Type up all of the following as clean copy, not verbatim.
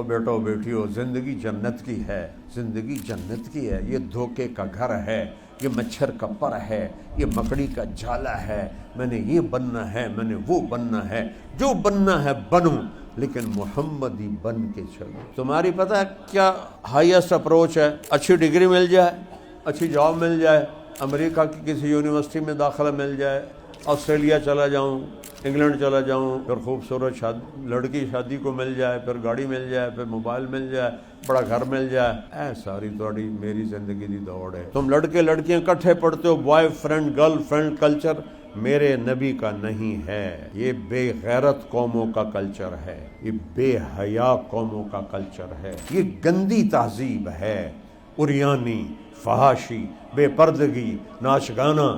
اور بیٹو بیٹیو، زندگی جنت کی ہے، زندگی جنت کی ہے۔ یہ دھوکے کا گھر ہے، یہ مچھر کا پر ہے، یہ مکڑی کا جالا ہے۔ میں نے یہ بننا ہے، میں نے وہ بننا ہے، جو بننا ہے بنوں، لیکن محمدی بن کے چلو۔ تمہاری پتہ ہے کیا ہائیسٹ اپروچ ہے؟ اچھی ڈگری مل جائے، اچھی جاب مل جائے، امریکہ کی کسی یونیورسٹی میں داخلہ مل جائے، آسٹریلیا چلا جاؤں، انگلینڈ چلا جاؤں، پھر خوبصورت لڑکی شادی کو مل جائے، پھر گاڑی مل جائے، پھر موبائل مل جائے، بڑا گھر مل جائے۔ اے ساری تھوڑی میری زندگی دی دوڑ ہے۔ تم لڑکے لڑکیاں کٹھے پڑھتے ہو، boy friend girl friend culture میرے نبی کا نہیں ہے۔ یہ بے غیرت قوموں کا کلچر ہے، یہ بے حیا قوموں کا کلچر ہے، یہ گندی تہذیب ہے، عریانی، فحاشی، بے پردگی، ناچ گانا،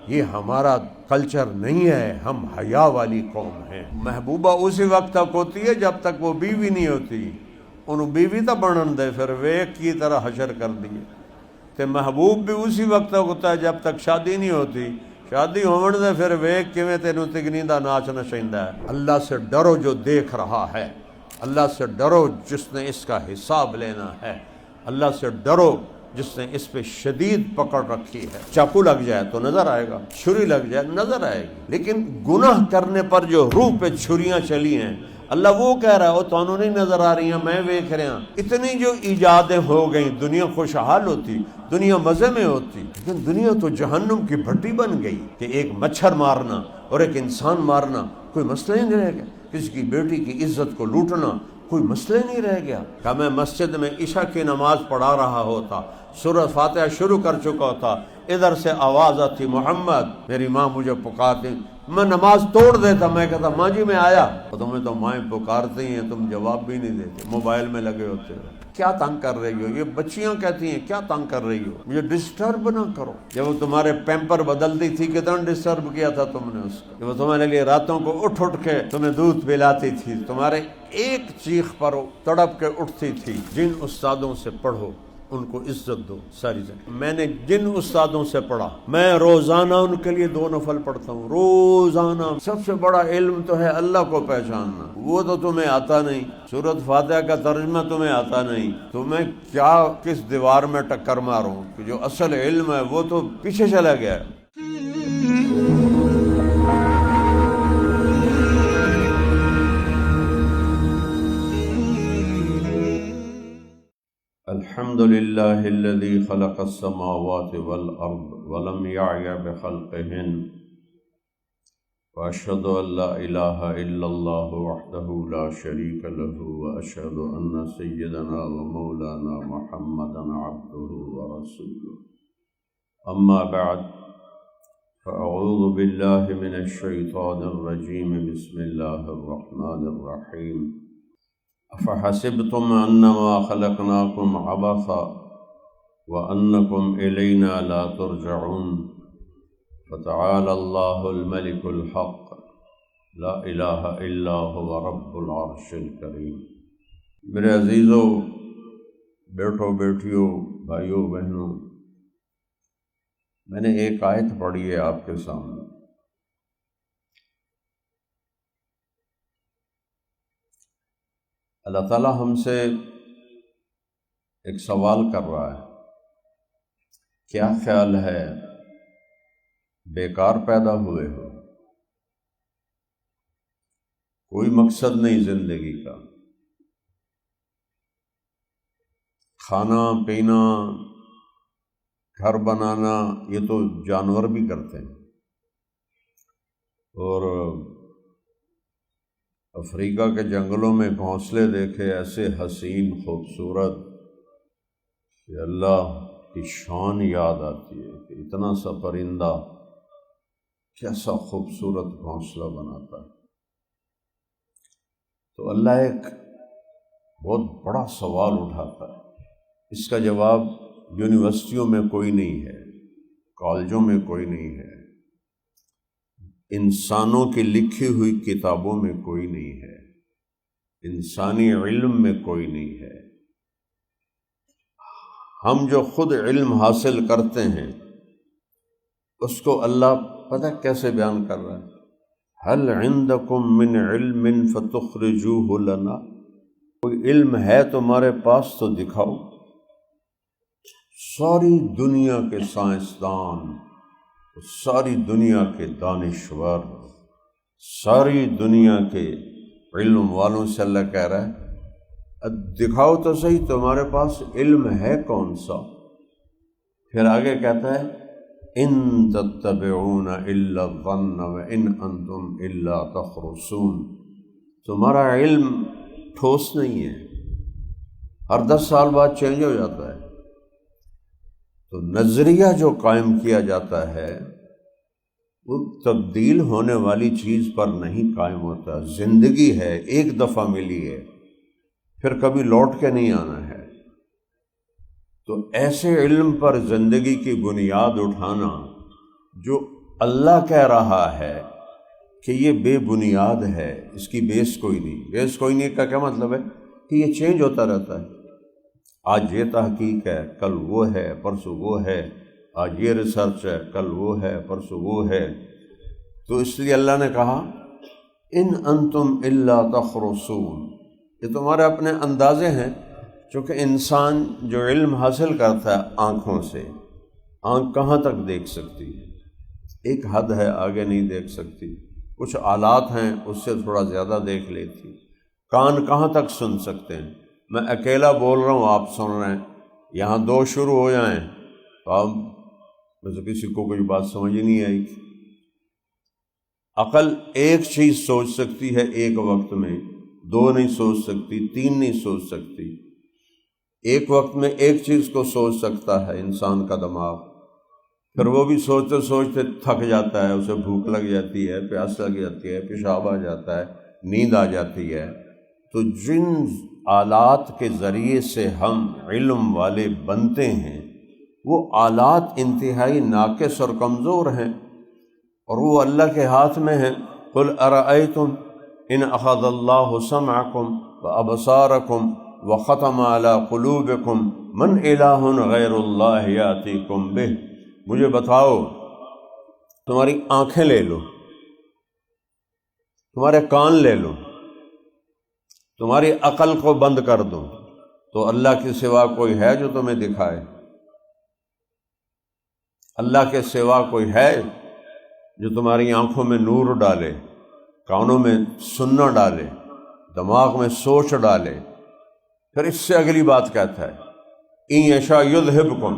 یہ ہمارا کلچر نہیں ہے۔ ہم حیا والی قوم ہیں۔ محبوبہ اسی وقت تک ہوتی ہے جب تک وہ بیوی نہیں ہوتی، انہوں بیوی تو بنن دے، پھر ویک کی طرح حشر کر دیے۔ تے محبوب بھی اسی وقت تک ہوتا ہے جب تک شادی نہیں ہوتی، شادی ہون دے پھر ویک کیویں تینوں تگنی دا ناچ نچیندا ہے۔ اللہ سے ڈرو جو دیکھ رہا ہے، اللہ سے ڈرو جس نے اس کا حساب لینا ہے، اللہ سے ڈرو جس نے اس پہ شدید پکڑ رکھی ہے۔ چاقو لگ جائے تو نظر آئے گا، چھری لگ جائے نظر آئے گی، لیکن گناہ کرنے پر جو روح پہ چھریاں چلی ہیں، اللہ وہ کہہ رہا ہے وہ تانوں نہیں نظر آ رہی ہیں، میں ویکھ رہا۔ اتنی جو ایجادیں ہو گئیں، دنیا خوشحال ہوتی، دنیا مزے میں ہوتی، لیکن دنیا تو جہنم کی بھٹی بن گئی کہ ایک مچھر مارنا اور ایک انسان مارنا کوئی مسئلہ ہی نہیں رہ گیا، کسی کی بیٹی کی عزت کو لوٹنا کوئی مسئلہ نہیں رہ گیا۔ کہ میں مسجد میں عشاء کی نماز پڑھا رہا ہوتا، سورہ فاتحہ شروع کر چکا ہوتا، ادھر سے آواز آتی محمد، میری ماں مجھے پکارتی، میں نماز توڑ دیتا، میں کہتا ماں جی میں آیا، اور تمہیں تو مائیں پکارتی ہیں، تم جواب بھی نہیں دیتے، موبائل میں لگے ہوتے ہو۔ کیا تنگ کر رہی ہو؟ یہ بچیاں کہتی ہیں کیا تنگ کر رہی ہو، مجھے ڈسٹرب نہ کرو۔ جب وہ تمہارے پیمپر بدلتی تھی کتنا ڈسٹرب کیا تھا تم نے اس کو، جب وہ تمہارے لیے راتوں کو اٹھ اٹھ کے تمہیں دودھ پلاتی تھی، تمہارے ایک چیخ پر تڑپ کے اٹھتی تھی۔ جن استادوں سے پڑھو ان کو عزت دو ساری زندگی۔ میں نے جن استادوں سے پڑھا، میں روزانہ ان کے لیے 2 نفل پڑھتا ہوں روزانہ۔ سب سے بڑا علم تو ہے اللہ کو پہچاننا، وہ تو تمہیں آتا نہیں، سورۃ فاتحہ کا ترجمہ تمہیں آتا نہیں، تو میں کیا کس دیوار میں ٹکر ماروں کہ جو اصل علم ہے وہ تو پیچھے چلا گیا ہے۔ الحمد للہ الذی خلق السماوات والارض ولم یعی بخلقہن واشہد ان لا الہ الا اللہ وحدہ لا شریک لہ واشہد ان سیدنا ومولانا محمدا عبدہ ورسولہ اما بعد فاعوذ باللہ من الشیطان الرجیم بسم اللہ الرحمن الرحیم افحسبتم انما خلقناکم عبثا وانکم الینا لا ترجعون فتعالى اللہ الملک الحق لا الہ الا هو رب العرش الکریم۔ میرے عزیزو، بیٹھو بیٹیوں، بھائیوں بہنوں، میں نے ایک آیت پڑھی ہے آپ کے سامنے۔ اللہ تعالیٰ ہم سے ایک سوال کر رہا ہے، کیا خیال ہے بیکار پیدا ہوئے ہو؟ کوئی مقصد نہیں زندگی کا، کھانا پینا گھر بنانا یہ تو جانور بھی کرتے ہیں، اور افریقہ کے جنگلوں میں گھونسلے دیکھے ایسے حسین خوبصورت کہ اللہ کی شان یاد آتی ہے کہ اتنا سا پرندہ کیسا خوبصورت گھونسلہ بناتا ہے۔ تو اللہ ایک بہت بڑا سوال اٹھاتا ہے، اس کا جواب یونیورسٹیوں میں کوئی نہیں ہے، کالجوں میں کوئی نہیں ہے، انسانوں کی لکھی ہوئی کتابوں میں کوئی نہیں ہے، انسانی علم میں کوئی نہیں ہے۔ ہم جو خود علم حاصل کرتے ہیں اس کو اللہ پتہ کیسے بیان کر رہا ہے، هل عندکم من علم فتخرجوه لنا، کوئی علم ہے تمہارے پاس تو دکھاؤ۔ ساری دنیا کے سائنسدان، ساری دنیا کے دانشور، ساری دنیا کے علم والوں سے اللہ کہہ رہا ہے دکھاؤ تو صحیح تمہارے پاس علم ہے کون سا۔ پھر آگے کہتا ہے ان تتبعون الا الظن وان انتم الا تخرصون، تمہارا علم ٹھوس نہیں ہے، ہر 10 سال بعد چینج ہو جاتا ہے۔ تو نظریہ جو قائم کیا جاتا ہے وہ تبدیل ہونے والی چیز پر نہیں قائم ہوتا۔ زندگی ہے، ایک دفعہ ملی ہے، پھر کبھی لوٹ کے نہیں آنا ہے۔ تو ایسے علم پر زندگی کی بنیاد اٹھانا جو اللہ کہہ رہا ہے کہ یہ بے بنیاد ہے، اس کی بیس کوئی نہیں۔ بیس کوئی نہیں کا کیا مطلب ہے کہ یہ چینج ہوتا رہتا ہے، آج یہ تحقیق ہے، کل وہ ہے، پرسوں وہ ہے، آج یہ ریسرچ ہے، کل وہ ہے، پرسوں وہ ہے۔ تو اس لیے اللہ نے کہا ان انتم الا تخرصون، یہ تمہارے اپنے اندازے ہیں، چونکہ انسان جو علم حاصل کرتا ہے آنکھوں سے، آنکھ کہاں تک دیکھ سکتی ہے، ایک حد ہے، آگے نہیں دیکھ سکتی۔ کچھ آلات ہیں اس سے تھوڑا زیادہ دیکھ لیتی۔ کان کہاں تک سن سکتے ہیں، میں اکیلا بول رہا ہوں، آپ سن رہے ہیں، یہاں 2 شروع ہو جائیں تو اب ویسے کسی کو کوئی بات سمجھ ہی نہیں آئی۔ عقل ایک چیز سوچ سکتی ہے ایک وقت میں، 2 نہیں سوچ سکتی، 3 نہیں سوچ سکتی۔ ایک وقت میں ایک چیز کو سوچ سکتا ہے انسان کا دماغ، پھر وہ بھی سوچتے سوچتے تھک جاتا ہے، اسے بھوک لگ جاتی ہے، پیاس لگ جاتی ہے، پیشاب آ جاتا ہے، نیند آ جاتی ہے۔ تو جن آلات کے ذریعے سے ہم علم والے بنتے ہیں وہ آلات انتہائی ناقص اور کمزور ہیں، اور وہ اللہ کے ہاتھ میں ہیں۔ قل ارأیتم ان اخذ اللہ سمعکم وابصارکم وختم علی قلوبکم من الہ غیر اللہ یاتیکم بہ، مجھے بتاؤ تمہاری آنکھیں لے لو، تمہارے کان لے لو، تمہاری عقل کو بند کر دو، تو اللہ کے سوا کوئی ہے جو تمہیں دکھائے؟ اللہ کے سوا کوئی ہے جو تمہاری آنکھوں میں نور ڈالے، کانوں میں سننا ڈالے، دماغ میں سوچ ڈالے؟ پھر اس سے اگلی بات کہتا ہے ان یشاء یذہبکم،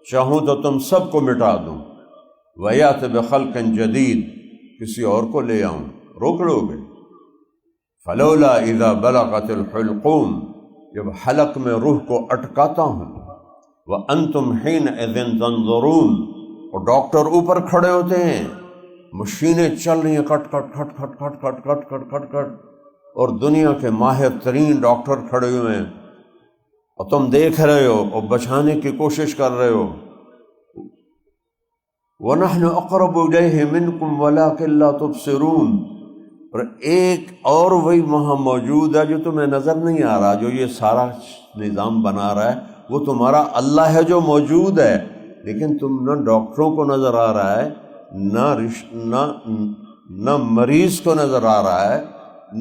چاہوں تو تم سب کو مٹا دوں، ویأت بخلق جدید، کسی اور کو لے آؤں، روک لو گے؟ فلولا اذا بلغت الحلقوم، جب حلق میں روح کو اٹکاتا ہوں، وانتم حینئذ تنظرون، اور ڈاکٹر اوپر کھڑے ہوتے ہیں، مشینیں چل رہی ہیں کٹ کٹ کٹ کٹ کٹ کٹ کٹ کٹ کٹ کٹ، اور دنیا کے ماہر ترین ڈاکٹر کھڑے ہوئے ہیں، اور تم دیکھ رہے ہو اور بچانے کی کوشش کر رہے ہو۔ وَنَحْنُ أَقْرَبُ إِلَيْهِ مِنْكُمْ وَلَكِنْ لَا تُبْصِرُونَ، اور ایک اور وہی وہاں موجود ہے جو تمہیں نظر نہیں آ رہا، جو یہ سارا نظام بنا رہا ہے وہ تمہارا اللہ ہے جو موجود ہے، لیکن تم نہ ڈاکٹروں کو نظر آ رہا ہے، نہ مریض کو نظر آ رہا ہے،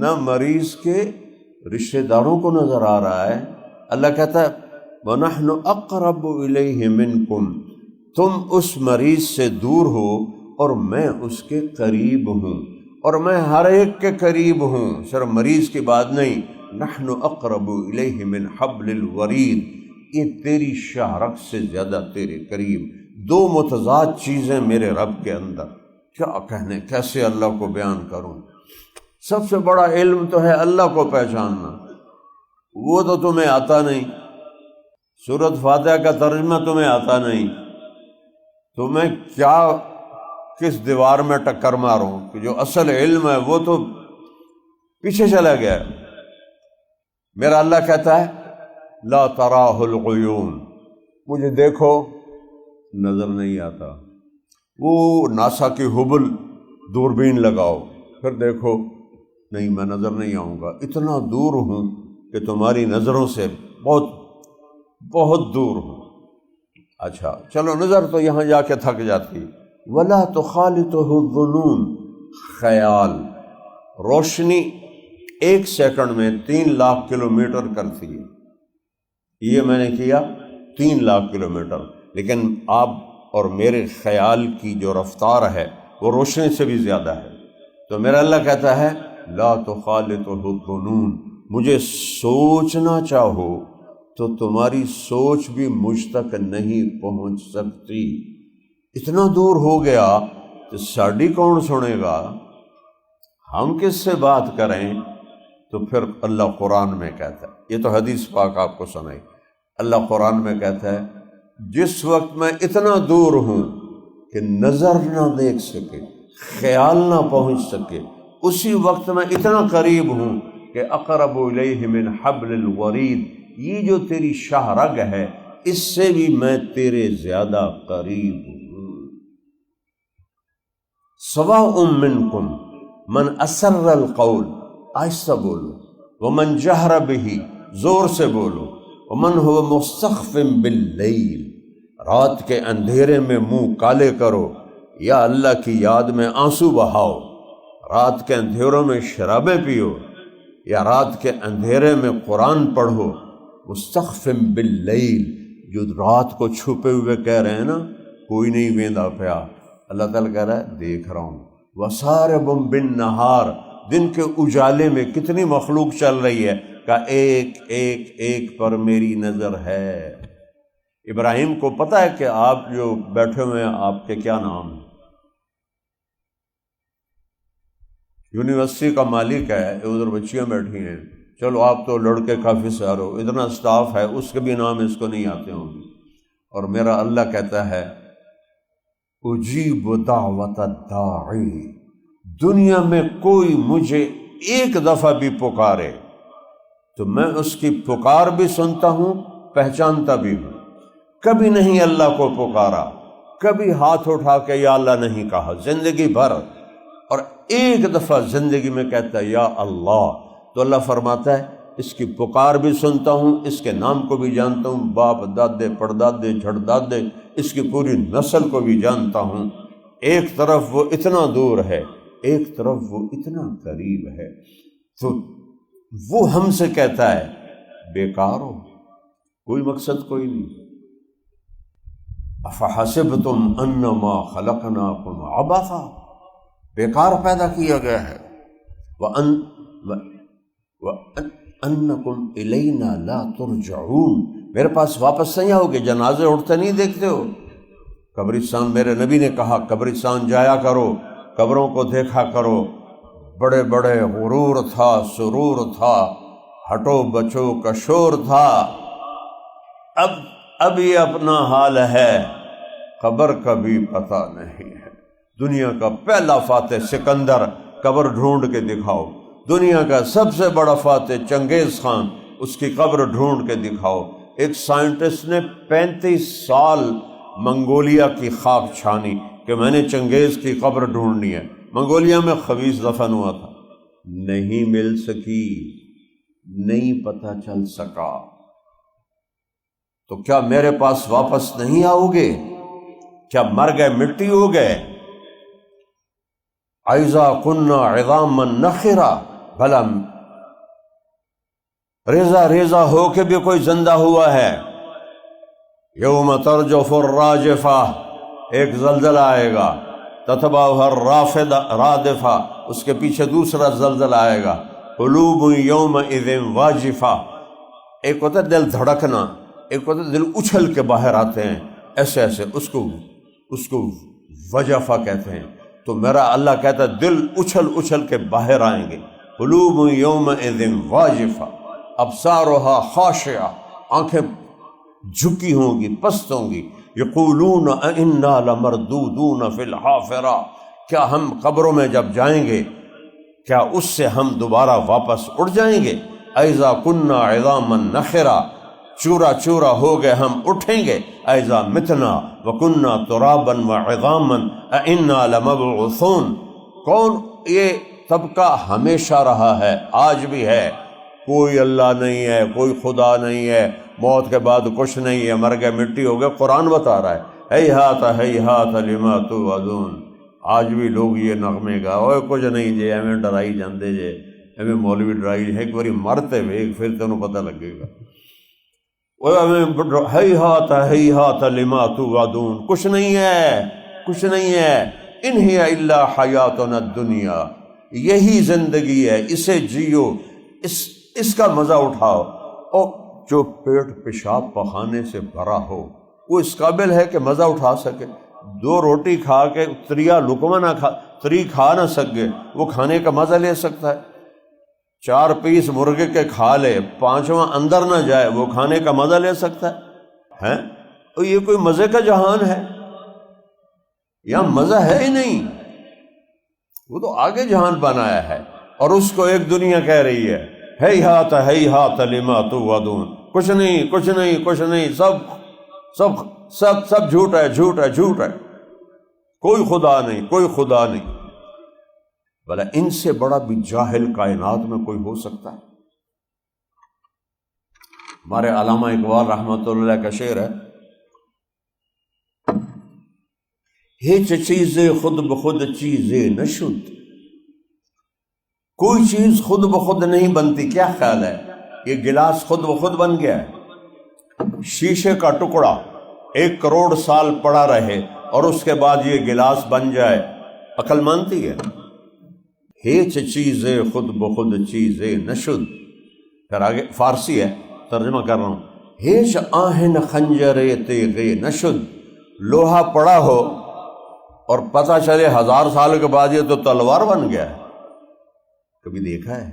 نہ مریض کے رشتہ داروں کو نظر آ رہا ہے۔ اللہ کہتا ہے وَنَحْنُ أَقْرَبُ إِلَيْهِ مِنْكُمْ، تم اس مریض سے دور ہو اور میں اس کے قریب ہوں، اور میں ہر ایک کے قریب ہوں، صرف مریض کی بات نہیں۔ نحن اقرب الیہ من حبل الورید، یہ تیری شاہ رگ سے زیادہ تیرے قریب، 2 متضاد چیزیں میرے رب کے اندر، کیا کہنے، کیسے اللہ کو بیان کروں؟ سب سے بڑا علم تو ہے اللہ کو پہچاننا، وہ تو تمہیں آتا نہیں، سورۃ فاتحہ کا ترجمہ تمہیں آتا نہیں، تمہیں کیا کس دیوار میں ٹکر ماروں کہ جو اصل علم ہے وہ تو پیچھے چلا گیا۔ میرا اللہ کہتا ہے لا تراہ العیون، مجھے دیکھو نظر نہیں آتا، وہ ناسا کی ہبل دوربین لگاؤ پھر دیکھو، نہیں میں نظر نہیں آؤں گا، اتنا دور ہوں کہ تمہاری نظروں سے بہت بہت دور ہوں۔ اچھا چلو نظر تو یہاں جا کے تھک جاتی، ولا تخالطہ الظنون، خیال، روشنی 1 سیکنڈ میں 3 لاکھ کلومیٹر کرتی ہے، یہ میں نے کیا 3 لاکھ کلومیٹر، لیکن آپ اور میرے خیال کی جو رفتار ہے وہ روشنی سے بھی زیادہ ہے۔ تو میرا اللہ کہتا ہے لا تخالطہ الظنون، مجھے سوچنا چاہو تو تمہاری سوچ بھی مجھ تک نہیں پہنچ سکتی، اتنا دور ہو گیا تو ساڑی کون سنے گا، ہم کس سے بات کریں؟ تو پھر اللہ قرآن میں کہتا ہے، یہ تو حدیث پاک آپ کو سنائی، اللہ قرآن میں کہتا ہے جس وقت میں اتنا دور ہوں کہ نظر نہ دیکھ سکے، خیال نہ پہنچ سکے، اسی وقت میں اتنا قریب ہوں کہ اقرب الیہ من حبل الورید، یہ جو تیری شاہ رگ ہے اس سے بھی میں تیرے زیادہ قریب ہوں۔ سواء منکم من اسر القول، آہستہ بولو، ومن جہر بہ، زور سے بولو، ومن هو مستخف باللیل، رات کے اندھیرے میں منہ کالے کرو، یا اللہ کی یاد میں آنسو بہاؤ، رات کے اندھیروں میں شرابیں پیو، یا رات کے اندھیرے میں قرآن پڑھو۔ مستخف باللیل، جو رات کو چھپے ہوئے کہہ رہے ہیں نا کوئی نہیں ویندا پیا، اللہ تعالیٰ کہہ رہا ہے دیکھ رہا ہوں۔ وسارب بالنہار، دن کے اجالے میں کتنی مخلوق چل رہی ہے کہ ایک ایک ایک پر میری نظر ہے۔ ابراہیم کو پتہ ہے کہ آپ جو بیٹھے ہوئے ہیں آپ کے کیا نام ہیں؟ یونیورسٹی کا مالک ہے، ادھر بچیاں بیٹھی ہیں، چلو آپ تو لڑکے کافی سارے ہو، اتنا سٹاف ہے، اس کے بھی نام اس کو نہیں آتے ہوں گے، اور میرا اللہ کہتا ہے اجیب دعوت الداعی، دنیا میں کوئی مجھے ایک دفعہ بھی پکارے تو میں اس کی پکار بھی سنتا ہوں، پہچانتا بھی ہوں۔ کبھی نہیں اللہ کو پکارا، کبھی ہاتھ اٹھا کے یا اللہ نہیں کہا زندگی بھر، اور ایک دفعہ زندگی میں کہتا ہے یا اللہ، تو اللہ فرماتا ہے اس کی پکار بھی سنتا ہوں، اس کے نام کو بھی جانتا ہوں، باپ دادے پردادے جھڑدادے اس کی پوری نسل کو بھی جانتا ہوں۔ ایک طرف وہ اتنا دور ہے، ایک طرف وہ اتنا قریب ہے، تو وہ ہم سے کہتا ہے بیکار ہو، کوئی مقصد کوئی نہیں۔ افحسبتم انما خلقناکم عبثا، بیکار پیدا کیا گیا ہے، وَأَنَّكُمْ إِلَيْنَا لَا تُرْجَعُونَ، میرے پاس واپس نہیں آؤ گے، جنازے اٹھتے نہیں دیکھتے ہو؟ قبرستان، میرے نبی نے کہا قبرستان جایا کرو، قبروں کو دیکھا کرو، بڑے بڑے غرور تھا، سرور تھا، ہٹو بچو کا شور تھا، اب یہ اپنا حال ہے، قبر کا بھی پتہ نہیں ہے۔ دنیا کا پہلا فاتح سکندر، قبر ڈھونڈ کے دکھاؤ، دنیا کا سب سے بڑا فاتح چنگیز خان، اس کی قبر ڈھونڈ کے دکھاؤ۔ ایک سائنٹسٹ نے 35 سال منگولیا کی خاک چھانی کہ میں نے چنگیز کی قبر ڈھونڈنی ہے، منگولیا میں خبیث دفن ہوا تھا، نہیں مل سکی، نہیں پتہ چل سکا۔ تو کیا میرے پاس واپس نہیں آؤ گے؟ کیا مر گئے، مٹی ہو گئے؟ اذا كنا عظاما نخرا، بھلا ریزہ ریزہ ہو کے بھی کوئی زندہ ہوا ہے؟ یوم ترجف الراجفہ، ایک زلزلہ آئے گا، تتبعها الرادفہ، اس کے پیچھے دوسرا زلزلہ آئے گا، قلوب یومئذ واجفہ، ایک ہوتا ہے دل دھڑکنا، ایک ہوتا ہے دل اچھل کے باہر آتے ہیں، ایسے ایسے، اس کو وجفہ کہتے ہیں۔ تو میرا اللہ کہتا ہے دل اچھل اچھل کے باہر آئیں گے، قلوب یومئذ واجفہ ابصارها خاشعہ، آنکھیں جھکی ہوں گی، پست ہوں گی، یقولون انا لمردودون فی الحافرہ، کیا ہم قبروں میں جب جائیں گے کیا اس سے ہم دوبارہ واپس اٹھ جائیں گے؟ اذا کنا عظاما نخرا، چورا چورا ہو گئے ہم اٹھیں گے، اذا متنا وکنا ترابا وعظاما انا لمبعوثون۔ کون یہ طبقہ ہمیشہ رہا ہے، آج بھی ہے، کوئی اللہ نہیں ہے، کوئی خدا نہیں ہے، موت کے بعد کچھ نہیں ہے، مر گئے مٹی ہو گئے، قرآن بتا رہا ہے ہیہات لما توعدون۔ آج بھی لوگ یہ نغمے گا، اوے کچھ نہیں جے ایویں ڈرائی جاندے جے، ایویں مولوی ڈرائی ایک باری مرتے ہوئے ایک پھر تینوں پتہ لگے گا. ہیہات لما توعدون، کچھ نہیں ہے، کچھ نہیں ہے. ان ہی الا حیاتنا الدنیا، یہی زندگی ہے، اسے جیو، اس کا مزہ اٹھاؤ. اور جو پیٹ پیشاب پخانے سے بھرا ہو وہ اس قابل ہے کہ مزہ اٹھا سکے؟ 2 روٹی کھا کے تریا لقمہ نہ کھا نہ سکے، وہ کھانے کا مزہ لے سکتا ہے؟ 4 پیس مرغے کے کھا لے، 5واں اندر نہ جائے، وہ کھانے کا مزہ لے سکتا ہے؟ تو یہ کوئی مزے کا جہان ہے؟ یہاں مزہ ہے ہی نہیں. وہ تو آگے جہان بنایا ہے، اور اس کو ایک دنیا کہہ رہی ہے ہیہات لما توعدون، کچھ نہیں، کچھ نہیں، کچھ نہیں، سب جھوٹ ہے، جھوٹ ہے، جھوٹ ہے، کوئی خدا نہیں، کوئی خدا نہیں. بھلا ان سے بڑا بھی جاہل کائنات میں کوئی ہو سکتا ہے؟ ہمارے علامہ اقبال رحمۃ اللہ علیہ کا شعر ہے، ہیچ چیزیں خود بخود چیزیں نشد. کوئی چیز خود بخود نہیں بنتی. کیا خیال ہے یہ گلاس خود بخود بن گیا ہے؟ شیشے کا ٹکڑا 1 کروڑ سال پڑا رہے اور اس کے بعد یہ گلاس بن جائے، عقل مانتی ہے؟ ہیچ چیزیں خود بخود چیزیں نشد. پھر آگے فارسی ہے، ترجمہ کر رہا ہوں. ہیچ آہن خنجر تیغ نشد، لوہا پڑا ہو اور پتہ چلے 1000 سال کے بعد یہ تو تلوار بن گیا ہے. کبھی دیکھا ہے؟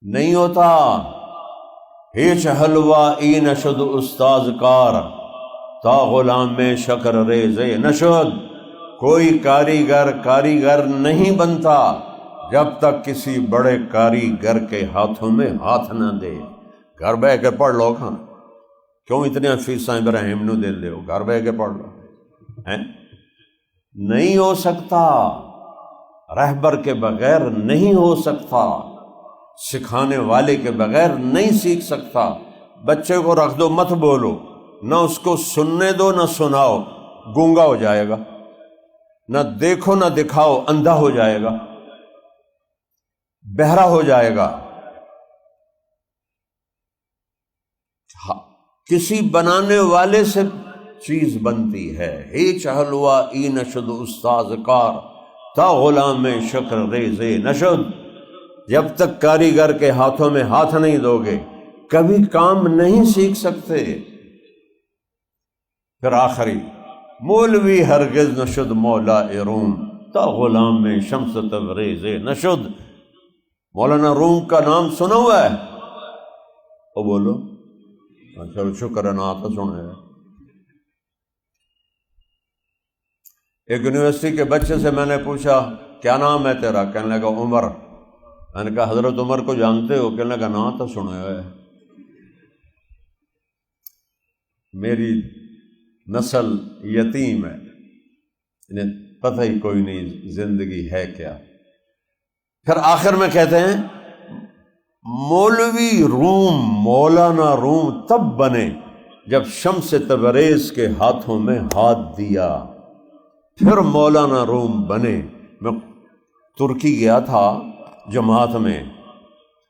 نہیں ہوتا. ہیچ حلوہ ای نشد استاذ کار، تا غلام میں شکر ریز نشد. کوئی کاریگر نہیں بنتا جب تک کسی بڑے کاریگر کے ہاتھوں میں ہاتھ نہ دے. گھر بہ کے پڑھ لو. کھانا کیوں اتنے فیساں ابراہیم نو دے لے ہو؟ گھر بہ کے پڑھ لو. نہیں ہو سکتا، رہبر کے بغیر نہیں ہو سکتا، سکھانے والے کے بغیر نہیں سیکھ سکتا. بچے کو رکھ دو، مت بولو، نہ اس کو سننے دو نہ سناؤ، گونگا ہو جائے گا. نہ دیکھو نہ دکھاؤ، اندھا ہو جائے گا، بہرا ہو جائے گا. کسی بنانے والے سے چیز بنتی ہے. ہیچ حلوہ ای نشد استاذ کار، تا غلام شکر ریز نشد. جب تک کاریگر کے ہاتھوں میں ہاتھ نہیں دو گے کبھی کام نہیں سیکھ سکتے. پھر آخری، مولوی ہرگز نشد مولا روم، تا غلام میں شمس تبریز نشد. مولانا روم کا نام سنا ہوا ہے؟ وہ بولو. چلو شکر ہے نا، آتا سنا ہے. ایک یونیورسٹی کے بچے سے میں نے پوچھا کیا نام ہے تیرا؟ کہنے لگا عمر. میں نے کہا حضرت عمر کو جانتے ہو؟ کہنے لگا نا تو سنا ہے. میری نسل یتیم ہے، انہیں پتہ ہی کوئی نہیں زندگی ہے کیا. پھر آخر میں کہتے ہیں مولوی روم، مولانا روم تب بنے جب شمس تبریز کے ہاتھوں میں ہاتھ دیا، پھر مولانا روم بنے. میں ترکی گیا تھا جماعت میں،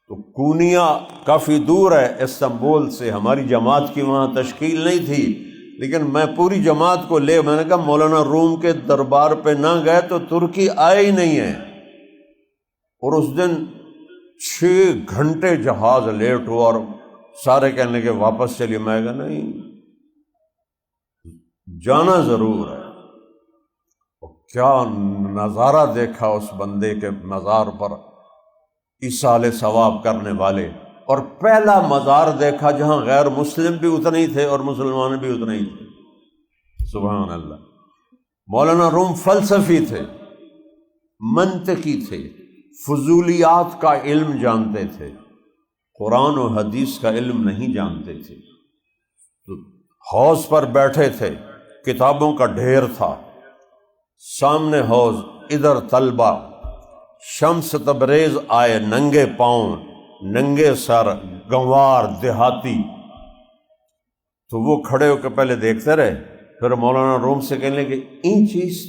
تو کونیا کافی دور ہے استنبول سے، ہماری جماعت کی وہاں تشکیل نہیں تھی، لیکن میں پوری جماعت کو لے، میں نے کہا مولانا روم کے دربار پہ نہ گئے تو ترکی آئے ہی نہیں ہے. اور اس دن 6 گھنٹے جہاز لیٹ ہوا اور سارے کہنے کے واپس چلیے. میں کہا نہیں، جانا ضرور ہے. کیا نظارہ دیکھا اس بندے کے مزار پر ایصال ثواب کرنے والے، اور پہلا مزار دیکھا جہاں غیر مسلم بھی اتنے ہی تھے اور مسلمان بھی اتنے ہی تھے. سبحان اللہ. مولانا روم فلسفی تھے، منطقی تھے، فضولیات کا علم جانتے تھے، قرآن و حدیث کا علم نہیں جانتے تھے. تو حوض پر بیٹھے تھے، کتابوں کا ڈھیر تھا، سامنے حوض، ادھر طلبہ. شمس تبریز آئے ننگے پاؤں، ننگے سر، گنوار دیہاتی، تو وہ کھڑے ہو کے پہلے دیکھتے رہے، پھر مولانا روم سے کہنے لگے این چیز.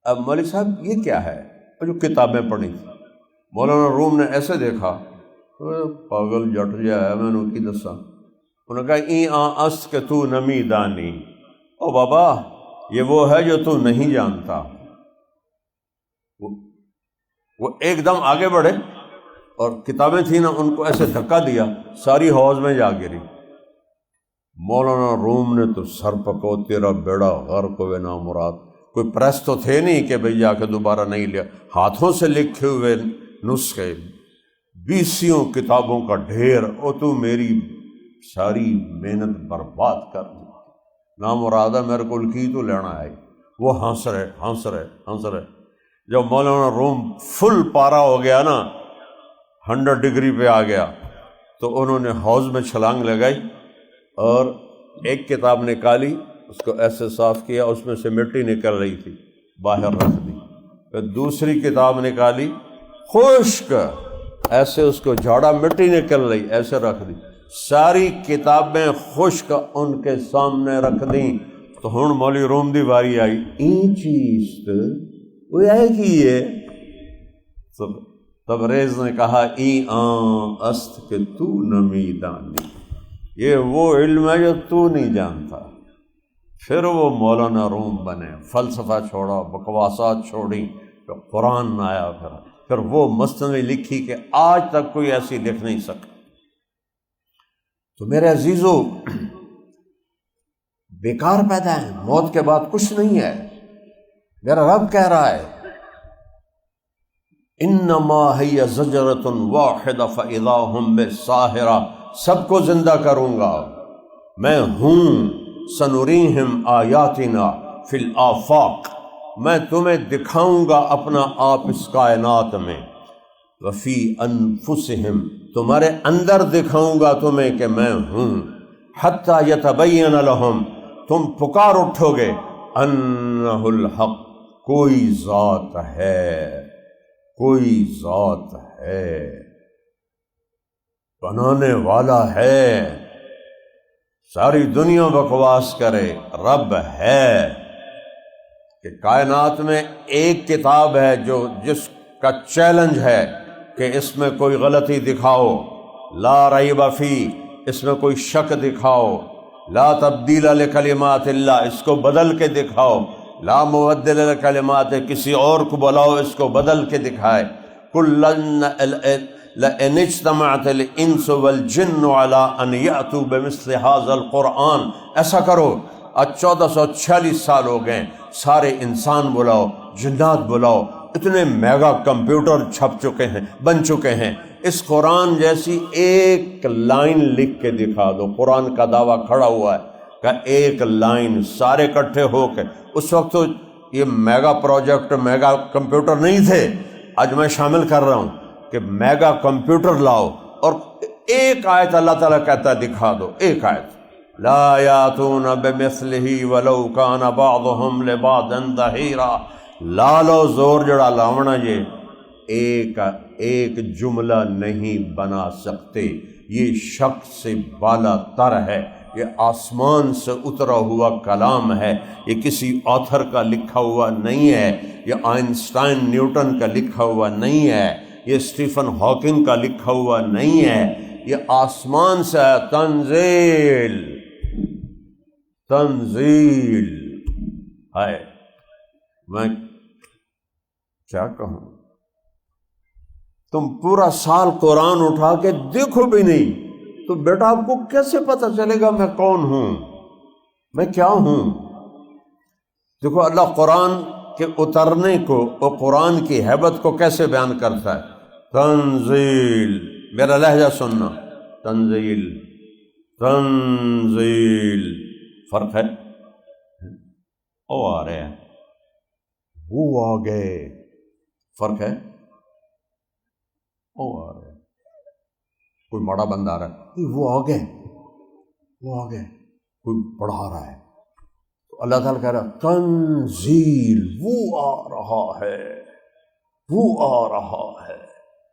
اب مولوی صاحب یہ کیا ہے؟ جو کتابیں پڑھی تھیں۔ مولانا روم نے ایسے دیکھا، پاگل جٹ جا ہے، میں نے کی دسا، انہوں نے کہا ای آن است کہ تو نمی دانی، او بابا یہ وہ ہے جو تو نہیں جانتا۔ وہ ایک دم آگے بڑھے اور کتابیں تھیں نا، ان کو ایسے دھکا دیا، ساری حوض میں جا گری۔ مولانا روم نے تو سر پکو، تیرا بیڑا غرق ہوئے نامراد۔ کوئی پریس تو تھے نہیں کہ بھئی جا کے دوبارہ نہیں لیا، ہاتھوں سے لکھے ہوئے نسخے، 20 کتابوں کا ڈھیر، او تو میری ساری محنت برباد کر دی، نامرادہ میرے کو کی تو لینا ہے۔ وہ ہنس رہے۔ جب مولانا روم فل پارا ہو گیا نا، 100 ڈگری پہ آ گیا، تو انہوں نے حوض میں چھلانگ لگائی اور ایک کتاب نکالی، اس کو ایسے صاف کیا، اس میں سے مٹی نکل رہی تھی، باہر رکھ دی۔ پھر دوسری کتاب نکالی، خشک، ایسے اس کو جھاڑا، مٹی نکل رہی، ایسے رکھ دی۔ ساری کتابیں خشک ان کے سامنے رکھ دیں۔ تو ہن مولوی روم دی واری آئی، این چیز تو وہ ہے کہ یہ تبریز نے کہا ای آن است کہ تو نمی دانی، یہ وہ علم ہے جو تو نہیں جانتا۔ پھر وہ مولانا روم بنے، فلسفہ چھوڑا، بکواسات چھوڑی، پھر قرآن آیا، پھر وہ مثنوی لکھی کہ آج تک کوئی ایسی لکھ نہیں سکا۔ تو میرے عزیزو، بیکار پیدا ہے، موت کے بعد کچھ نہیں ہے۔ میرا رب کہہ رہا ہے انما ہی زجرۃ واحدہ فاذا ہم بالساہرہ، سب کو زندہ کروں گا میں ہوں، سنریہم آیاتنا فی الآفاق، میں تمہیں دکھاؤں گا اپنا آپ اس کائنات میں، وفی انفسہم، تمہارے اندر دکھاؤں گا تمہیں کہ میں ہوں، حتی یتبین لہم، تم پکار اٹھو گے، انہ الحق، کوئی ذات ہے، کوئی ذات ہے، بنانے والا ہے۔ ساری دنیا بکواس کرے، رب ہے۔ کہ کائنات میں ایک کتاب ہے جس کا چیلنج ہے کہ اس میں کوئی غلطی دکھاؤ، لا ریب فی، اس میں کوئی شک دکھاؤ، لا تبدیل لکلمات اللہ، اس کو بدل کے دکھاؤ، لا مبدل لکلمات، کسی اور کو بلاؤ اس کو بدل کے دکھائے۔ لئن اجتمعت الانس والجن علی ان یأتوا بمثل ھذا القرآن، ایسا کرو، آج 1446 سال ہو گئے، سارے انسان بلاؤ، جنات بلاؤ، اتنے میگا کمپیوٹر چھپ چکے ہیں، بن چکے ہیں، اس قرآن جیسی ایک لائن لکھ کے دکھا دو۔ قرآن کا دعویٰ کھڑا ہوا ہے کہ ایک لائن، سارے اکٹھے ہو کے۔ اس وقت تو یہ میگا پروجیکٹ، میگا کمپیوٹر نہیں تھے، آج میں شامل کر رہا ہوں کہ میگا کمپیوٹر لاؤ اور ایک آیت اللہ تعالیٰ کہتا ہے دکھا دو، ایک آیت، لا یاتون بمثلہ ولو کان بعضهم لبعض ظہیرا، لالو زور جڑا لاونا، یہ ایک جملہ نہیں بنا سکتے، یہ شک سے بالا تر ہے، یہ آسمان سے اترا ہوا کلام ہے، یہ کسی آتھر کا لکھا ہوا نہیں ہے، یہ آئنسٹائن نیوٹن کا لکھا ہوا نہیں ہے، یہ اسٹیفن ہاکنگ کا لکھا ہوا نہیں ہے، یہ آسمان سے ہے، تنزیل ہے۔ میں کیا کہوں، تم پورا سال قرآن اٹھا کے دیکھو بھی نہیں تو بیٹا آپ کو کیسے پتہ چلے گا میں کون ہوں، میں کیا ہوں؟ دیکھو اللہ قرآن کے اترنے کو اور قرآن کی ہیبت کو کیسے بیان کرتا ہے، تنزیل، میرا لہجہ سننا، تنزیل، تنزیل، فرق ہے، او آ رہے ہیں، وہ آ گئے، فرق ہے، او آ رہے ہیں، کوئی ماڑا بندہ آ رہا ہے، وہ آ گئے، وہ آ گئے، کوئی پڑھا رہا ہے، تو اللہ تعالیٰ کہہ رہا ہے تنزیل، وہ آ رہا ہے، وہ آ رہا ہے،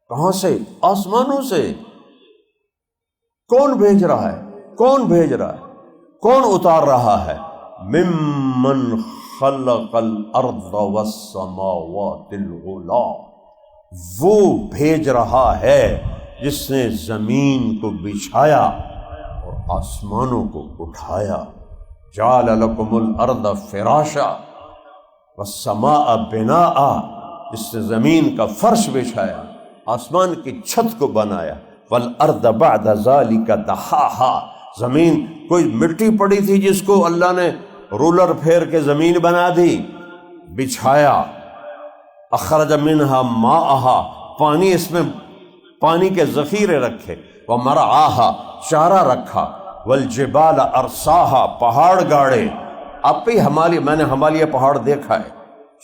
کہاں سے؟ آسمانوں سے۔ کون بھیج رہا ہے؟ کون بھیج رہا ہے؟ کون اتار رہا ہے؟ ممن خلق الارض والسماوات العلی، وہ بھیج رہا ہے جس نے زمین کو بچھایا اور آسمانوں کو اٹھایا۔ جعل لکم الارض فراشا والسماء بناء، جس نے زمین کا فرش بچھایا، آسمان کی چھت کو بنایا۔ والارض بعد ذلک دحاہا، زمین کوئی مٹی پڑی تھی جس کو اللہ نے رولر پھیر کے زمین بنا دی، بچھایا۔ اخرج منہا ماءہا، پانی، اس میں پانی کے ذخیرے رکھے۔ ومرعاہا، چارہ رکھا۔ والجبال ارساہا، پہاڑ گاڑے۔ اب بھی میں نے ہمالیہ پہاڑ دیکھا ہے،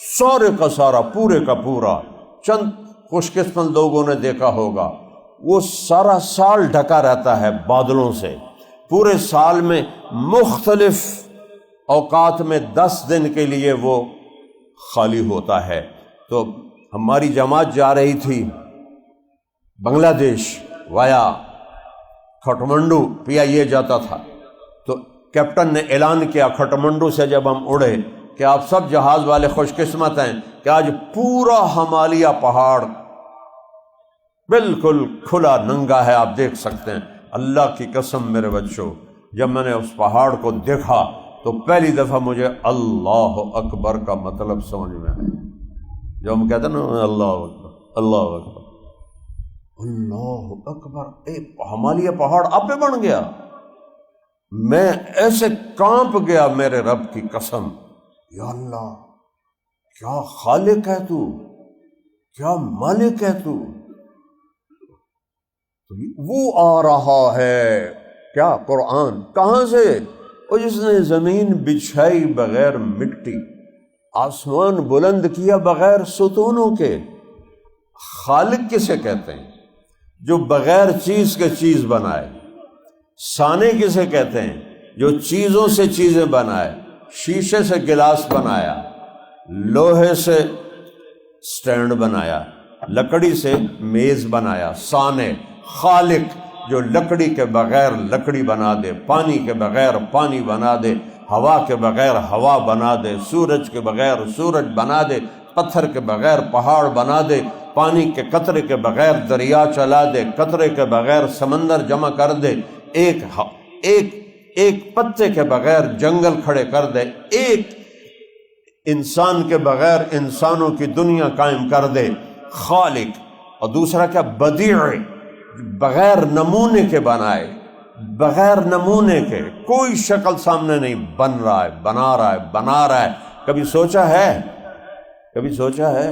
سارے کا سارا، پورے کا پورا، چند خوش قسمت لوگوں نے دیکھا ہوگا، وہ سارا سال ڈھکا رہتا ہے بادلوں سے، پورے سال میں مختلف اوقات میں 10 دن کے لیے وہ خالی ہوتا ہے۔ تو ہماری جماعت جا رہی تھی بنگلہ دیش وایا کھٹمنڈو، PIA جاتا تھا، تو کیپٹن نے اعلان کیا کھٹمنڈو سے جب ہم اڑے کہ آپ سب جہاز والے خوش قسمت ہیں کہ آج پورا ہمالیہ پہاڑ بالکل کھلا ننگا ہے، آپ دیکھ سکتے ہیں۔ اللہ کی قسم میرے بچوں، جب میں نے اس پہاڑ کو دیکھا تو پہلی دفعہ مجھے اللہ اکبر کا مطلب سمجھ میں آیا۔ جو ہم کہتے ہیں نا اللہ اکبر، اللہ اکبر، اللہ اکبر، ہمالیہ پہاڑ آپ پہ بن گیا۔ میں ایسے کانپ گیا، میرے رب کی قسم، یا اللہ کیا خالق ہے تو، کیا مالک ہے تو۔ وہ آ رہا ہے کیا؟ قرآن کہاں سے؟ اور جس نے زمین بچھائی بغیر مٹی، آسمان بلند کیا بغیر ستونوں کے۔ خالق کسے کہتے ہیں؟ جو بغیر چیز کے چیز بنائے۔ صانع کسے کہتے ہیں؟ جو چیزوں سے چیزیں بنائے۔ شیشے سے گلاس بنایا، لوہے سے سٹینڈ بنایا، لکڑی سے میز بنایا۔ صانع، خالق جو لکڑی کے بغیر لکڑی بنا دے، پانی کے بغیر پانی بنا دے، ہوا کے بغیر ہوا بنا دے، سورج کے بغیر سورج بنا دے، پتھر کے بغیر پہاڑ بنا دے، پانی کے قطرے کے بغیر دریا چلا دے، قطرے کے بغیر سمندر جمع کر دے، ایک پتے کے بغیر جنگل کھڑے کر دے، ایک انسان کے بغیر انسانوں کی دنیا قائم کر دے۔ خالق۔ اور دوسرا کیا؟ بدیع، بغیر نمونے کے بنائے، بغیر نمونے کے، کوئی شکل سامنے نہیں، بن رہا ہے، بنا رہا ہے، بنا رہا ہے۔ کبھی سوچا ہے؟ کبھی سوچا ہے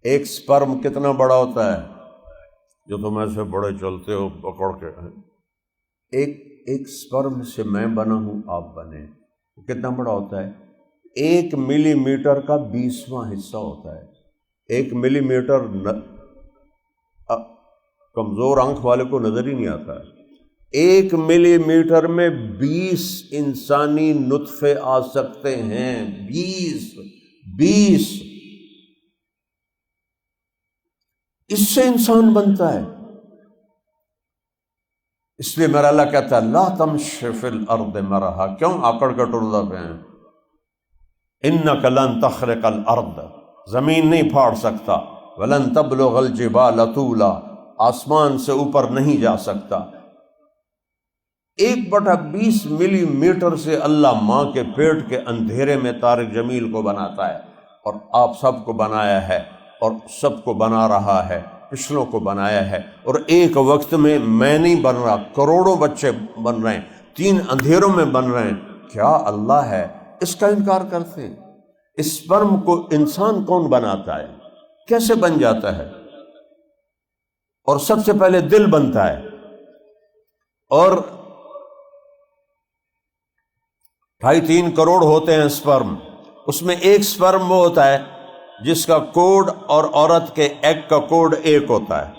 ایک سپرم کتنا بڑا ہوتا ہے؟ جو تم ایسے بڑے چلتے ہو پکڑ کے، ایک سپرم سے میں بنا ہوں، آپ بنے، کتنا بڑا ہوتا ہے؟ 1 ملی میٹر کا 20واں حصہ ہوتا ہے۔ 1 ملی میٹر کمزور آنکھ والے کو نظر ہی نہیں آتا ہے۔ 1 ملی میٹر میں 20 انسانی نطفے آ سکتے ہیں، 20 اس سے انسان بنتا ہے۔ اس لیے میرا اللہ کہتا ہے لا تمش فی الارض مرحا، کیوں آکڑ کے ٹردا پہ ہیں؟ انک لن تخرق الارض، زمین نہیں پھاڑ سکتا، ولن تبلغ الجبال طولا، آسمان سے اوپر نہیں جا سکتا۔ 1/20 ملی میٹر سے اللہ ماں کے پیٹ کے اندھیرے میں طارق جمیل کو بناتا ہے، اور آپ سب کو بنایا ہے، اور سب کو بنا رہا ہے، پچھلوں کو بنایا ہے۔ اور ایک وقت میں نہیں بن رہا، کروڑوں بچے بن رہے ہیں، 3 اندھیروں میں بن رہے ہیں۔ کیا اللہ ہے؟ اس کا انکار کرتے ہیں۔ اسپرم کو انسان کون بناتا ہے؟ کیسے بن جاتا ہے؟ اور سب سے پہلے دل بنتا ہے، اور 2.5-3 کروڑ ہوتے ہیں اسپرم، اس میں ایک اسپرم وہ ہوتا ہے جس کا کوڈ اور عورت کے ایگ کا کوڈ ایک ہوتا ہے۔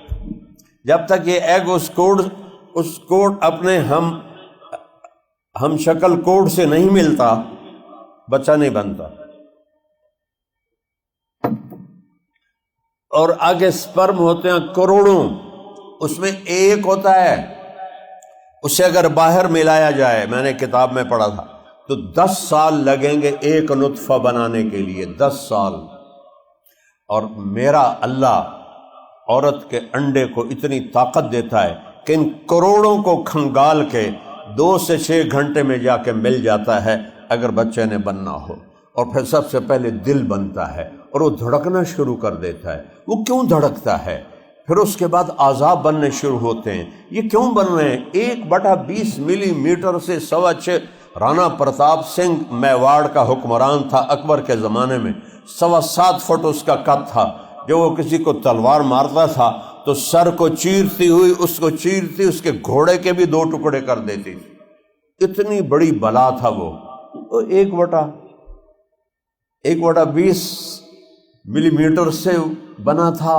جب تک یہ ایگ اس کوڈ اپنے ہم شکل کوڈ سے نہیں ملتا، بچہ نہیں بنتا۔ اور آگے سپرم ہوتے ہیں کروڑوں، اس میں ایک ہوتا ہے، اسے اگر باہر ملایا جائے، میں نے کتاب میں پڑھا تھا، تو 10 سال لگیں گے ایک نطفہ بنانے کے لیے، 10 سال۔ اور میرا اللہ عورت کے انڈے کو اتنی طاقت دیتا ہے کہ ان کروڑوں کو کھنگال کے 2 سے 6 گھنٹے میں جا کے مل جاتا ہے اگر بچے نے بننا ہو۔ اور پھر سب سے پہلے دل بنتا ہے اور وہ دھڑکنا شروع کر دیتا ہے۔ وہ کیوں دھڑکتا ہے؟ پھر اس کے بعد اعضاء بننے شروع ہوتے ہیں۔ یہ کیوں بن رہے ہیں؟ 1/20 ملی میٹر سے 6.25۔ رانا پرتاپ سنگھ میواڑ کا حکمران تھا اکبر کے زمانے میں، 7.25 فٹ اس کا قد تھا۔ جو وہ کسی کو تلوار مارتا تھا تو سر کو چیرتی ہوئی اس کو چیرتی اس کے گھوڑے کے بھی 2 ٹکڑے کر دیتی تھی۔ اتنی بڑی بلا تھا وہ۔ 1/20 ملی میٹر سے بنا تھا۔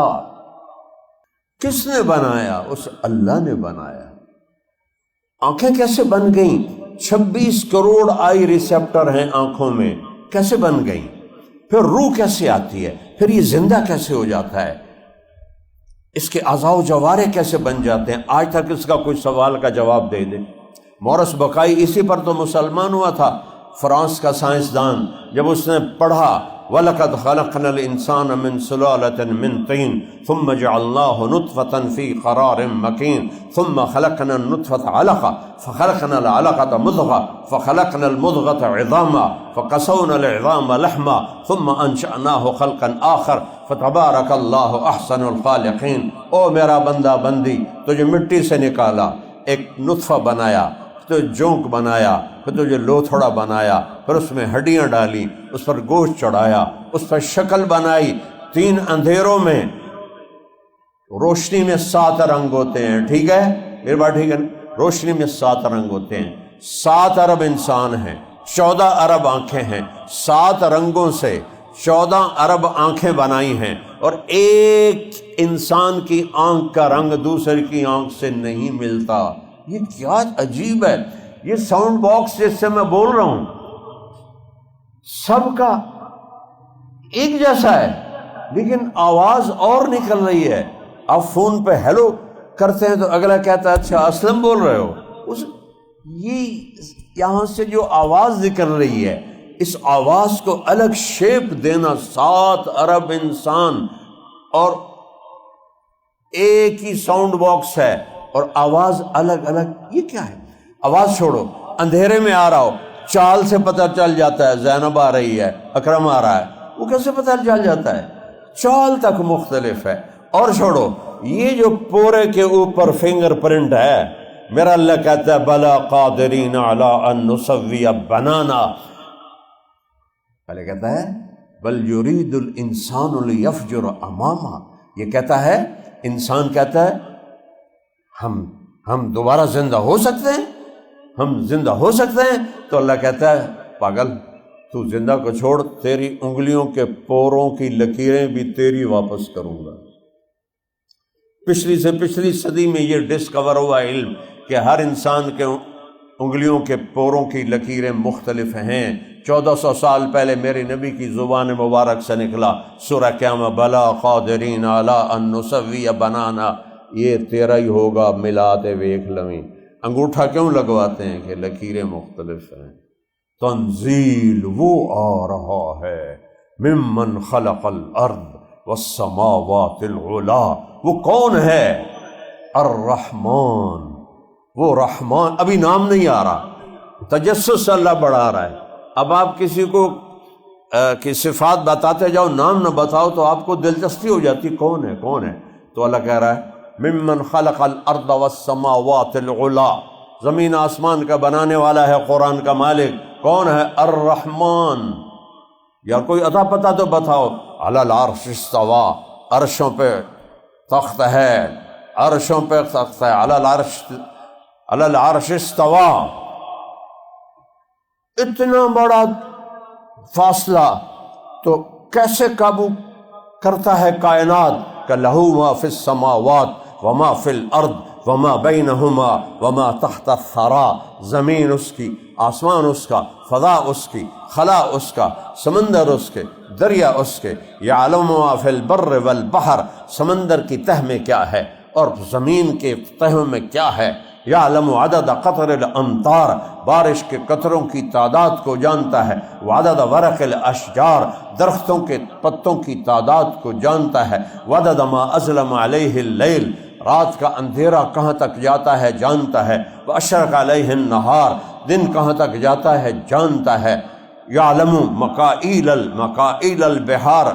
کس نے بنایا؟ اس اللہ نے بنایا۔ آنکھیں کیسے بن گئیں؟ 26 کروڑ آئی ریسیپٹر ہیں آنکھوں میں، کیسے بن گئیں؟ پھر روح کیسے آتی ہے؟ پھر یہ زندہ کیسے ہو جاتا ہے؟ اس کے اعضاء و جوارے کیسے بن جاتے ہیں؟ آج تک اس کا کوئی سوال کا جواب دے دے۔ مورس بقائی اسی پر تو مسلمان ہوا تھا، فرانس کا سائنسدان۔ جب اس نے پڑھا وَلَقَدْ خَلَقْنَا الْإِنسَانَ مِنْ سُلَالَةٍ مِنْ طِينٍ ثُمَّ جَعَلْنَاهُ نُطْفَةً فِي قَرَارٍ مَكِينٍ ثُمَّ خَلَقْنَا النُّطْفَةَ عَلَقَةً فَخَلَقْنَا الْعَلَقَةَ مُضْغَةً فَخَلَقْنَا الْمُضْغَةَ عِظَامًا فَقَسَوْنَا الْعِظَامَ لَحْمًا ثُمَّ أَنشَأْنَاهُ خَلْقًا آخَرَ فَتَبَارَكَ اللَّهُ أَحْسَنُ الْخَالِقِينَ۔ او میرا بندہ بندی، تجھے مٹی سے نکالا، ایک نطفہ بنایا، تو جونک بنایا، پھر تجھے لوتھڑا بنایا، پھر اس میں ہڈیاں ڈالی، اس پر گوشت چڑھایا، اس پر شکل بنائی۔ 3 اندھیروں میں روشنی میں 7 رنگ ہوتے ہیں، ٹھیک ہے میری بات ٹھیک ہے؟ روشنی میں 7 رنگ ہوتے ہیں۔ 7 ارب انسان ہیں، 14 ارب آنکھیں ہیں، 7 رنگوں سے 14 ارب آنکھیں بنائی ہیں، اور ایک انسان کی آنکھ کا رنگ دوسرے کی آنکھ سے نہیں ملتا۔ یہ کیا عجیب ہے! یہ ساؤنڈ باکس جس سے میں بول رہا ہوں سب کا ایک جیسا ہے، لیکن آواز اور نکل رہی ہے۔ آپ فون پہ ہیلو کرتے ہیں تو اگلا کہتا ہے اچھا اسلم بول رہے ہو۔ یہ یہاں سے جو آواز نکل رہی ہے، اس آواز کو الگ شیپ دینا 7 ارب انسان، اور ایک ہی ساؤنڈ باکس ہے اور آواز الگ الگ۔ یہ کیا ہے؟ آواز چھوڑو، اندھیرے میں آ رہا ہو، چال سے پتہ چل جاتا ہے زینب آ رہی ہے، اکرم آ رہا ہے، وہ کیسے پتہ چل جاتا ہے؟ چال تک مختلف ہے۔ اور چھوڑو، یہ جو پورے کے اوپر فنگر پرنٹ ہے، میرا اللہ کہتا ہے بلا قادرین علی ان نسوی بنانا، پہلے کہتا ہے بل یرید الانسان لیفجر امامہ، یہ کہتا ہے انسان کہتا ہے ہم دوبارہ زندہ ہو سکتے ہیں، ہم زندہ ہو سکتے ہیں، تو اللہ کہتا ہے پاگل، تو زندہ کو چھوڑ، تیری انگلیوں کے پوروں کی لکیریں بھی تیری واپس کروں گا۔ پچھلی سے پچھلی صدی میں یہ ڈسکور ہوا علم کہ ہر انسان کے انگلیوں کے پوروں کی لکیریں مختلف ہیں۔ 1400 سال پہلے میرے نبی کی زبان مبارک سے نکلا سورہ قیامہ بلا قادرین علی ان نسوی بنانا، یہ تیرا ہی ہوگا، ملاتے ویکھ لویں۔ انگوٹھا کیوں لگواتے ہیں؟ کہ لکیریں مختلف ہیں۔ تنزیل وہ آ رہا ہے ممن خلق الارض والسماوات العلا، وہ کون ہے؟ الرحمن، وہ رحمان، ابھی نام نہیں آ رہا، تجسس سے اللہ بڑھا رہا ہے۔ اب آپ کسی کو کی صفات بتاتے جاؤ، نام نہ بتاؤ تو آپ کو دلچسپی ہو جاتی کون ہے کون ہے، تو اللہ کہہ رہا ہے ممن خلق الارض والسماوات العلا، زمین آسمان کا بنانے والا ہے قرآن کا مالک، کون ہے؟ الرحمن۔ یا کوئی عطا پتہ تو بتاؤ۔ علی العرش استوى، عرشوں پہ تخت ہے، عرشوں پہ تخت ہے، علی العرش استوى۔ اتنا بڑا فاصلہ تو کیسے قابو کرتا ہے کائنات؟ کہ لہو ما فی السماوات وما فی الارض وما بینہما وما تحت الثری، زمین اس کی، آسمان اس کا، فضا اس کی، خلا اس کا، سمندر اس کے، دریا اس کے، یعلم ما فی البر والبحر، سمندر کی تہ میں کیا ہے، اور زمین کے تہوں میں کیا ہے، یعلم عدد قطر الامطار، بارش کے قطروں کی تعداد کو جانتا ہے، وعدد ورق الاشجار، درختوں کے پتوں کی تعداد کو جانتا ہے، وعدد ما اظلم علیہ اللیل، رات کا اندھیرا کہاں تک جاتا ہے جانتا ہے، واشرق علیہ النہار، دن کہاں تک جاتا ہے جانتا ہے، یعلم مکائیل البحار،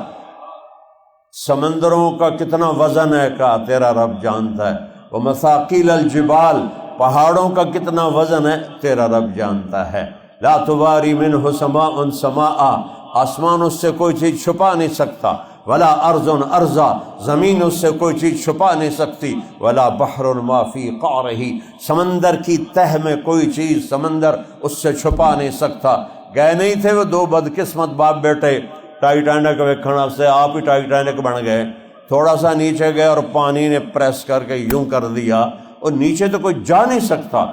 سمندروں کا کتنا وزن ہے کا تیرا رب جانتا ہے، ومثاقیل الجبال، پہاڑوں کا کتنا وزن ہے تیرا رب جانتا ہے، لا تباری منہ سماء سماء، آسمان اس سے کوئی چیز چھپا نہیں سکتا، ولا ارض ارضا، زمین اس سے کوئی چیز چھپا نہیں سکتی، ولا بحر ما فی قعرہ، سمندر کی تہ میں کوئی چیز سمندر اس سے چھپا نہیں سکتا۔ گئے نہیں تھے وہ دو بدقسمت باپ بیٹے ٹائٹینک ویکھنا سے، آپ ہی ٹائٹینک بن گئے، تھوڑا سا نیچے گئے اور پانی نے پریس کر کے یوں کر دیا، اور نیچے تو کوئی جا نہیں سکتا۔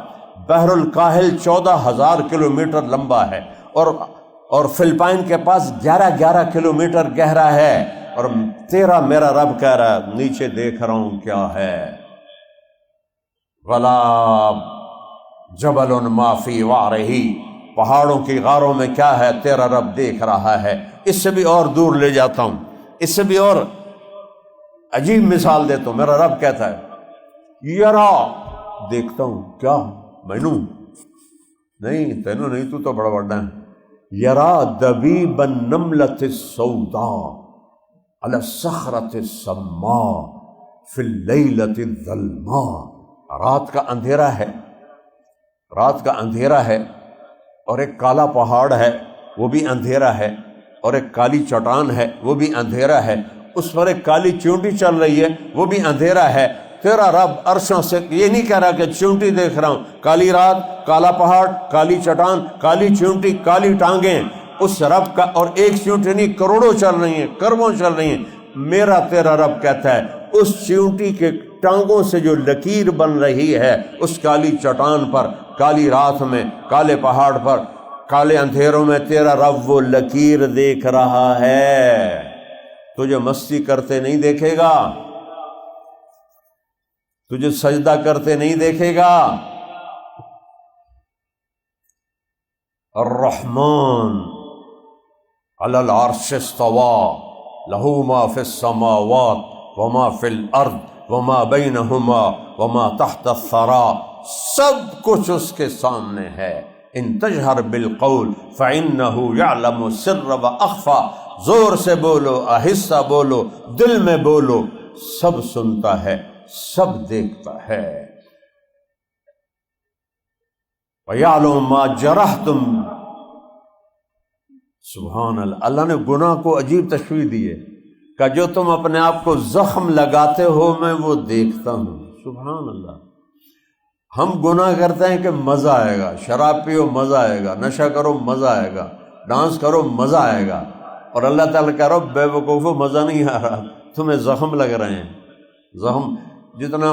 بحر الکاہل 14,000 کلومیٹر لمبا ہے، اور فلپائن کے پاس 11 کلومیٹر گہرا ہے، اور تیرا میرا رب کہہ رہا ہے نیچے دیکھ رہا ہوں کیا ہے، ولا جبل ما فی وعرہ، پہاڑوں کی غاروں میں کیا ہے تیرا رب دیکھ رہا ہے۔ اس سے بھی اور دور لے جاتا ہوں، اس سے بھی اور عجیب مثال دیتا ہوں۔ میرا رب کہتا ہے یرا، دیکھتا ہوں، کیا مینوں نہیں، تینوں نہیں، تو تو بڑا بڑا ہے، یرا دبیب النملۃ السوداء علی الصخرۃ السماء فی اللیلۃ الظلماء، رات کا اندھیرا ہے، رات کا اندھیرا ہے، اور ایک کالا پہاڑ ہے وہ بھی اندھیرا ہے، اور ایک کالی چٹان ہے وہ بھی اندھیرا ہے، اس پر ایک کالی چیونٹی چل رہی ہے وہ بھی اندھیرا ہے۔ تیرا رب عرشوں سے یہ نہیں کہہ رہا کہ چیونٹی دیکھ رہا ہوں، کالی رات، کالا پہاڑ، کالی چٹان، کالی چیونٹی، کالی ٹانگیں، اس رب کا، اور ایک چیونٹی نہیں، کروڑوں چل رہی ہیں، کربوں چل رہی ہیں۔ میرا تیرا رب کہتا ہے اس چیونٹی کے ٹانگوں سے جو لکیر بن رہی ہے اس کالی چٹان پر، کالی رات میں، کالے پہاڑ پر، کالے اندھیروں میں، تیرا رب وہ لکیر دیکھ رہا ہے۔ تجھے مستی کرتے نہیں دیکھے گا، تجھے سجدہ کرتے نہیں دیکھے گا۔ الرحمن علی العرش استوى لہ ما فی السماوات وما فی الارض وما بینہما وما تحت الثری، سب کچھ اس کے سامنے ہے۔ ان تجہر بالقول فإنہ یعلم السر واخفی، زور سے بولو، آہستہ بولو، دل میں بولو، سب سنتا ہے، سب دیکھتا ہے۔ وَيَعْلَمُ مَا جَرَحْتُمْ، سبحان اللہ، اللہ نے گناہ کو عجیب تشبیہ دی ہے کہ جو تم اپنے آپ کو زخم لگاتے ہو میں وہ دیکھتا ہوں۔ سبحان اللہ، ہم گناہ کرتے ہیں کہ مزہ آئے گا، شراب پیو مزہ آئے گا، نشہ کرو مزہ آئے گا، ڈانس کرو مزہ آئے گا، اور اللہ تعالیٰ کہہ رہا ہو بے وقوفو مزہ نہیں آ رہا، تمہیں زخم لگ رہے ہیں۔ زخم جتنا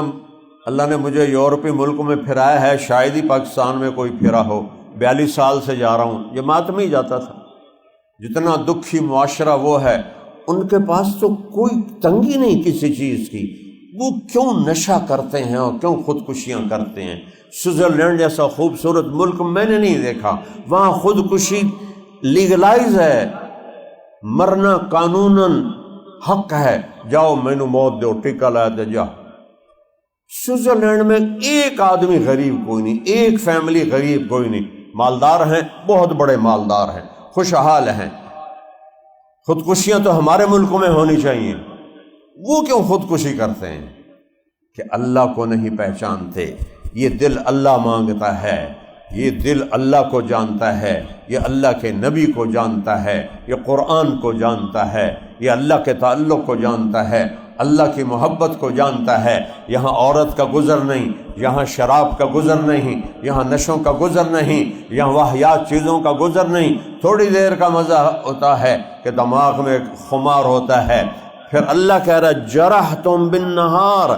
اللہ نے مجھے یورپی ملک میں پھرایا ہے شاید ہی پاکستان میں کوئی پھرا ہو۔ 42 سال سے جا رہا ہوں، جماعت میں ہی جاتا تھا۔ جتنا دکھی معاشرہ وہ ہے، ان کے پاس تو کوئی تنگی نہیں کسی چیز کی، وہ کیوں نشہ کرتے ہیں اور کیوں خودکشیاں کرتے ہیں۔ سوئٹزرلینڈ جیسا خوبصورت ملک میں نے نہیں دیکھا، وہاں خودکشی لیگلائز ہے، مرنا قانوناً حق ہے، جاؤ مینو موت دو، ٹکا لا دے جا۔ سوئٹزرلینڈ میں ایک آدمی غریب کوئی نہیں، ایک فیملی غریب کوئی نہیں، مالدار ہیں، بہت بڑے مالدار ہیں، خوشحال ہیں۔ خودکشیاں تو ہمارے ملک میں ہونی چاہیے، وہ کیوں خودکشی کرتے ہیں؟ کہ اللہ کو نہیں پہچانتے۔ یہ دل اللہ مانگتا ہے، یہ دل اللہ کو جانتا ہے، یہ اللہ کے نبی کو جانتا ہے، یہ قرآن کو جانتا ہے، یہ اللہ کے تعلق کو جانتا ہے، اللہ کی محبت کو جانتا ہے۔ یہاں عورت کا گزر نہیں، یہاں شراب کا گزر نہیں، یہاں نشوں کا گزر نہیں، یہاں واہیات چیزوں کا گزر نہیں۔ تھوڑی دیر کا مزہ ہوتا ہے کہ دماغ میں ایک خمار ہوتا ہے۔ پھر اللہ کہہ رہا جرحتم بالنہار،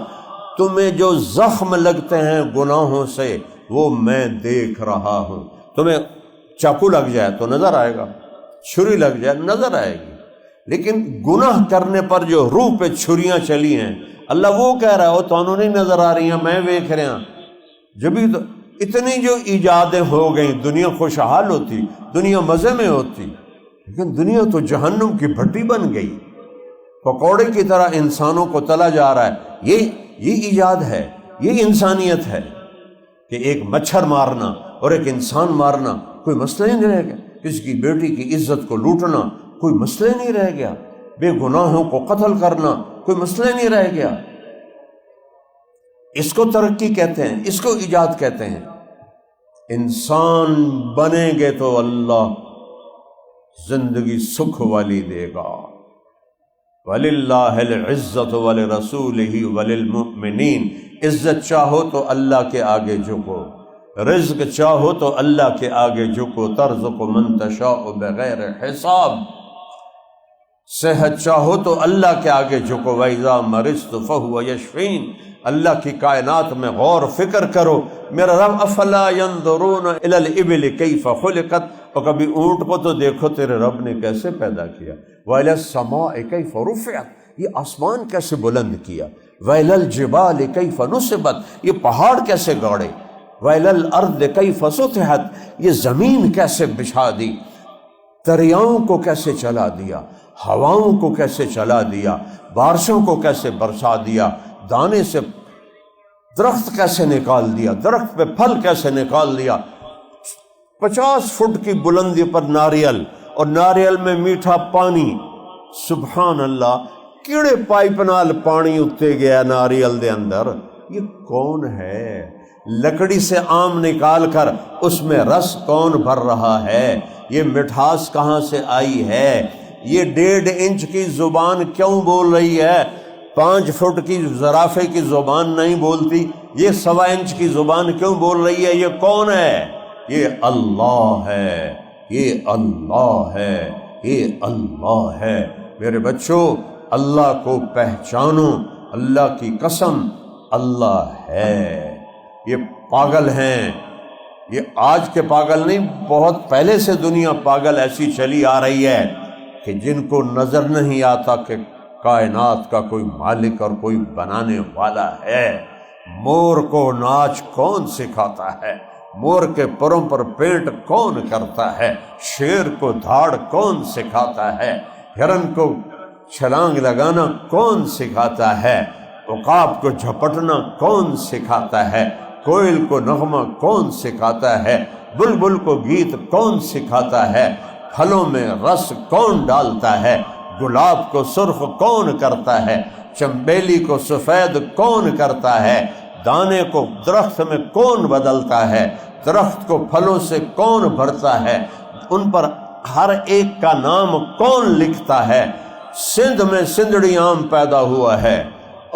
تمہیں جو زخم لگتے ہیں گناہوں سے وہ میں دیکھ رہا ہوں۔ تمہیں چاقو لگ جائے تو نظر آئے گا، چھری لگ جائے نظر آئے گی، لیکن گناہ کرنے پر جو روح پہ چھریاں چلی ہیں، اللہ وہ کہہ رہا ہے تو نہیں نظر آ رہی ہیں، میں ویکھ رہا جبھی تو اتنی جو ایجادیں ہو گئیں، دنیا خوشحال ہوتی، دنیا مزے میں ہوتی، لیکن دنیا تو جہنم کی بھٹی بن گئی، پکوڑے کی طرح انسانوں کو تلا جا رہا ہے۔ یہ ایجاد ہے، یہ انسانیت ہے کہ ایک مچھر مارنا اور ایک انسان مارنا کوئی مسئلہ ہی نہیں رہ گیا، کسی کی بیٹی کی عزت کو لوٹنا کوئی مسئلہ ہی نہیں رہ گیا، بے گناہوں کو قتل کرنا کوئی مسئلہ ہی نہیں رہ گیا۔ اس کو ترقی کہتے ہیں، اس کو ایجاد کہتے ہیں۔ انسان بنیں گے تو اللہ زندگی سکھ والی دے گا۔ وَلِلَّهِ الْعِزَّةُ وَلِرَسُولِهِ وَلِلْمُؤْمِنِينَ، عزت چاہو تو اللہ کے آگے جھکو، رزق چاہو تو اللہ کے آگے جھکو، ترزق من تشاء بغیر حساب، صحت چاہو تو اللہ کے آگے جھکو، وَإِذَا مَرِضْتُ فَهُوَ يَشْفِينِ، اللہ کی کائنات میں غور فکر کرو، میرا رب افلا ينظرون الى الابل کیف خلقت، اور کبھی اونٹ کو تو دیکھو تیرے رب نے کیسے پیدا کیا، وَإِلَى السَّمَاءِ كَيْفَ رُفِعَتْ، یہ آسمان کیسے بلند کیا، وَإِلَى الْجِبَالِ كَيْفَ نُصِبَتْ، یہ پہاڑ کیسے گاڑے، وَإِلَى الْأَرْضِ كَيْفَ سُطِحَتْ، یہ زمین کیسے بچھا دی، دریاؤں کو کیسے چلا دیا، ہواؤں کو کیسے چلا دیا، بارشوں کو کیسے برسا دیا، دانے سے درخت کیسے نکال دیا، درخت پہ پھل کیسے نکال دیا، 50 فٹ کی بلندی پر ناریل، اور ناریل میں میٹھا پانی، سبحان اللہ، کیڑے پائپ نال پانی اتے گیا ناریل دے اندر، یہ کون ہے؟ لکڑی سے آم نکال کر اس میں رس کون بھر رہا ہے؟ یہ مٹھاس کہاں سے آئی ہے؟ یہ 1.5 انچ کی زبان کیوں بول رہی ہے؟ 5 فٹ کی زرافے کی زبان نہیں بولتی، یہ 1.25 انچ کی زبان کیوں بول رہی ہے؟ یہ کون ہے؟ یہ اللہ ہے، یہ اللہ ہے، یہ اللہ ہے۔ میرے بچوں، اللہ کو پہچانو، اللہ کی قسم اللہ ہے۔ یہ پاگل ہیں، یہ آج کے پاگل نہیں، بہت پہلے سے دنیا پاگل ایسی چلی آ رہی ہے کہ جن کو نظر نہیں آتا کہ کائنات کا کوئی مالک اور کوئی بنانے والا ہے۔ مور کو ناچ کون سکھاتا ہے؟ مور کے پروں پر پینٹ کون کرتا ہے؟ شیر کو دھاڑ کون سکھاتا ہے؟ ہرن کو چھلانگ لگانا کون سکھاتا ہے؟ عقاب کو جھپٹنا کون سکھاتا ہے؟ کوئل کو نغمہ کون سکھاتا ہے؟ بلبل کو گیت کون سکھاتا ہے؟ پھلوں میں رس کون ڈالتا ہے؟ گلاب کو سرخ کون کرتا ہے؟ چنبیلی کو سفید کون کرتا ہے؟ دانے کو درخت میں کون بدلتا ہے؟ درخت کو پھلوں سے کون بھرتا ہے؟ ان پر ہر ایک کا نام کون لکھتا ہے؟ سندھ میں سندڑی آم پیدا ہوا ہے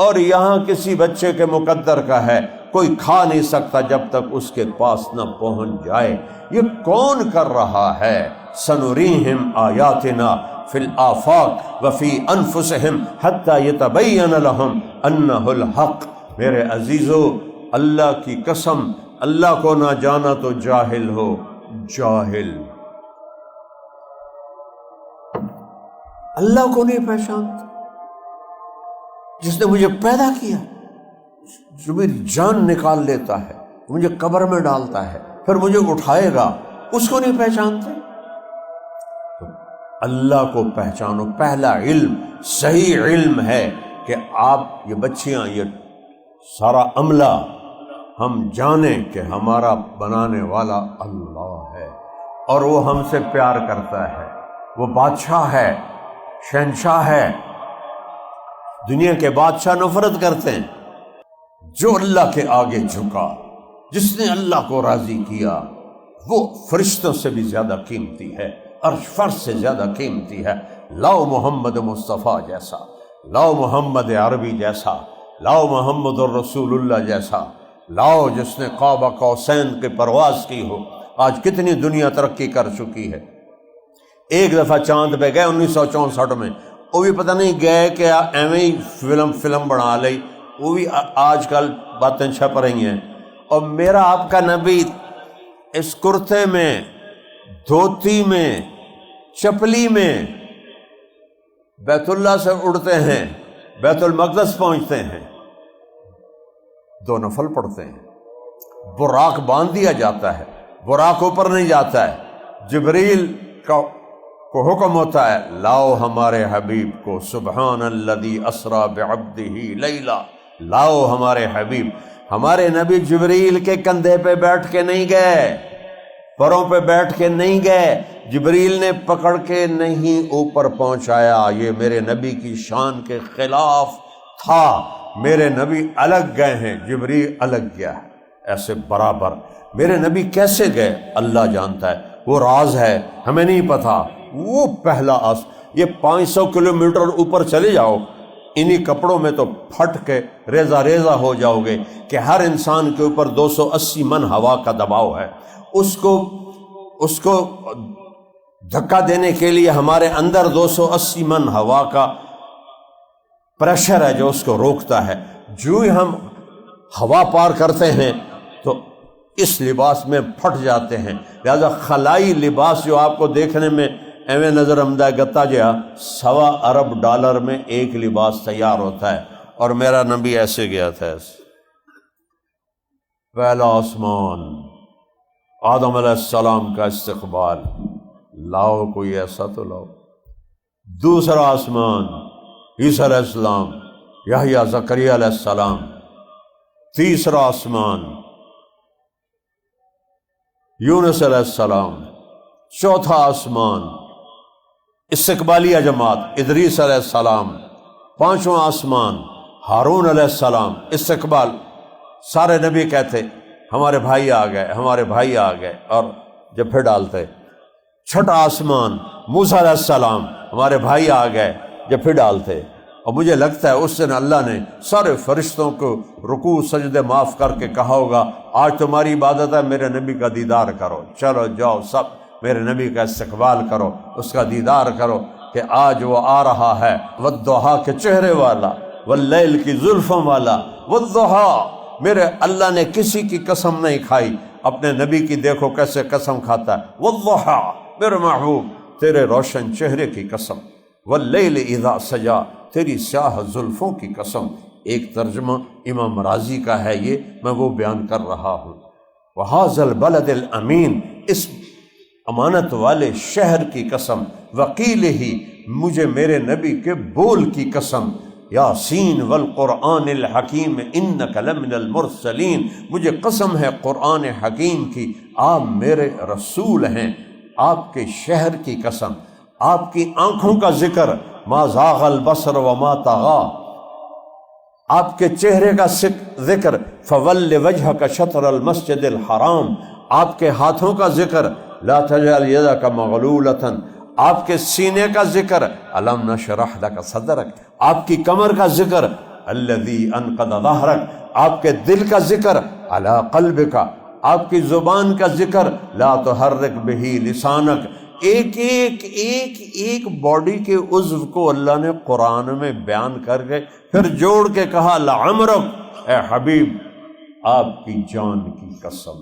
اور یہاں کسی بچے کے مقدر کا ہے، کوئی کھا نہیں سکتا جب تک اس کے پاس نہ پہنچ جائے۔ یہ کون کر رہا ہے؟ سنریہم آیاتنا فی الآفاق وفی انفسہم حتی یتبین لہم انہ الحق۔ میرے عزیزو، اللہ کی قسم، اللہ کو نہ جانا تو جاہل ہو، جاہل۔ اللہ کو نہیں پہچانتا، جس نے مجھے پیدا کیا، جو میری جان نکال لیتا ہے، مجھے قبر میں ڈالتا ہے، پھر مجھے اٹھائے گا، اس کو نہیں پہچانتے؟ تو اللہ کو پہچانو۔ پہلا علم، صحیح علم ہے کہ آپ یہ بچیاں، یہ سارا عملہ ہم جانیں کہ ہمارا بنانے والا اللہ ہے اور وہ ہم سے پیار کرتا ہے، وہ بادشاہ ہے، شہنشاہ ہے۔ دنیا کے بادشاہ نفرت کرتے ہیں، جو اللہ کے آگے جھکا، جس نے اللہ کو راضی کیا، وہ فرشتوں سے بھی زیادہ قیمتی ہے، عرش فرش سے زیادہ قیمتی ہے۔ لاؤ محمد مصطفیٰ جیسا، لاؤ محمد عربی جیسا، لاؤ محمد الرسول اللہ جیسا، لاؤ جس نے قاب قوسین کی پرواز کی ہو۔ آج کتنی دنیا ترقی کر چکی ہے۔ ایک دفعہ چاند پہ گئے 1964 میں، وہ بھی پتہ نہیں گئے کہ ایویں ہی فلم بنا لئی، وہ بھی آج کل باتیں چھپ رہی ہیں۔ اور میرا آپ کا نبی اس کرتے میں، دھوتی میں، چپلی میں بیت اللہ سے اڑتے ہیں، بیت المقدس پہنچتے ہیں، 2 نفل پڑھتے ہیں، براق باندھ دیا جاتا ہے، براق اوپر نہیں جاتا ہے، جبریل کو حکم ہوتا ہے لاؤ ہمارے حبیب کو، سبحان الذی اسری بعبدہ لیلا، لاؤ ہمارے حبیب۔ ہمارے نبی جبریل کے کندھے پہ بیٹھ کے نہیں گئے، پروں پہ بیٹھ کے نہیں گئے، جبریل نے پکڑ کے نہیں اوپر پہنچایا، یہ میرے نبی کی شان کے خلاف تھا۔ میرے نبی الگ گئے ہیں، جبریل الگ گیا ہے، ایسے برابر۔ میرے نبی کیسے گئے اللہ جانتا ہے، وہ راز ہے، ہمیں نہیں پتا۔ وہ پہلا یہ 500 کلومیٹر اوپر چلے جاؤ انہی کپڑوں میں تو پھٹ کے ریزہ ریزہ ہو جاؤ گے کہ ہر انسان کے اوپر 280 من ہوا کا دباؤ ہے، اس کو دھکا دینے کے لیے ہمارے اندر 280 من ہوا کا پریشر ہے جو اس کو روکتا ہے۔ جو ہی ہم ہوا پار کرتے ہیں تو اس لباس میں پھٹ جاتے ہیں۔ لہذا خلائی لباس جو آپ کو دیکھنے میں ایویں نظر آمدہ گتا جیا، $1.25 ارب میں ایک لباس تیار ہوتا ہے، اور میرا نبی ایسے گیا تھا۔ پہلا آسمان، آدم علیہ السلام کا استقبال، لاؤ کوئی ایسا تو لاؤ۔ دوسرا آسمان، عیسیٰ علیہ السلام، یحییٰ، زکریا علیہ السلام۔ تیسرا آسمان، یونس علیہ السلام۔ چوتھا آسمان، استقبالیہ جماعت، ادریس علیہ السلام۔ پانچواں آسمان، ہارون علیہ السلام، استقبال۔ سارے نبی کہتے ہمارے بھائی آ گئے، ہمارے بھائی آ گئے، اور جب پھر ڈالتے۔ چھٹا آسمان، موسیٰ علیہ السلام، ہمارے بھائی آ گئے، جب پھر ڈالتے۔ اور مجھے لگتا ہے اس دن اللہ نے سارے فرشتوں کو رکوع سجدے معاف کر کے کہا ہوگا آج تمہاری عبادت ہے، میرے نبی کا دیدار کرو، چلو جاؤ سب میرے نبی کا استقبال کرو، اس کا دیدار کرو کہ آج وہ آ رہا ہے، والضحیٰ کے چہرے والا، واللیل کی زلفوں والا، والضحیٰ۔ میرے اللہ نے کسی کی قسم نہیں کھائی، اپنے نبی کی دیکھو کیسے قسم کھاتا ہے، والضحیٰ، میرے محبوب تیرے روشن چہرے کی قسم، واللیل اذا سجا، تیری سیاہ زلفوں کی قسم۔ ایک ترجمہ امام رازی کا ہے، یہ میں وہ بیان کر رہا ہوں۔ وَهَذَا الْبَلَدِ الْأَمِينَ، اس امانت والے شہر کی قسم، وقیل ہی، مجھے میرے نبی کے بول کی قسم، یاسین والقرآن الحکیم انک لمن المرسلین، مجھے قسم ہے قرآن حکیم کی، آپ میرے رسول ہیں۔ آپ کے شہر کی قسم، آپ کی آنکھوں کا ذکر، ما زاغ البصر وما طغی، آپ کے چہرے کا ذکر، فول وجہک شطر المسجد الحرام، آپ کے ہاتھوں کا ذکر، لا تجعل یدک مغلولۃ، آپ کے سینے کا ذکر، الم نشرح لک صدرک، آپ کی کمر کا ذکر، الذی انقض ظہرک، آپ کے دل کا ذکر، علی قلبک، آپ کی زبان کا ذکر، لا تحرک بہ لسانک۔ ایک باڈی کے عضو کو اللہ نے قرآن میں بیان کر کے پھر جوڑ کے کہا لعمرک، اے حبیب آپ کی جان کی قسم،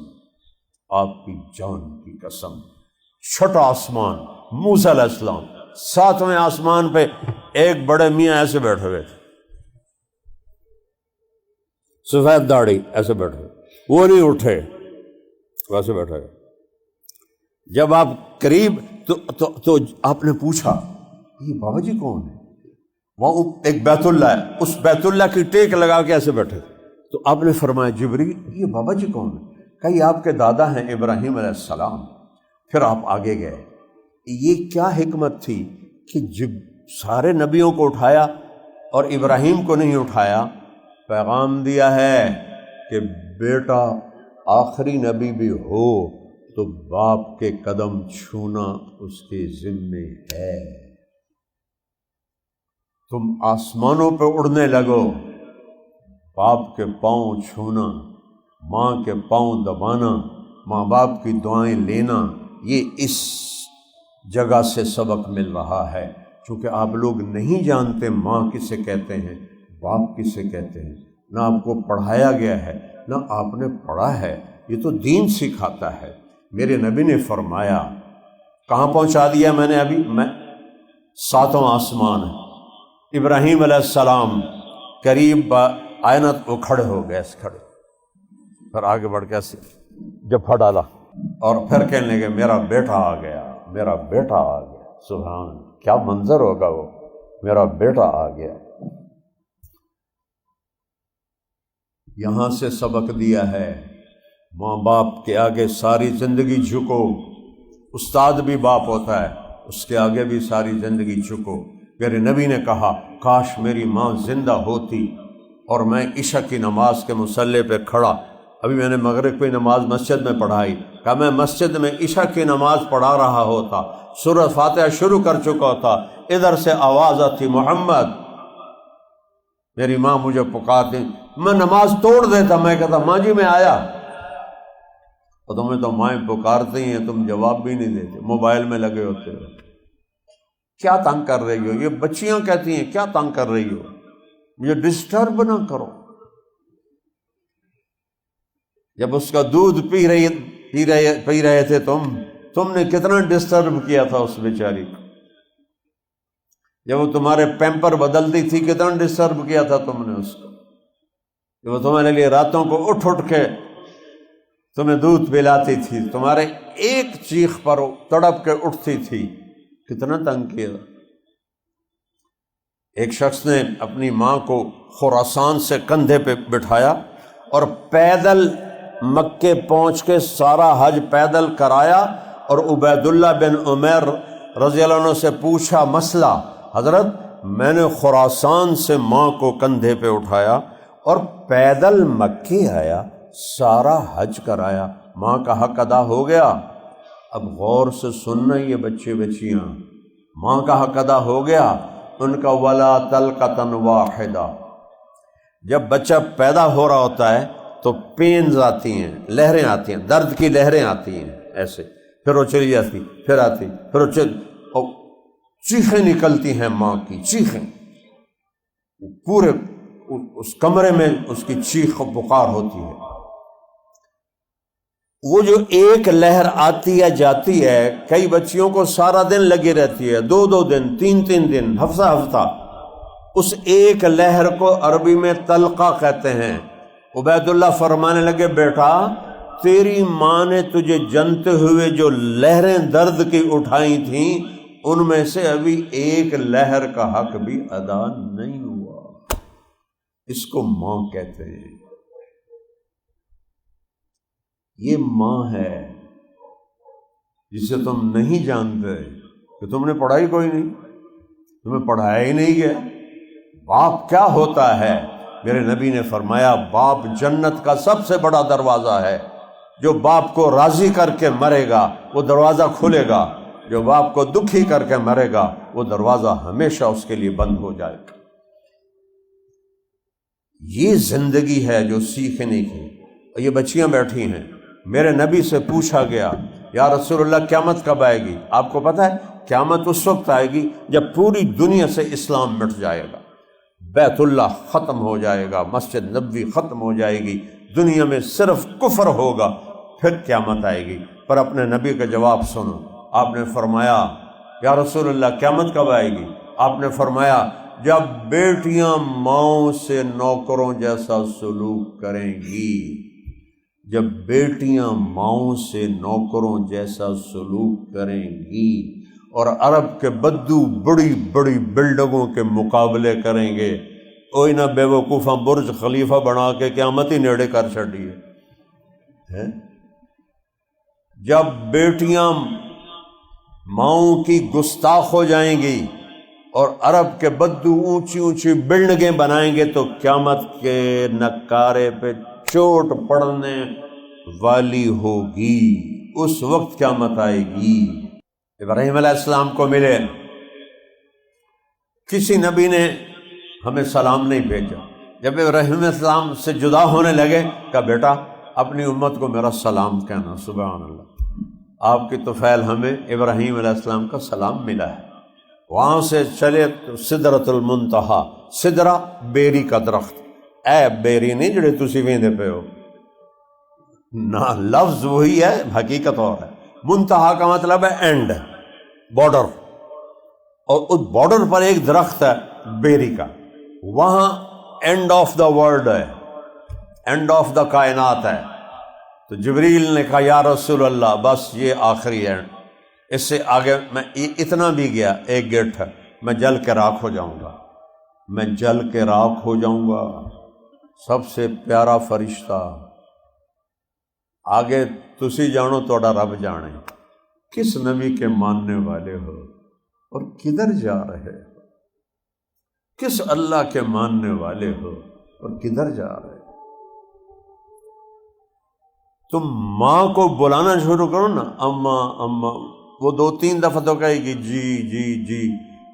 آپ کی جان کی قسم۔ چھٹا آسمان، موسیٰ علیہ السلام۔ ساتویں آسمان پہ ایک بڑے میاں ایسے بیٹھے ہوئے تھے، سفید داڑھی، ایسے بیٹھے ہوئے، وہ نہیں اٹھے، ویسے بیٹھے ہوئے۔ جب آپ قریب تو آپ نے پوچھا یہ بابا جی کون ہے؟ وہاں ایک بیت اللہ ہے، اس بیت اللہ کی ٹیک لگا کے ایسے بیٹھے تھے۔ تو آپ نے فرمایا جبریل یہ بابا جی کون ہے؟ کہ یہ آپ کے دادا ہیں ابراہیم علیہ السلام۔ پھر آپ آگے گئے، یہ کیا حکمت تھی کہ جب سارے نبیوں کو اٹھایا اور ابراہیم کو نہیں اٹھایا؟ پیغام دیا ہے کہ بیٹا آخری نبی بھی ہو تو باپ کے قدم چھونا اس کے ذمے ہے۔ تم آسمانوں پہ اڑنے لگو، باپ کے پاؤں چھونا، ماں کے پاؤں دبانا، ماں باپ کی دعائیں لینا، یہ اس جگہ سے سبق مل رہا ہے۔ چونکہ آپ لوگ نہیں جانتے ماں کسے کہتے ہیں، باپ کسے کہتے ہیں، نہ آپ کو پڑھایا گیا ہے نہ آپ نے پڑھا ہے، یہ تو دین سکھاتا ہے۔ میرے نبی نے فرمایا، کہاں پہنچا دیا میں نے ابھی، میں 7واں آسمان ہے، ابراہیم علیہ السلام قریب آئینت وہ کھڑے ہو گئے، کھڑے، پھر آگے بڑھ کے جب ڈالا اور پھر کہنے لگے میرا بیٹا آ گیا، میرا بیٹا آ گیا۔ سبحان، کیا منظر ہوگا وہ، میرا بیٹا آ گیا۔ یہاں سے سبق دیا ہے، ماں باپ کے آگے ساری زندگی جھکو۔ استاد بھی باپ ہوتا ہے، اس کے آگے بھی ساری زندگی جھکو۔ میرے نبی نے کہا کاش میری ماں زندہ ہوتی اور میں عشاء کی نماز کے مصلی پہ کھڑا، ابھی میں نے مغرب کی نماز مسجد میں پڑھائی، کہ میں مسجد میں عشاء کی نماز پڑھا رہا ہوتا، سورہ فاتحہ شروع کر چکا ہوتا، ادھر سے آواز آتی محمد، میری ماں مجھے پکارتی، میں نماز توڑ دیتا، میں کہتا ماں جی میں آیا، اور تمہیں تو مائیں پکارتی ہیں، تم جواب بھی نہیں دیتے، موبائل میں لگے ہوتے ہو، کیا تنگ کر رہی ہو؟ یہ بچیاں کہتی ہیں کیا تنگ کر رہی ہو، مجھے ڈسٹرب نہ کرو۔ جب اس کا دودھ پی رہے تھے تم نے کتنا ڈسٹرب کیا تھا اس بیچاری کو، جب وہ تمہارے پیمپر بدلتی تھی کتنا ڈسٹرب کیا تھا تم نے اس کو، جب وہ تمہارے لیے راتوں کو اٹھ کے تمہیں دودھ پلاتی تھی، تمہارے ایک چیخ پر تڑپ کے اٹھتی تھی، کتنا تنگ کیا۔ ایک شخص نے اپنی ماں کو خراسان سے کندھے پہ بٹھایا اور پیدل مکے پہنچ کے سارا حج پیدل کرایا، اور عبید اللہ بن عمیر رضی اللہ عنہ سے پوچھا مسئلہ، حضرت میں نے خراسان سے ماں کو کندھے پہ اٹھایا اور پیدل مکے آیا، سارا حج کرایا، ماں کا حق ادا ہو گیا؟ اب غور سے سننا یہ بچے بچیاں، ماں کا حق ادا ہو گیا؟ ان کا ولا تلقتن واحدہ، جب بچہ پیدا ہو رہا ہوتا ہے تو پینز آتی ہیں، لہریں آتی ہیں، درد کی لہریں آتی ہیں ایسے، پھر وہ چلی جاتی، پھر آتی، پھر اور چیخیں نکلتی ہیں ماں کی، چیخیں، پورے اس کمرے میں اس کی چیخ و پکار ہوتی ہے۔ وہ جو ایک لہر آتی ہے جاتی ہے، کئی بچیوں کو سارا دن لگی رہتی ہے، 2 دن، 3 دن، ہفتہ، اس ایک لہر کو عربی میں تلقہ کہتے ہیں۔ عبید اللہ فرمانے لگے بیٹا تیری ماں نے تجھے جنتے ہوئے جو لہریں درد کی اٹھائی تھیں ان میں سے ابھی ایک لہر کا حق بھی ادا نہیں ہوا، اس کو ماں کہتے ہیں۔ یہ ماں ہے جسے تم نہیں جانتے کہ تم نے پڑھائی کوئی نہیں، تمہیں پڑھایا ہی نہیں گیا۔ باپ کیا ہوتا ہے؟ میرے نبی نے فرمایا باپ جنت کا سب سے بڑا دروازہ ہے، جو باپ کو راضی کر کے مرے گا وہ دروازہ کھلے گا، جو باپ کو دکھی کر کے مرے گا وہ دروازہ ہمیشہ اس کے لیے بند ہو جائے گا۔ یہ زندگی ہے جو سیکھنے کی۔ اور یہ بچیاں بیٹھی ہیں، میرے نبی سے پوچھا گیا یا رسول اللہ قیامت کب آئے گی؟ آپ کو پتہ ہے قیامت اس وقت آئے گی جب پوری دنیا سے اسلام مٹ جائے گا، بیت اللہ ختم ہو جائے گا، مسجد نبوی ختم ہو جائے گی، دنیا میں صرف کفر ہوگا، پھر قیامت آئے گی۔ پر اپنے نبی کا جواب سنو، آپ نے فرمایا یا رسول اللہ قیامت کب آئے گی؟ آپ نے فرمایا جب بیٹیاں ماؤں سے نوکروں جیسا سلوک کریں گی، جب بیٹیاں ماؤں سے نوکروں جیسا سلوک کریں گی، اور عرب کے بدو بڑی بڑی بلڈنگوں کے مقابلے کریں گے، اوئی نہ بے وقوفاں برج خلیفہ بنا کے قیامت ہی نیڑے کر چھڑی ہے۔ جب بیٹیاں ماؤں کی گستاخ ہو جائیں گی اور عرب کے بدو اونچی اونچی بلڈنگیں بنائیں گے تو قیامت کے نکارے پہ چوٹ پڑنے والی ہوگی، اس وقت قیامت آئے گی۔ ابراہیم علیہ السلام کو ملے، کسی نبی نے ہمیں سلام نہیں بھیجا، جب ابراہیم علیہ السلام سے جدا ہونے لگے کہا بیٹا اپنی امت کو میرا سلام کہنا۔ سبحان اللہ، آپ کی طفیل ہمیں ابراہیم علیہ السلام کا سلام ملا ہے۔ وہاں سے چلے تو سدرۃ المنتہا، سدرہ بیری کا درخت، اے بیری نہیں جڑے تسی ویندے پہ ہو، نہ لفظ وہی ہے حقیقت اور ہے۔ منتہا کا مطلب ہے اینڈ، بارڈر، اور اس بارڈر پر ایک درخت ہے بیری کا، وہاں اینڈ آف دا ورلڈ ہے، اینڈ آف دا کائنات ہے۔ تو جبریل نے کہا یا رسول اللہ بس یہ آخری ہے، اس سے آگے میں اتنا بھی گیا ایک گیٹ ہے، میں جل کے راکھ ہو جاؤں گا، میں جل کے راکھ ہو جاؤں گا۔ سب سے پیارا فرشتہ، آگے تسی جانو توڑا رب جانے، کس نبی کے ماننے والے ہو اور کدھر جا رہے ہو؟ کس اللہ کے ماننے والے ہو اور کدھر جا رہے ہو؟ تم ماں کو بلانا شروع کرو نا، اماں اماں، وہ 2-3 دفعہ تو کہے گی جی جی جی،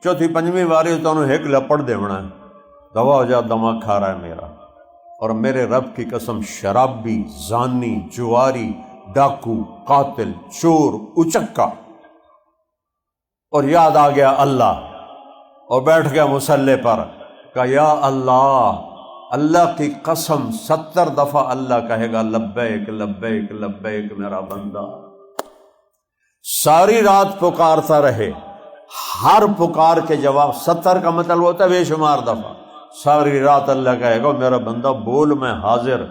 چوتھی پنجویں باری تو انہوں ایک لپڑ دیونا ہے، دوا ہو جا دماغ کھا رہا ہے میرا۔ اور میرے رب کی قسم، شرابی، زانی، جواری، ڈاکو، قاتل، چور، اچکا، اور یاد آ گیا اللہ، اور بیٹھ گیا مصلی پر، کہا یا اللہ، اللہ کی قسم 70 دفعہ اللہ کہے گا لبیک لبیک لبیک میرا بندہ۔ ساری رات پکارتا رہے، ہر پکار کے جواب، 70 کا مطلب ہوتا ہے بے شمار دفعہ، ساری رات اللہ کہے گا میرا بندہ بول میں حاضر،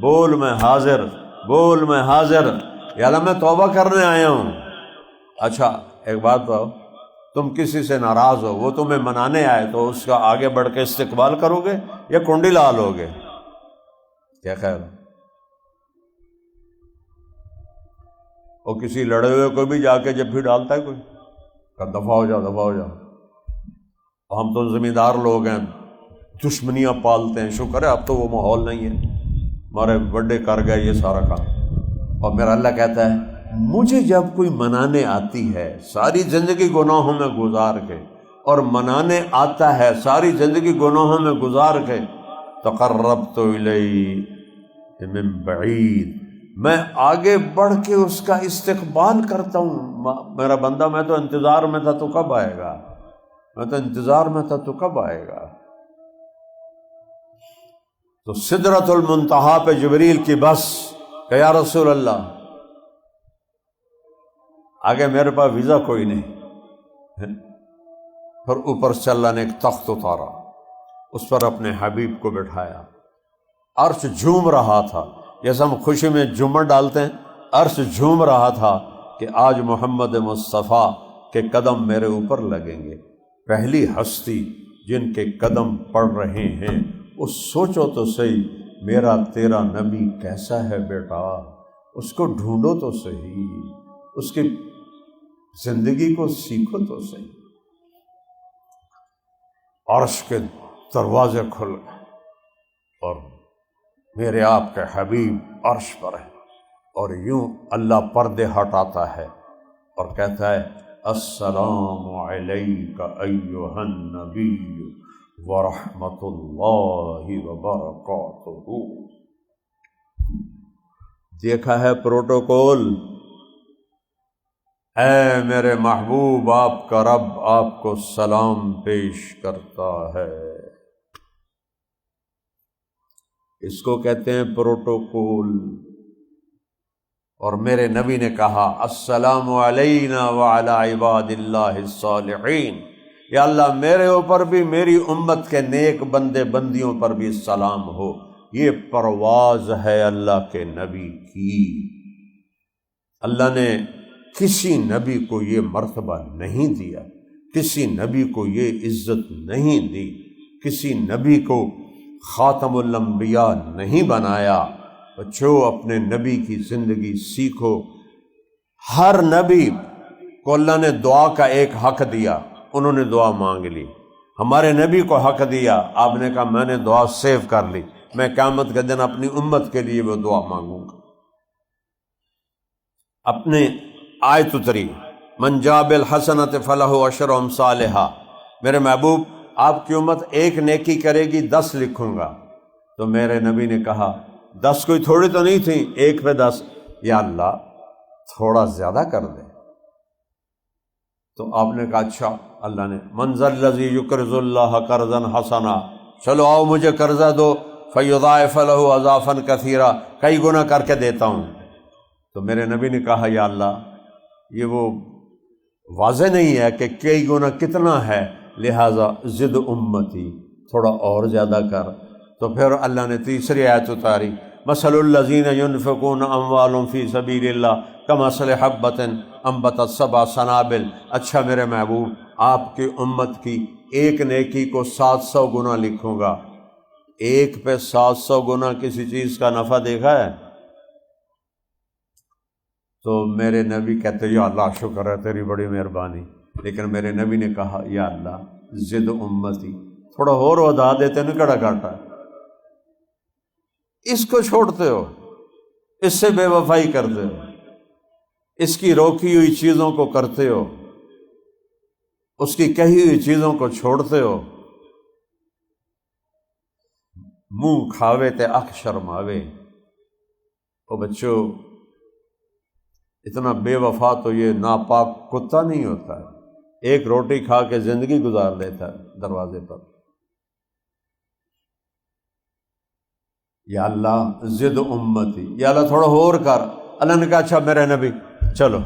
بول میں حاضر، بول میں حاضر، یا اللہ میں توبہ کرنے آیا ہوں۔ اچھا ایک بات بتاؤ، تم کسی سے ناراض ہو، وہ تمہیں منانے آئے تو اس کا آگے بڑھ کے استقبال کرو گے یا کنڈی لا لو گے؟ کیا خیال ہے؟ اور کسی لڑے ہوئے کو بھی جا کے جب بھی ڈالتا ہے کوئی، کہ دفعہ ہو جاؤ دفعہ ہو جاؤ، ہم تو زمیندار لوگ ہیں، دشمنیاں پالتے ہیں، شکر ہے اب تو وہ ماحول نہیں ہے، ہمارے بڑے کر گئے یہ سارا کام۔ اور میرا اللہ کہتا ہے مجھے جب کوئی منانے آتی ہے، ساری زندگی گناہوں میں گزار کے، اور منانے آتا ہے ساری زندگی گناہوں میں گزار کے، تقربت الیہ من بعید، میں آگے بڑھ کے اس کا استقبال کرتا ہوں۔ میرا بندہ میں تو انتظار میں تھا تو کب آئے گا، میں تو انتظار میں تھا تو کب آئے گا۔ تو سدرۃ المنتہا پہ جبریل کی بس کہ یا رسول اللہ، آگے میرے پاس ویزا کوئی نہیں۔ پھر اوپر سے اللہ نے ایک تخت اتارا، اس پر اپنے حبیب کو بٹھایا، عرش جھوم رہا تھا، جیسے ہم خوشی میں جھومر ڈالتے ہیں، عرش جھوم رہا تھا کہ آج محمد مصطفیٰ کے قدم میرے اوپر لگیں گے۔ پہلی ہستی جن کے قدم پڑ رہے ہیں، اس سوچو تو صحیح میرا تیرا نبی کیسا ہے بیٹا، اس کو ڈھونڈو تو صحیح، اس کی زندگی کو سیکھو تو صحیح۔ عرش کے دروازے کھل گئے اور میرے آپ کے حبیب عرش پر ہے، اور یوں اللہ پردے ہٹاتا ہے اور کہتا ہے السلام علیک ایھا النبی ورحمۃ اللہ وبرکاتہ۔ دیکھا ہے پروٹوکول، اے میرے محبوب آپ کا رب آپ کو سلام پیش کرتا ہے۔ اس کو کہتے ہیں پروٹوکول۔ اور میرے نبی نے کہا السلام علینا وعلی عباد اللہ الصالحین، یا اللہ میرے اوپر بھی میری امت کے نیک بندے بندیوں پر بھی سلام ہو۔ یہ پرواز ہے اللہ کے نبی کی۔ اللہ نے کسی نبی کو یہ مرتبہ نہیں دیا، کسی نبی کو یہ عزت نہیں دی، کسی نبی کو خاتم الانبیاء نہیں بنایا۔ بچوں اپنے نبی کی زندگی سیکھو۔ ہر نبی کو اللہ نے دعا کا ایک حق دیا، انہوں نے دعا مانگ لی۔ ہمارے نبی کو حق دیا، آپ نے کہا میں نے دعا سیو کر لی، میں قیامت کے دن اپنی امت کے لیے وہ دعا مانگوں گا۔ اپنے آیت اتری من جاء بالحسنۃ فلہ عشر امثالھا، میرے محبوب آپ کی امت ایک نیکی کرے گی 10 لکھوں گا۔ تو میرے نبی نے کہا 10 کوئی تھوڑی تو نہیں تھی، 1 پہ 10، یا اللہ تھوڑا زیادہ کر دے۔ تو آپ نے کہا اچھا۔ اللہ نے من ذا الذی یقرض اللہ قرضا حسنا، چلو آؤ مجھے قرضہ دو، فیضاعف لہ اضعافا کثیرا، کئی گنا کر کے دیتا ہوں۔ تو میرے نبی نے کہا یا اللہ یہ وہ واضح نہیں ہے کہ کئی گنا کتنا ہے، لہٰذا زد امتی، تھوڑا اور زیادہ کر۔ تو پھر اللہ نے تیسری آیت اتاری، مثل الذین ینفقون اموالهم فی سبیل اللہ کمثل حبۃ انبتت سبع سنابل۔ اچھا میرے محبوب، آپ کی امت کی ایک نیکی کو 700 گنا لکھوں گا۔ ایک پہ 700 گنا کسی چیز کا نفع دیکھا ہے؟ تو میرے نبی کہتے یا اللہ شکر ہے تیری بڑی مہربانی، لیکن میرے نبی نے کہا یا اللہ زد امتی، تھوڑا اور ودا دیتے نا، کڑا گھاٹا اس کو چھوڑتے ہو، اس سے بے وفائی کرتے ہو، اس کی روکی ہوئی چیزوں کو کرتے ہو، اس کی کہی ہوئی چیزوں کو چھوڑتے ہو۔ منہ کھاوے تے اکھ شرماوے۔ او بچوں، اتنا بے وفا تو یہ ناپاک کتا نہیں ہوتا ہے، ایک روٹی کھا کے زندگی گزار لیتا ہے دروازے پر۔ یا اللہ زد امتی، یا اللہ تھوڑا اور کر۔ اللہ نے کہا اچھا میرے نبی چلو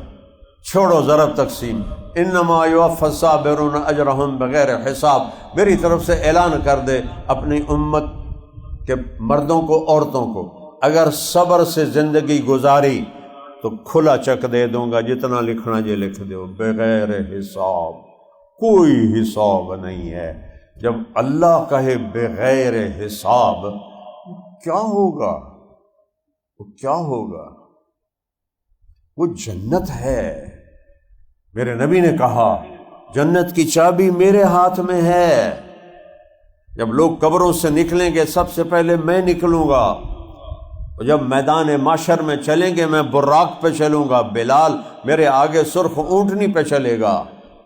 چھوڑو ضرب تقسیم، انما یوفی الصابرون اجرہم بغیر حساب۔ میری طرف سے اعلان کر دے اپنی امت کے مردوں کو، عورتوں کو، اگر صبر سے زندگی گزاری تو کھلا چیک دے دوں گا، جتنا لکھنا یہ لکھ دو، بغیر حساب، کوئی حساب نہیں ہے۔ جب اللہ کہے بغیر حساب، کیا ہوگا؟ وہ کیا ہوگا؟ وہ جنت ہے۔ میرے نبی نے کہا جنت کی چابی میرے ہاتھ میں ہے۔ جب لوگ قبروں سے نکلیں گے سب سے پہلے میں نکلوں گا، اور جب میدان معاشر میں چلیں گے میں براق پہ چلوں گا، بلال میرے آگے سرخ اونٹنی پہ چلے گا،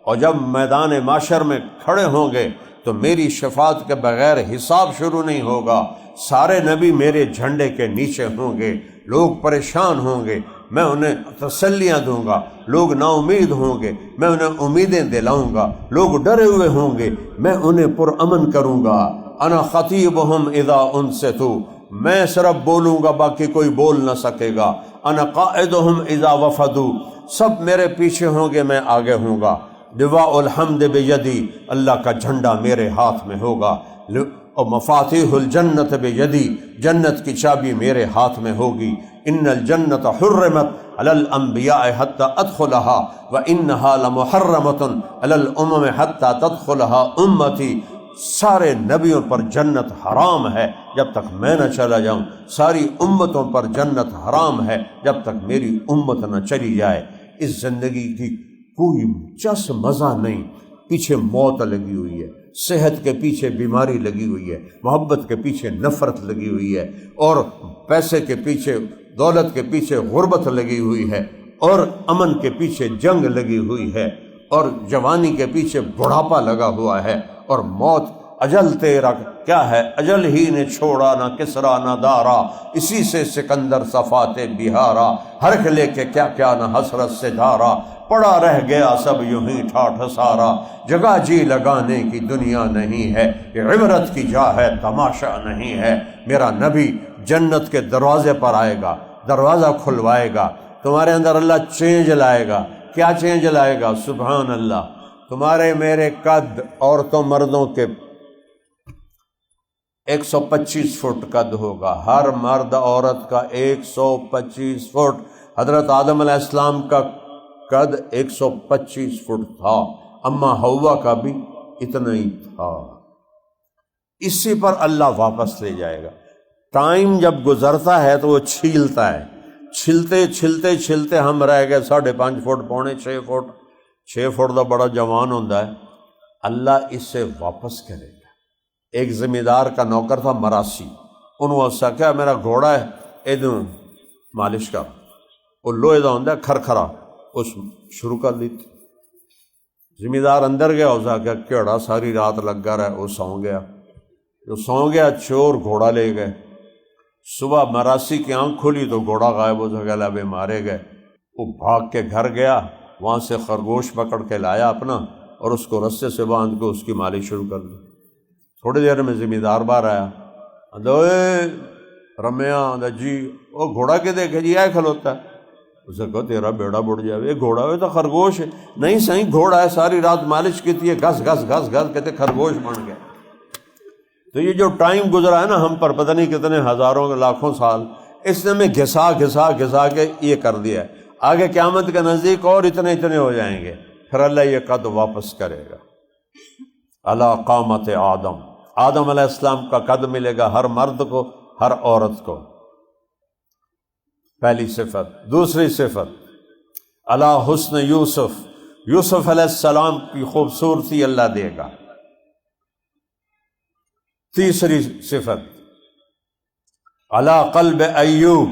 اور جب میدان معاشر میں کھڑے ہوں گے تو میری شفاعت کے بغیر حساب شروع نہیں ہوگا۔ سارے نبی میرے جھنڈے کے نیچے ہوں گے، لوگ پریشان ہوں گے، میں انہیں تسلیاں دوں گا، لوگ نا امید ہوں گے، میں انہیں امیدیں دلاؤں گا، لوگ ڈرے ہوئے ہوں گے، میں انہیں پرامن کروں گا۔ انا خطیبہم اذا انصتوا، میں صرف بولوں گا، باقی کوئی بول نہ سکے گا۔ انا قائدہم اذا وفدوا، سب میرے پیچھے ہوں گے، میں آگے ہوں گا۔ لواء الحمد بیدی، اللہ کا جھنڈا میرے ہاتھ میں ہوگا۔ اور مفاتیح الجنت بیدی، جنت کی چابی میرے ہاتھ میں ہوگی۔ ان الجنت حرمت علی الانبیاء حتی ادخلها وانها لمحرمۃ علی الامم حتی تدخلها امتی۔ سارے نبیوں پر جنت حرام ہے جب تک میں نہ چلا جاؤں، ساری امتوں پر جنت حرام ہے جب تک میری امت نہ چلی جائے۔ اس زندگی کی کوئی چس مزہ نہیں، پیچھے موت لگی ہوئی ہے، صحت کے پیچھے بیماری لگی ہوئی ہے، محبت کے پیچھے نفرت لگی ہوئی ہے، اور پیسے کے پیچھے، دولت کے پیچھے غربت لگی ہوئی ہے، اور امن کے پیچھے جنگ لگی ہوئی ہے، اور جوانی کے پیچھے بڑھاپا لگا ہوا ہے، اور موت اجل تیرا کیا ہے، اجل ہی نے چھوڑا نہ کسرا نہ دارا، اسی سے سکندر صفات بہارا، ہرک لے کے کیا کیا نہ حسرت سے دھارا، پڑا رہ گیا سب یوں ہی ٹھاٹھ سارا، جگہ جی لگانے کی دنیا نہیں ہے، یہ عبرت کی جا ہے تماشا نہیں ہے۔ میرا نبی جنت کے دروازے پر آئے گا، دروازہ کھلوائے گا، تمہارے اندر اللہ چینج لائے گا۔ کیا چینج لائے گا؟ سبحان اللہ، تمہارے میرے قد عورتوں مردوں کے 125 فٹ قد ہوگا، ہر مرد عورت کا 125 فٹ۔ حضرت آدم علیہ السلام کا قد 125 فٹ تھا، اما حوا کا بھی اتنا ہی تھا۔ اسی پر اللہ واپس لے جائے گا۔ ٹائم جب گزرتا ہے تو وہ چھیلتا ہے، چھلتے چھلتے چھلتے ہم رہ گئے 5.5 فٹ، پونے 6 فٹ، 6 فٹ تو بڑا جوان ہوتا ہے۔ اللہ اس سے واپس کرے گا۔ ایک زمیندار کا نوکر تھا مراسی، انہوں نے کہا میرا گھوڑا ہے ادھر مالش کا، وہ لوہے دا ہوندا ہے کھرکھرا، اس شروع کر دی۔ زمیندار اندر گیا، اس نے کہا ساری رات لگا رہا، وہ سو گیا۔ جو سو گیا چور گھوڑا لے گئے۔ صبح مراسی کی آنکھ کھلی تو گھوڑا غائب ہو گیا، لبے مارے گئے۔ وہ بھاگ کے گھر گیا، وہاں سے خرگوش پکڑ کے لایا اپنا، اور اس کو رسے سے باندھ کے اس کی مالش شروع کر دی۔ تھوڑی دیر میں زمیندار باہر آیا، رمیا جی وہ گھوڑا کے دیکھے جی آئے کھلوتا ہے۔ اسے کہو تیرا بیڑا بڑھ جائے، گھوڑا ہوئے تو خرگوش ہے، نہیں صحیح گھوڑا ہے، ساری رات مالش کی تھی، گھس گھس گھس گھس کہتے خرگوش بن گئے۔ تو یہ جو ٹائم گزرا ہے نا ہم پر، پتہ نہیں کتنے ہزاروں لاکھوں سال، اس نے ہمیں گھسا گھسا گھسا کے یہ کر دیا ہے۔ آگے قیامت کے نزدیک اور اتنے ہو جائیں گے، پھر اللہ یہ قد واپس کرے گا۔ علی قامت آدم، آدم علیہ السلام کا قد ملے گا ہر مرد کو، ہر عورت کو، پہلی صفت۔ دوسری صفت علی حسن یوسف، یوسف علیہ السلام کی خوبصورتی اللہ دے گا۔ تیسری صفت علی قلب ایوب،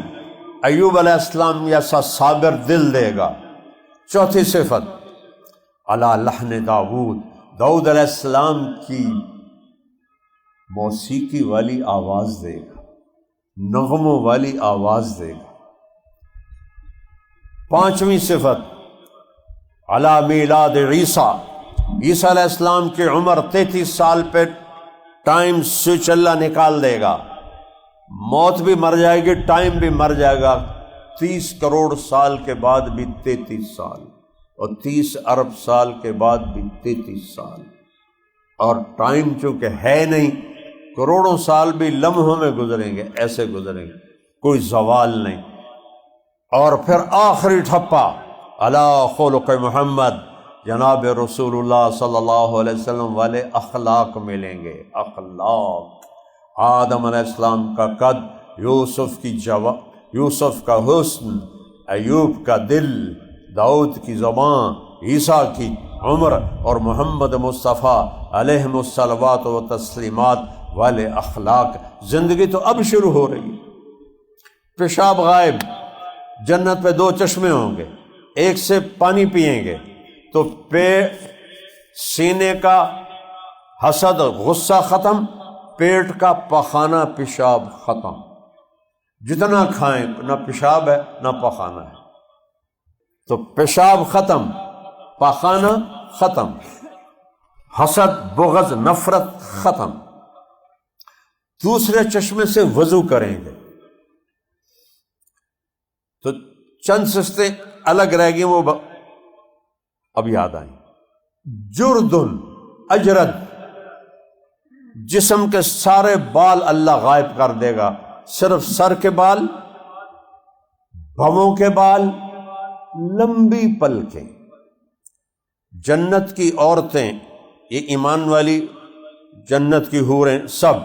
ایوب علیہ السلام جیسا صابر دل دے گا۔ چوتھی صفت علی لحن داؤد، داؤد علیہ السلام کی موسیقی والی آواز دے گا، نغموں والی آواز دے گا۔ پانچویں صفت علی میلاد عیسیٰ، عیسیٰ علیہ السلام کی عمر 33 سال پہ ٹائم سوئچ اللہ نکال دے گا، موت بھی مر جائے گی، ٹائم بھی مر جائے گا۔ 30 کروڑ سال کے بعد بھی 33 سال، اور 30 ارب سال کے بعد بھی 33 سال، اور ٹائم چونکہ ہے نہیں، کروڑوں سال بھی لمحوں میں گزریں گے، ایسے گزریں گے، کوئی زوال نہیں۔ اور پھر آخری ٹھپا علی خلق محمد، جناب رسول اللہ صلی اللہ علیہ وسلم والے اخلاق ملیں گے، اخلاق۔ آدم علیہ السلام کا قد، یوسف کا حسن، ایوب کا دل، داؤد کی زبان، عیسیٰ کی عمر، اور محمد مصطفیٰ علیہ الصلوات و تسلیمات والے اخلاق۔ زندگی تو اب شروع ہو رہی ہے۔ پیشاب غائب، جنت پہ 2 چشمے ہوں گے، ایک سے پانی پئیں گے تو سینے کا حسد غصہ ختم، پیٹ کا پخانہ پیشاب ختم۔ جتنا کھائیں نہ پیشاب ہے نہ پخانہ ہے، تو پیشاب ختم، پخانہ ختم، حسد بغض نفرت ختم۔ دوسرے چشمے سے وضو کریں گے تو چند سستے الگ رہ گئی، وہ اب یاد آئیں۔ جردن، اجرد، جسم کے سارے بال اللہ غائب کر دے گا، صرف سر کے بال، بھووں کے بال، لمبی پلکیں۔ جنت کی عورتیں، یہ ایمان والی جنت کی حوریں، سب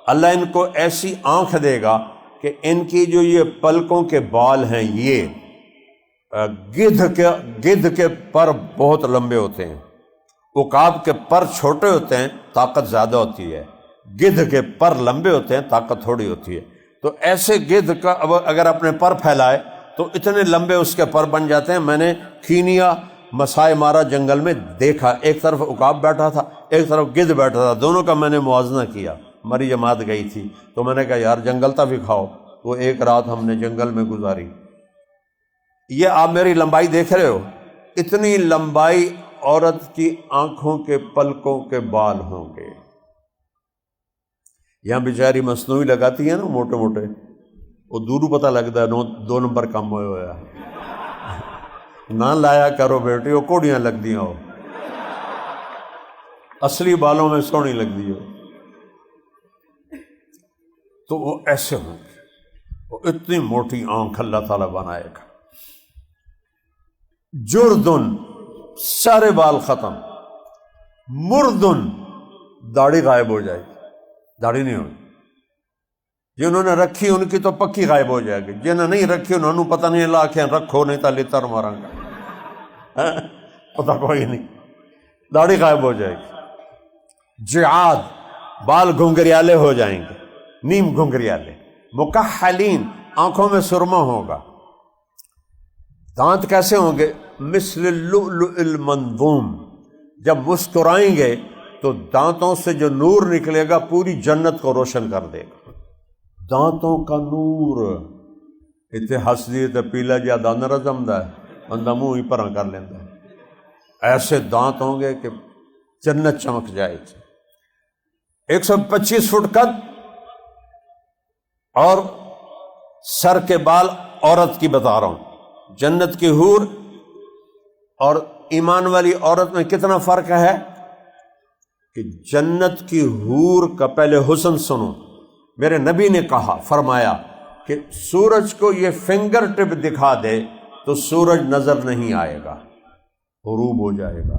اللہ ان کو ایسی آنکھ دے گا کہ ان کی جو یہ پلکوں کے بال ہیں، یہ گدھ کے پر بہت لمبے ہوتے ہیں، عقاب کے پر چھوٹے ہوتے ہیں، طاقت زیادہ ہوتی ہے، گدھ کے پر لمبے ہوتے ہیں، طاقت تھوڑی ہوتی ہے۔ تو ایسے گدھ کا اگر اپنے پر پھیلائے تو اتنے لمبے اس کے پر بن جاتے ہیں۔ میں نے کینیا مسائے مارا جنگل میں دیکھا، ایک طرف عقاب بیٹھا تھا، ایک طرف گدھ بیٹھا تھا، دونوں کا میں نے موازنہ کیا۔ ہماری جماعت گئی تھی تو میں نے کہا یار جنگل تک بھی کھاؤ، تو ایک رات ہم نے جنگل میں گزاری۔ یہ آپ میری لمبائی دیکھ رہے ہو، اتنی لمبائی عورت کی آنکھوں کے پلکوں کے بال ہوں گے۔ یہاں بیچاری مصنوعی لگاتی ہے نا موٹے موٹے، وہ دورو پتہ لگتا ہے 2 نمبر کم ہوا نہ لایا کرو بیٹی، وہ کوڑیاں لگ دی ہو، اصلی بالوں میں سونی لگ دی ہو۔ تو وہ ایسے ہوں گے، وہ اتنی موٹی آنکھ اللہ تعالیٰ بنائے گا۔ جردن، سارے بال ختم، مردن، داڑھی غائب ہو جائے گی، داڑھی نہیں ہوگی۔ جنہوں نے رکھی ان کی تو پکی غائب ہو جائے گی، جنہوں نہیں رکھی انہوں نے پتہ نہیں لا کے رکھو نہیں تو لتر ماراں گا، پتہ کوئی نہیں، داڑھی غائب ہو جائے گی۔ جعاد، بال گھنگریالے ہو جائیں گے، نیم گھنگریالے۔ مکحلین، آنکھوں میں سرما ہوگا۔ دانت کیسے ہوں گے؟ مثل اللؤلؤ المنضوم، جب مسکرائیں گے تو دانتوں سے جو نور نکلے گا پوری جنت کو روشن کر دے گا۔ دانتوں کا نور، اتنے ہس دیے تو پیلا جا دان رزمدا ہے، بندہ منہ ہی پراں کر لینا ہے۔ ایسے دانت ہوں گے کہ جنت چمک جائے گی۔ 125 فٹ قد، اور سر کے بال عورت کی بتا رہا ہوں، جنت کی حور اور ایمان والی عورت میں کتنا فرق ہے کہ جنت کی حور کا پہلے حسن سنو. میرے نبی نے کہا، فرمایا کہ سورج کو یہ فنگر ٹپ دکھا دے تو سورج نظر نہیں آئے گا، غروب ہو جائے گا،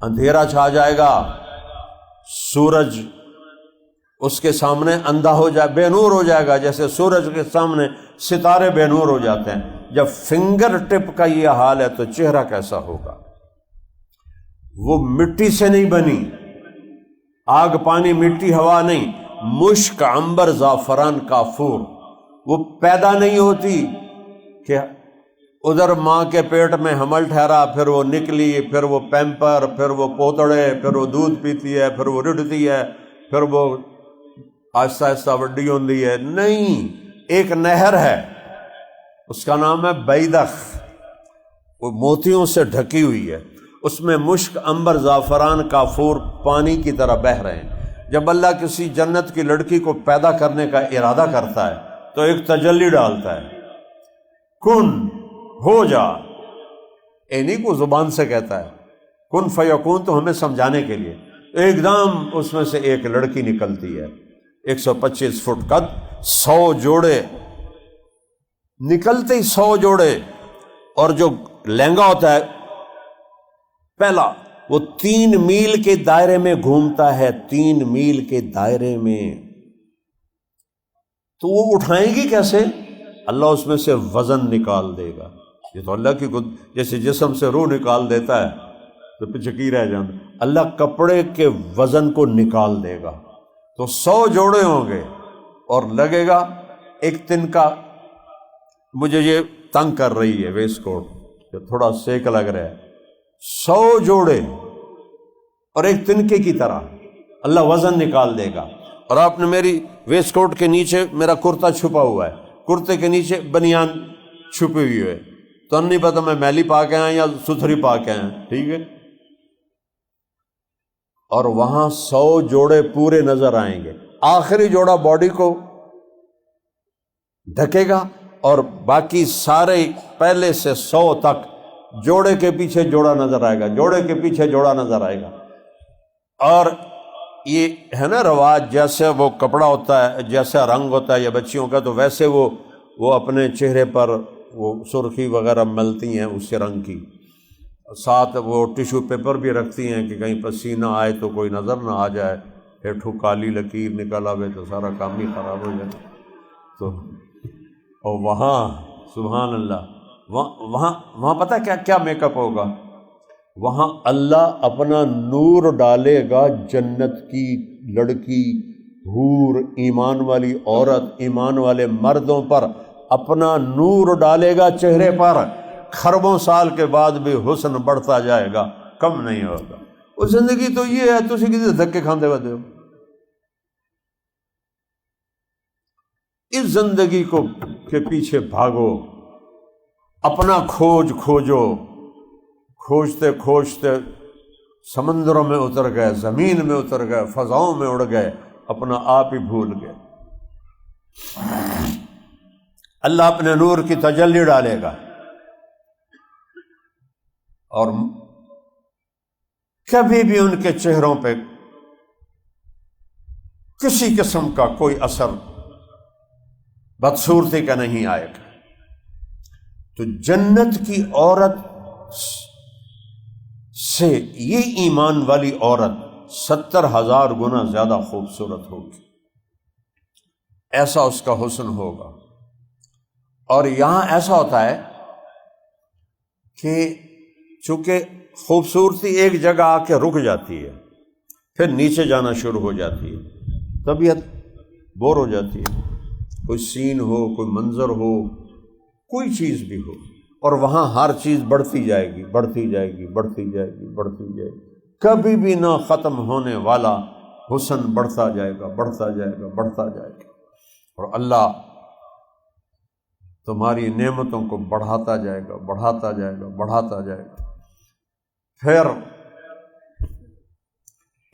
اندھیرا چھا جائے گا، سورج اس کے سامنے اندھا ہو جائے، بے نور ہو جائے گا، جیسے سورج کے سامنے ستارے بے نور ہو جاتے ہیں. جب فنگر ٹپ کا یہ حال ہے تو چہرہ کیسا ہوگا؟ وہ مٹی سے نہیں بنی، آگ پانی مٹی ہوا نہیں، مشک عنبر زعفران کافور. وہ پیدا نہیں ہوتی کہ ادھر ماں کے پیٹ میں حمل ٹھہرا، پھر وہ نکلی، پھر وہ پیمپر، پھر وہ پوتڑے، پھر وہ دودھ پیتی ہے، پھر وہ رڑتی ہے، پھر وہ آہستہ آہستہ وڈی ہوتی ہے. نہیں، ایک نہر ہے، اس کا نام ہے بیدخ، وہ موتیوں سے ڈھکی ہوئی ہے، اس میں مشک عنبر زعفران کافور پانی کی طرح بہہ رہے ہیں. جب اللہ کسی جنت کی لڑکی کو پیدا کرنے کا ارادہ کرتا ہے تو ایک تجلی ڈالتا ہے، کن ہو جا. نہیں کو زبان سے کہتا ہے کن فیکون، تو ہمیں سمجھانے کے لیے ایک دم اس میں سے ایک لڑکی نکلتی ہے، 125 فٹ قد، 100 جوڑے نکلتے ہی 100 جوڑے. اور جو لہنگا ہوتا ہے پہلا، وہ 3 میل کے دائرے میں گھومتا ہے، 3 میل کے دائرے میں. تو وہ اٹھائیں گی کیسے؟ اللہ اس میں سے وزن نکال دے گا. یہ تو اللہ کی جیسے جسم سے روح نکال دیتا ہے تو پچکی رہ جاتا، اللہ کپڑے کے وزن کو نکال دے گا. تو 100 جوڑے ہوں گے اور لگے گا ایک تنکا. مجھے یہ تنگ کر رہی ہے ویسٹ کوٹ، تھوڑا سیک لگ رہا ہے. 100 جوڑے اور ایک تنکے کی طرح اللہ وزن نکال دے گا. اور آپ نے میری ویسٹ کوٹ کے نیچے میرا کرتا چھپا ہوا ہے، کرتے کے نیچے بنیان چھپی ہوئی ہے، تو نہیں پتہ میں میلی پا کے آئے یا ستھری پا کے آئے، ٹھیک ہے. اور وہاں 100 جوڑے پورے نظر آئیں گے. آخری جوڑا باڈی کو ڈھکے گا اور باقی سارے پہلے سے 100 تک جوڑے کے پیچھے جوڑا نظر آئے گا، جوڑے کے پیچھے جوڑا نظر آئے گا. اور یہ ہے نا رواج، جیسے وہ کپڑا ہوتا ہے، جیسا رنگ ہوتا ہے یا بچیوں کا، تو ویسے وہ اپنے چہرے پر وہ سرخی وغیرہ ملتی ہیں اس رنگ کی. ساتھ وہ ٹیشو پیپر بھی رکھتی ہیں کہ کہیں پسینہ آئے تو کوئی نظر نہ آ جائے، ہیٹھو کالی لکیر نکل آوے تو سارا کام ہی خراب ہو جائے. تو اور وہاں سبحان اللہ، وہاں پتہ کیا میک اپ ہوگا؟ وہاں اللہ اپنا نور ڈالے گا جنت کی لڑکی، حور، ایمان والی عورت، ایمان والے مردوں پر اپنا نور ڈالے گا چہرے پر. خربوں سال کے بعد بھی حسن بڑھتا جائے گا، کم نہیں ہوگا. وہ زندگی تو یہ ہے، تسی کسی دھکے کھاندے ہوتے ہو. اس زندگی کو کے پیچھے بھاگو، اپنا کھوجو. کھوجتے کھوجتے سمندروں میں اتر گئے، زمین میں اتر گئے، فضاؤں میں اڑ گئے، اپنا آپ ہی بھول گئے. اللہ اپنے نور کی تجلی ڈالے گا اور کبھی بھی ان کے چہروں پہ کسی قسم کا کوئی اثر بدصورتی کا نہیں آئے گا. تو جنت کی عورت سے یہ ایمان والی عورت 70,000 گنا زیادہ خوبصورت ہوگی، ایسا اس کا حسن ہوگا. اور یہاں ایسا ہوتا ہے کہ چونکہ خوبصورتی ایک جگہ آ کے رک جاتی ہے، پھر نیچے جانا شروع ہو جاتی ہے، طبیعت بور ہو جاتی ہے. کوئی سین ہو، کوئی منظر ہو، کوئی چیز بھی ہو، اور وہاں ہر چیز بڑھتی جائے گی، بڑھتی جائے گی، بڑھتی جائے گی، بڑھتی جائے گی. کبھی بھی نہ ختم ہونے والا حسن بڑھتا جائے گا، بڑھتا جائے گا، بڑھتا جائے گا. اور اللہ تمہاری نعمتوں کو بڑھاتا جائے گا، بڑھاتا جائے گا، بڑھاتا جائے گا. پھر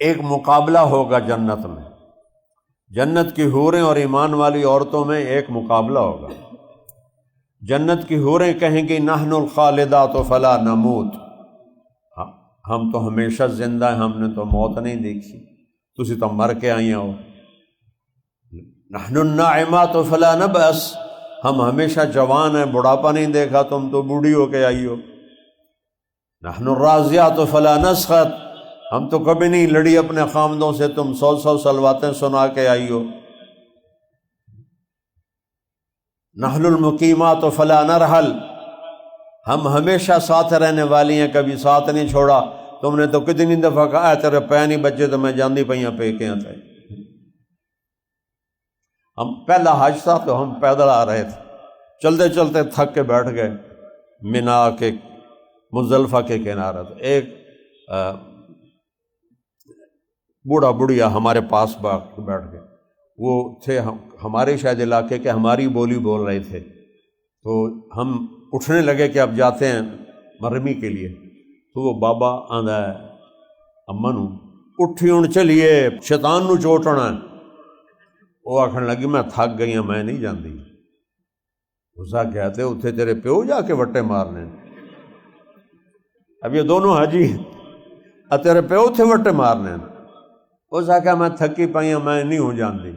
ایک مقابلہ ہوگا جنت میں، جنت کی حوریں اور ایمان والی عورتوں میں ایک مقابلہ ہوگا. جنت کی حوریں کہیں گی نحن الخالدات فلا نموت، ہم تو ہمیشہ زندہ ہیں، ہم نے تو موت نہیں دیکھی، تسی تو مر کے آئی ہو۔ نحن الناعمات فلا نبأس، ہم ہمیشہ جوان ہیں، بڑھاپا نہیں دیکھا، تم تو بوڑھی ہو کے آئی ہو۔ نحن الراضیات فلا نسخط، ہم تو کبھی نہیں لڑی اپنے خامدوں سے، تم 100 سلواتیں سنا کے آئی ہو۔ نحن المقیمات فلا نرحل، ہم ہمیشہ ساتھ رہنے والی ہیں، کبھی ساتھ نہیں چھوڑا، تم نے تو کتنی دفعہ کہا تیرے پے نہیں بچے تو میں جاندی پئیاں پہ کے آتے۔ ہم پہلا حج تھا تو ہم پیدل آ رہے تھے، چلتے چلتے تھک کے بیٹھ گئے منا کے مزدلفہ کے کنارے، تو ایک بوڑھا بڑھیا ہمارے پاس بیٹھ گئے، وہ تھے ہمارے شاید علاقے کے، ہماری بولی بول رہے تھے، تو ہم اٹھنے لگے کہ اب جاتے ہیں مرمی کے لیے، تو وہ بابا آندا ہے اما نو اٹھی ہوں چلیے شیطان نو چوٹنا، وہ آکھن لگی میں تھک گئی ہوں میں نہیں جاندی۔ اسا کہتے اتھے تیرے پیو جا کے وٹے مارنے، اب یہ دونوں حاجی تیرے پیو اتھے وٹے مارنے، اسا کہا میں تھکی پئی ہوں میں نہیں ہوں جاندی۔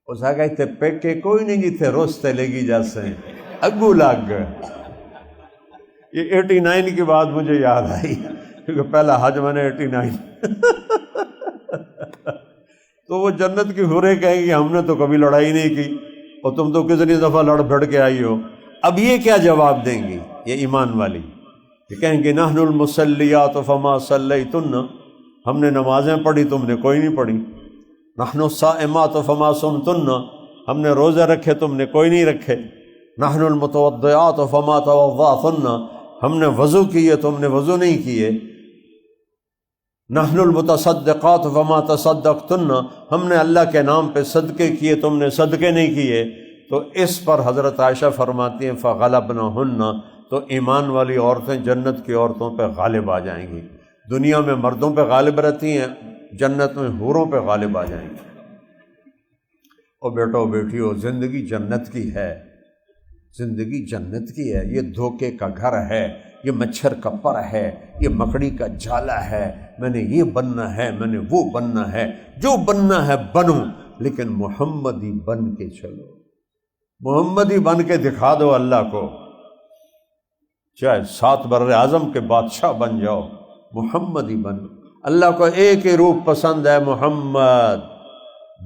اسا کہا اتھے پیکے کوئی نہیں جتھے روستے لگی جیسے اگو لگ گئے۔ یہ 89 کی بات مجھے یاد آئی کیونکہ پہلا حج میں نے 89 تو وہ جنت کی حوریں کہیں گی ہم نے تو کبھی لڑائی نہیں کی اور تم تو کتنی دفعہ لڑ بھڑ کے آئی ہو۔ اب یہ کیا جواب دیں گی یہ ایمان والی؟ یہ کہیں گے نحن المصلیات فما صلیتن، ہم نے نمازیں پڑھی تم نے کوئی نہیں پڑھی۔ نحن الصائمات فما صمتن، ہم نے روزے رکھے تم نے کوئی نہیں رکھے۔ نحن المتوضئات فما توضأتن، ہم نے وضو کیے تم نے وضو نہیں کیے۔ نحن المتصدقات فما تصدقتن، ہم نے اللہ کے نام پہ صدقے کیے تم نے صدقے نہیں کیے۔ تو اس پر حضرت عائشہ فرماتی ہیں فغلبنہن، تو ایمان والی عورتیں جنت کی عورتوں پہ غالب آ جائیں گی۔ دنیا میں مردوں پہ غالب رہتی ہیں، جنت میں حوروں پہ غالب آ جائیں گی۔ او بیٹو بیٹیو، زندگی جنت کی ہے، زندگی جنت کی ہے، یہ دھوکے کا گھر ہے، یہ مچھر کا پر ہے، یہ مکڑی کا جالا ہے، میں نے یہ بننا ہے میں نے وہ بننا ہے، جو بننا ہے بنو، لیکن محمدی بن کے چلو، محمدی بن کے دکھا دو اللہ کو، چاہے 7 بر اعظم کے بادشاہ بن جاؤ، محمدی بن۔ اللہ کو ایک ہی روپ پسند ہے، محمد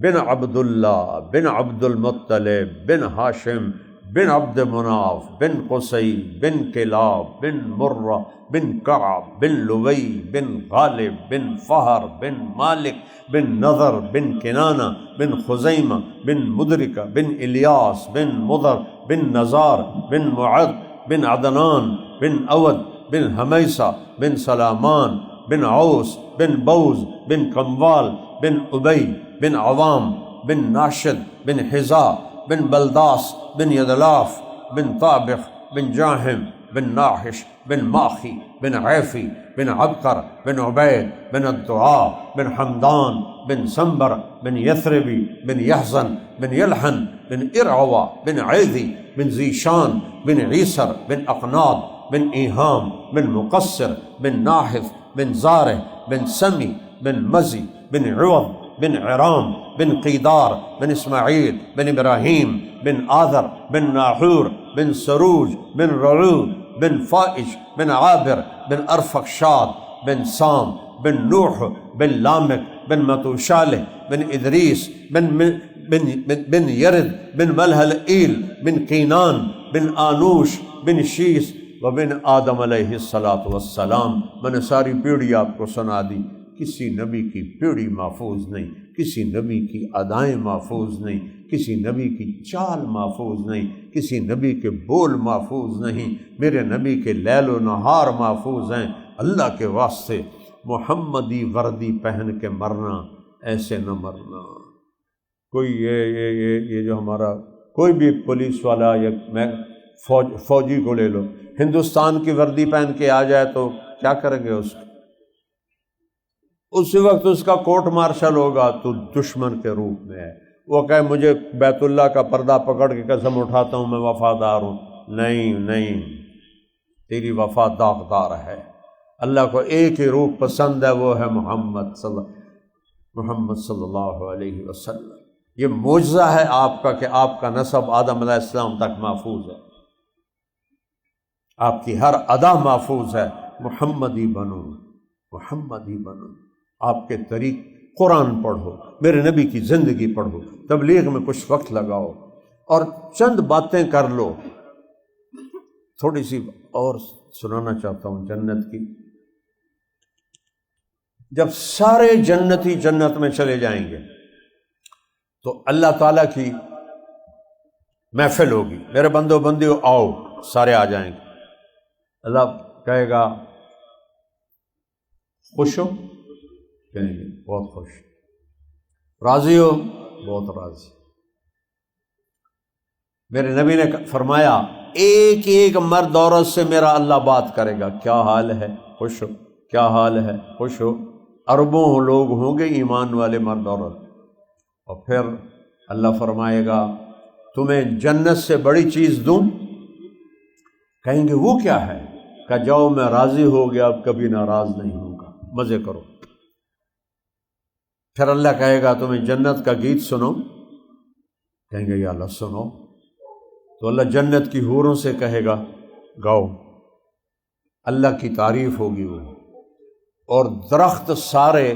بن عبداللہ بن عبد المطلب بن ہاشم بن عبد مناف بن قصی بن کلاب بن مرہ بن کعب بن لوی بن غالب بن فہر بن مالک بن نضر بن کنانہ بن خزیمہ بن مدرکہ بن الیاس بن مضر بن نزار بن معد بن عدنان بن اود بن حمیسہ بن سلامان بن عوس بن بوز بن کموال بن ابی بن عوام بن ناشد بن حذا بن بلداس بن یدلاف بن طابخ بن جاہم بن ناحش بن ماخی بن عیفی بن عبقر بن عبید بن الدعاء بن حمدان بن سنبر بن یثربی بن یحزن بن یلحن بن ارعوا بن عیذی بن ذیشان بن عیسر بن اقناد بن ایہام بن مقصر بن ناحف بن زارع بن سمی بن مزی بن عوض بن عرام بن قیدار بن اسماعیل بن ابراہیم بن آذر بن ناحور بن سروج بن رعود بن فائج بن عابر بن ارفخشاد بن سام بن نوح بن لامک بن متوشالح بن ادریس بن یرد بن ملحلئیل بن قینان بن آنوش بن شیس وبن آدم علیہ السلام۔ میں نے ساری پیڑھی آپ کو سنا دی، کسی نبی کی پیڑھی محفوظ نہیں، کسی نبی کی ادائیں محفوظ نہیں، کسی نبی کی چال محفوظ نہیں، کسی نبی کے بول محفوظ نہیں، میرے نبی کے لیل و نہار محفوظ ہیں۔ اللہ کے واسطے محمدی وردی پہن کے مرنا، ایسے نہ مرنا۔ کوئی یہ جو ہمارا کوئی بھی پولیس والا یا میں فوجی کو لے لو، ہندوستان کی وردی پہن کے آ جائے تو کیا کریں گے اس کو؟ اسی وقت اس کا کورٹ مارشل ہوگا تو دشمن کے روپ میں ہے، وہ کہے مجھے بیت اللہ کا پردہ پکڑ کے قسم اٹھاتا ہوں میں وفادار ہوں، نہیں نہیں، تیری وفا داغدار ہے۔ اللہ کو ایک ہی روح پسند ہے، وہ ہے محمد صلی اللہ علیہ وسلم۔ یہ معجزہ ہے آپ کا کہ آپ کا نسب آدم علیہ السلام تک محفوظ ہے، آپ کی ہر ادا محفوظ ہے۔ محمدی بنو، محمدی بنو، آپ کے طریق قرآن پڑھو، میرے نبی کی زندگی پڑھو، تبلیغ میں کچھ وقت لگاؤ اور چند باتیں کر لو۔ تھوڑی سی اور سنانا چاہتا ہوں جنت کی۔ جب سارے جنتی جنت میں چلے جائیں گے تو اللہ تعالیٰ کی محفل ہوگی، میرے بندو بندیو آؤ، سارے آ جائیں گے۔ اللہ کہے گا خوش ہو؟ کہیں گے بہت خوش۔ راضی ہو؟ بہت راضی۔ میرے نبی نے فرمایا ایک ایک مرد عورت سے میرا اللہ بات کرے گا، کیا حال ہے؟ خوش ہو؟ کیا حال ہے؟ خوش ہو؟ اربوں لوگ ہوں گے ایمان والے مرد عورت، اور پھر اللہ فرمائے گا تمہیں جنت سے بڑی چیز دوں؟ کہیں گے وہ کیا ہے؟ کہ جاؤ میں راضی ہو گیا، اب کبھی ناراض نہیں ہوں گا، مزے کرو۔ پھر اللہ کہے گا تمہیں جنت کا گیت سنو؟ کہیں گے یا اللہ سنو۔ تو اللہ جنت کی حوروں سے کہے گا گاؤ، اللہ کی تعریف ہوگی وہ، اور درخت سارے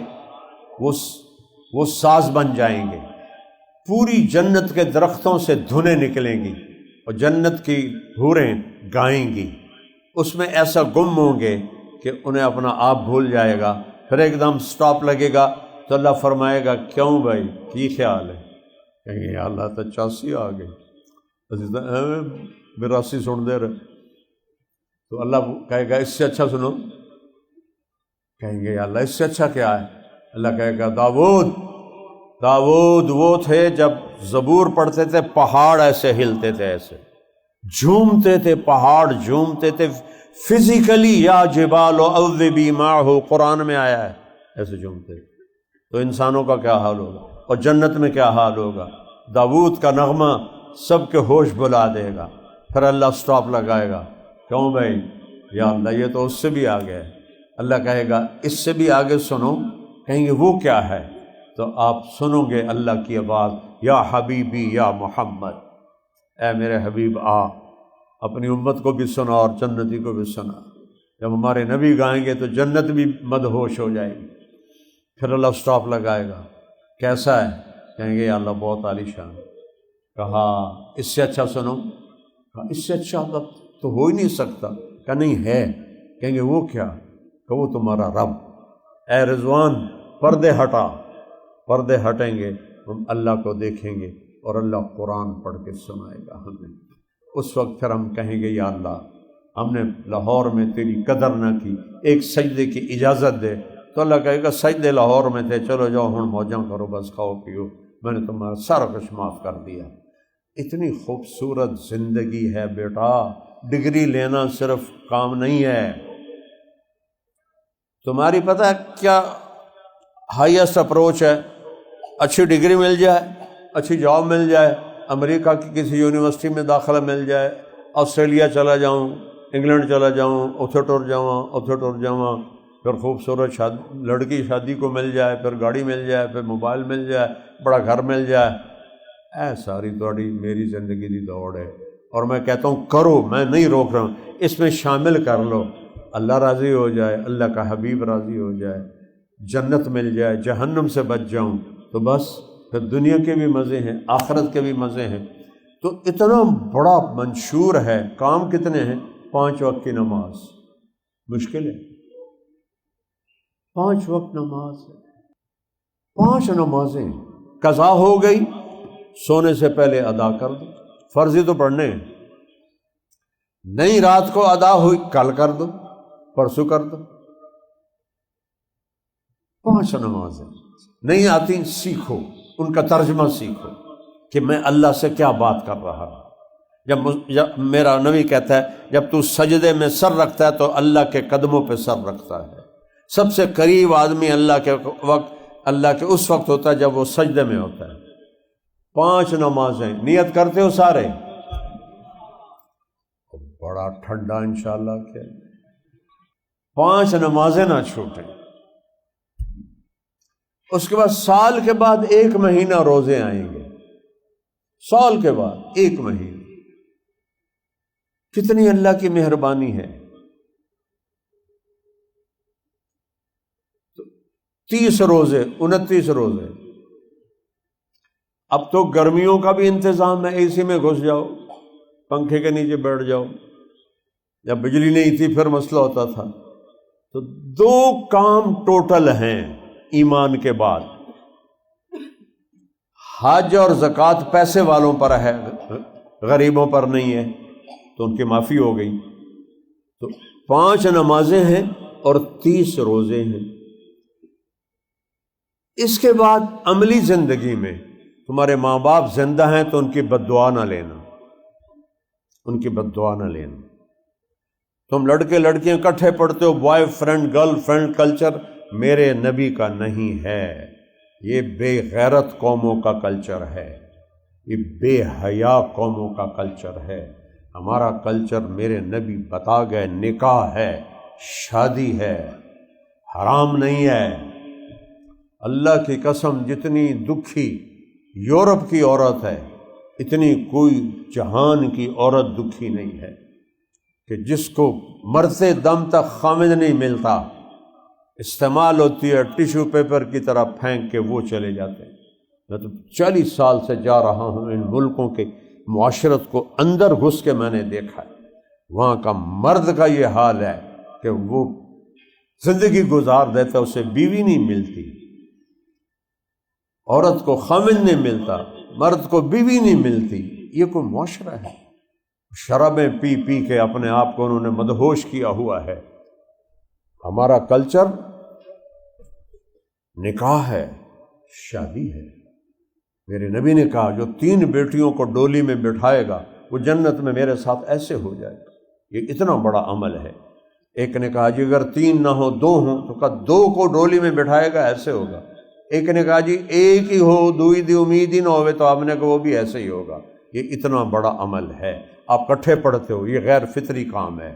وہ ساز بن جائیں گے، پوری جنت کے درختوں سے دھنیں نکلیں گی اور جنت کی حوریں گائیں گی۔ اس میں ایسا گم ہوں گے کہ انہیں اپنا آپ بھول جائے گا۔ پھر ایک دم سٹاپ لگے گا تو اللہ فرمائے گا کیوں بھائی کی خیال ہے؟ کہیں گے یا اللہ تو 84 آ گئی، 82 سن دے رہے۔ تو اللہ کہے گا اس سے اچھا سنو۔ کہیں گے یا اللہ اس سے اچھا کیا ہے؟ اللہ کہے گا داؤد وہ تھے جب زبور پڑھتے تھے پہاڑ ایسے ہلتے تھے، ایسے جھومتے تھے، پہاڑ جھومتے تھے فزیکلی، یا جبال اوبی معہ، قرآن میں آیا ہے ایسے جھومتے تھے۔ تو انسانوں کا کیا حال ہوگا، اور جنت میں کیا حال ہوگا؟ داؤد کا نغمہ سب کے ہوش بلا دے گا۔ پھر اللہ سٹاپ لگائے گا، کیوں بھائی؟ یا اللہ یہ تو اس سے بھی آگے ہے۔ اللہ کہے گا اس سے بھی آگے سنو۔ کہیں گے وہ کیا ہے؟ تو آپ سنو گے اللہ کی آواز، یا حبیبی یا محمد، اے میرے حبیب آ، اپنی امت کو بھی سنا اور جنتی کو بھی سنا۔ جب ہمارے نبی گائیں گے تو جنت بھی مدہوش ہو جائے گی۔ پھر اللہ سٹاپ لگائے گا، کیسا ہے؟ کہیں گے یا اللہ بہت عالی شان۔ کہا اس سے اچھا سنو۔ کہا اس سے اچھا اللہ تو ہو ہی نہیں سکتا۔ کہا نہیں ہے۔ کہیں گے وہ کیا؟ کہ وہ تمہارا رب۔ اے رضوان پردے ہٹا، پردے ہٹیں گے، ہم اللہ کو دیکھیں گے اور اللہ قرآن پڑھ کے سنائے گا ہمیں۔ اس وقت پھر ہم کہیں گے یا اللہ ہم نے لاہور میں تیری قدر نہ کی، ایک سجدے کی اجازت دے۔ تو اللہ کہے گا سجدے لاہور میں تھے، چلو جاؤ ہن موجاں کرو، بس کھاؤ پیو، میں نے تمہارا سارا کچھ معاف کر دیا۔ اتنی خوبصورت زندگی ہے بیٹا، ڈگری لینا صرف کام نہیں ہے۔ تمہاری پتہ ہے کیا ہائیسٹ اپروچ ہے؟ اچھی ڈگری مل جائے، اچھی جاب مل جائے، امریکہ کی کسی یونیورسٹی میں داخلہ مل جائے، آسٹریلیا چلا جاؤں، انگلینڈ چلا جاؤں، اتھے ٹر جاؤں، پھر خوبصورت لڑکی شادی کو مل جائے، پھر گاڑی مل جائے، پھر موبائل مل جائے، بڑا گھر مل جائے۔ اے ساری تھوڑی میری زندگی دی دوڑ ہے، اور میں کہتا ہوں کرو، میں نہیں روک رہا ہوں، اس میں شامل کر لو۔ اللہ راضی ہو جائے، اللہ کا حبیب راضی ہو جائے، جنت مل جائے، جہنم سے بچ جاؤں، تو بس پھر دنیا کے بھی مزے ہیں، آخرت کے بھی مزے ہیں۔ تو اتنا بڑا منشور ہے۔ کام کتنے ہیں؟ 5 وقت کی نماز، مشکل ہے؟ 5 وقت نماز ہے، 5 نمازیں قضا ہو گئی، سونے سے پہلے ادا کر دو۔ فرضی تو پڑھنے ہیں، نہیں رات کو ادا ہوئی کل کر دو، پرسوں کر دو۔ 5 نمازیں نہیں آتی، سیکھو، ان کا ترجمہ سیکھو کہ میں اللہ سے کیا بات کر رہا ہوں۔ جب میرا نبی کہتا ہے جب تو سجدے میں سر رکھتا ہے تو اللہ کے قدموں پہ سر رکھتا ہے۔ سب سے قریب آدمی اللہ کے اس وقت ہوتا ہے جب وہ سجدے میں ہوتا ہے۔ 5 نمازیں نیت کرتے ہو سارے؟ بڑا ٹھنڈا انشاءاللہ کیا 5 نمازیں نہ چھوٹیں. اس کے بعد سال کے بعد 1 مہینہ روزے آئیں گے. سال کے بعد 1 مہینہ. کتنی اللہ کی مہربانی ہے. 30 روزے 29 روزے. اب تو گرمیوں کا بھی انتظام ہے, اے سی میں گھس جاؤ, پنکھے کے نیچے بیٹھ جاؤ. جب بجلی نہیں تھی پھر مسئلہ ہوتا تھا. تو 2 کام ٹوٹل ہیں ایمان کے بعد. حج اور زکوٰۃ پیسے والوں پر ہے, غریبوں پر نہیں ہے, تو ان کی معافی ہو گئی. تو 5 نمازیں ہیں اور 30 روزے ہیں. اس کے بعد عملی زندگی میں تمہارے ماں باپ زندہ ہیں تو ان کی بد دعا نہ لینا, ان کی بد دعا نہ لینا. تم لڑکے لڑکیاں اکٹھے پڑھتے ہو, boy friend girl friend culture میرے نبی کا نہیں ہے. یہ بے غیرت قوموں کا کلچر ہے, یہ بے حیا قوموں کا کلچر ہے. ہمارا کلچر میرے نبی بتا گئے, نکاح ہے, شادی ہے, حرام نہیں ہے. اللہ کی قسم جتنی دکھی یورپ کی عورت ہے اتنی کوئی جہان کی عورت دکھی نہیں ہے کہ جس کو مرتے دم تک خامد نہیں ملتا, استعمال ہوتی ہے ٹیشو پیپر کی طرح پھینک کے وہ چلے جاتے ہیں. میں تو 40 سال سے جا رہا ہوں ان ملکوں کے معاشرت کو اندر گھس کے میں نے دیکھا ہے. وہاں کا مرد کا یہ حال ہے کہ وہ زندگی گزار دیتا, اسے بیوی نہیں ملتی, عورت کو خامد نہیں ملتا, مرد کو بیوی نہیں ملتی. یہ کوئی معاشرہ ہے؟ شرابیں پی پی کے اپنے آپ کو انہوں نے مدہوش کیا ہوا ہے. ہمارا کلچر نکاح ہے, شادی ہے. میرے نبی نے کہا جو 3 بیٹیوں کو ڈولی میں بٹھائے گا وہ جنت میں میرے ساتھ ایسے ہو جائے گا. یہ اتنا بڑا عمل ہے. ایک نے کہا جی اگر 3 نہ ہو 2 ہوں, تو کہا 2 کو ڈولی میں بٹھائے گا ایسے ہوگا. ایک نے کہا جی 1 ہی ہو, 2 دی امید ہی نہ ہوئے, تو آپ نے کہا وہ بھی ایسے ہی ہوگا. یہ اتنا بڑا عمل ہے. آپ کٹھے پڑھتے ہو, یہ غیر فطری کام ہے,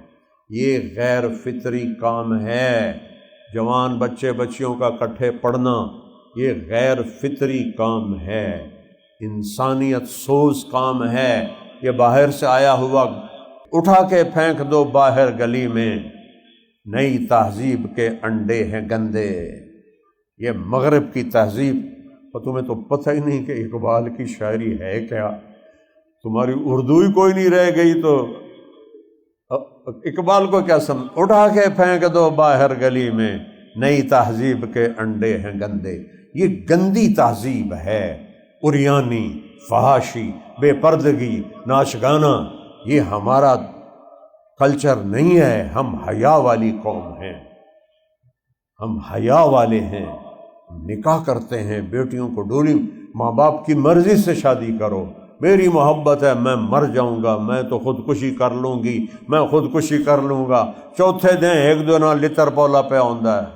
یہ غیر فطری کام ہے. جوان بچے بچیوں کا کٹھے پڑھنا یہ غیر فطری کام ہے, انسانیت سوز کام ہے. یہ باہر سے آیا ہوا اٹھا کے پھینک دو باہر گلی میں, نئی تہذیب کے انڈے ہیں گندے. یہ مغرب کی تہذیب, اور تمہیں تو پتہ ہی نہیں کہ اقبال کی شاعری ہے کیا. تمہاری اردو ہی کوئی نہیں رہ گئی تو اقبال کو کیا سمجھ. اٹھا کے پھینک دو باہر گلی میں, نئی تہذیب کے انڈے ہیں گندے. یہ گندی تہذیب ہے, اریانی, فحاشی, بے پردگی, ناچ گانا. یہ ہمارا کلچر نہیں ہے. ہم حیا والی قوم ہیں, ہم حیا والے ہیں. نکاح کرتے ہیں, بیٹیوں کو ڈولی, ماں باپ کی مرضی سے شادی کرو. میری محبت ہے, میں مر جاؤں گا, میں تو خودکشی کر لوں گی, میں خودکشی کر لوں گا. چوتھے دن 1 دن لتر پولا پہ آندا ہے.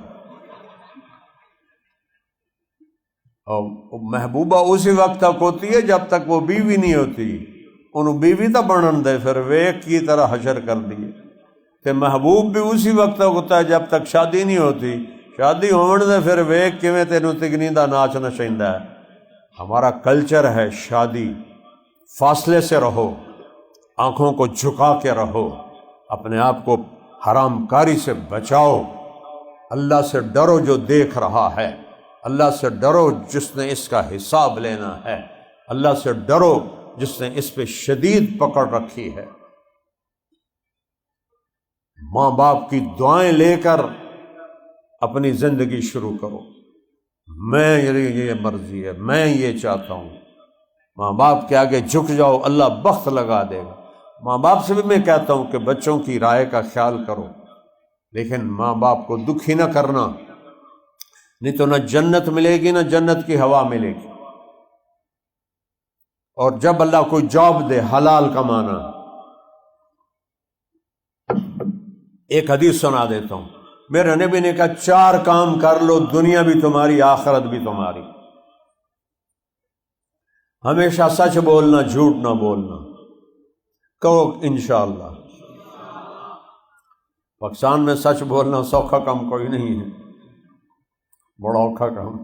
اور محبوبہ اسی وقت تک ہوتی ہے جب تک وہ بیوی نہیں ہوتی. انہوں بیوی تو بنن دے, پھر ویک کی طرح حشر کر دیے. تے محبوب بھی اسی وقت تک ہوتا ہے جب تک شادی نہیں ہوتی. شادی ہون دے پھر ویک کیویں تینوں تگنی دا ناچ نچیندا ہے. ہمارا کلچر ہے شادی. فاصلے سے رہو, آنکھوں کو جھکا کے رہو, اپنے آپ کو حرام کاری سے بچاؤ. اللہ سے ڈرو جو دیکھ رہا ہے, اللہ سے ڈرو جس نے اس کا حساب لینا ہے, اللہ سے ڈرو جس نے اس پہ شدید پکڑ رکھی ہے. ماں باپ کی دعائیں لے کر اپنی زندگی شروع کرو. میں یہ مرضی ہے, میں یہ چاہتا ہوں. ماں باپ کے آگے جھک جاؤ, اللہ بخت لگا دے گا. ماں باپ سے بھی میں کہتا ہوں کہ بچوں کی رائے کا خیال کرو, لیکن ماں باپ کو دکھی نہ کرنا, نہیں تو نہ جنت ملے گی نہ جنت کی ہوا ملے گی. اور جب اللہ کوئی جاب دے حلال کمانا. ایک حدیث سنا دیتا ہوں. میرے نبی نے کہا 4 کام کر لو, دنیا بھی تمہاری آخرت بھی تمہاری. ہمیشہ سچ بولنا, جھوٹ نہ بولنا. کہو انشاءاللہ. پاکستان میں سچ بولنا سوکھا کام کوئی نہیں ہے، بڑا اوکھا کام،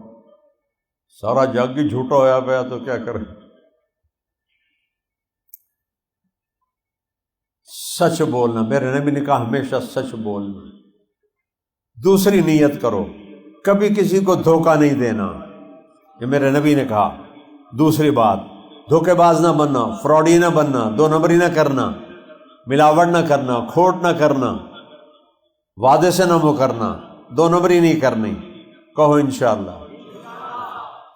سارا جگ ہی جھوٹا ہویا پیا تو کیا کرے۔ سچ بولنا، میرے نبی نے کہا ہمیشہ سچ بولنا۔ دوسری نیت کرو، کبھی کسی کو دھوکہ نہیں دینا، یہ میرے نبی نے کہا۔ دوسری بات، دھوکے باز نہ بننا، فراڈی نہ بننا، دو نمبری نہ کرنا، ملاوٹ نہ کرنا، کھوٹ نہ کرنا، وعدے سے نہ مکرنا، دو نمبری نہیں کرنی، کہو انشاءاللہ۔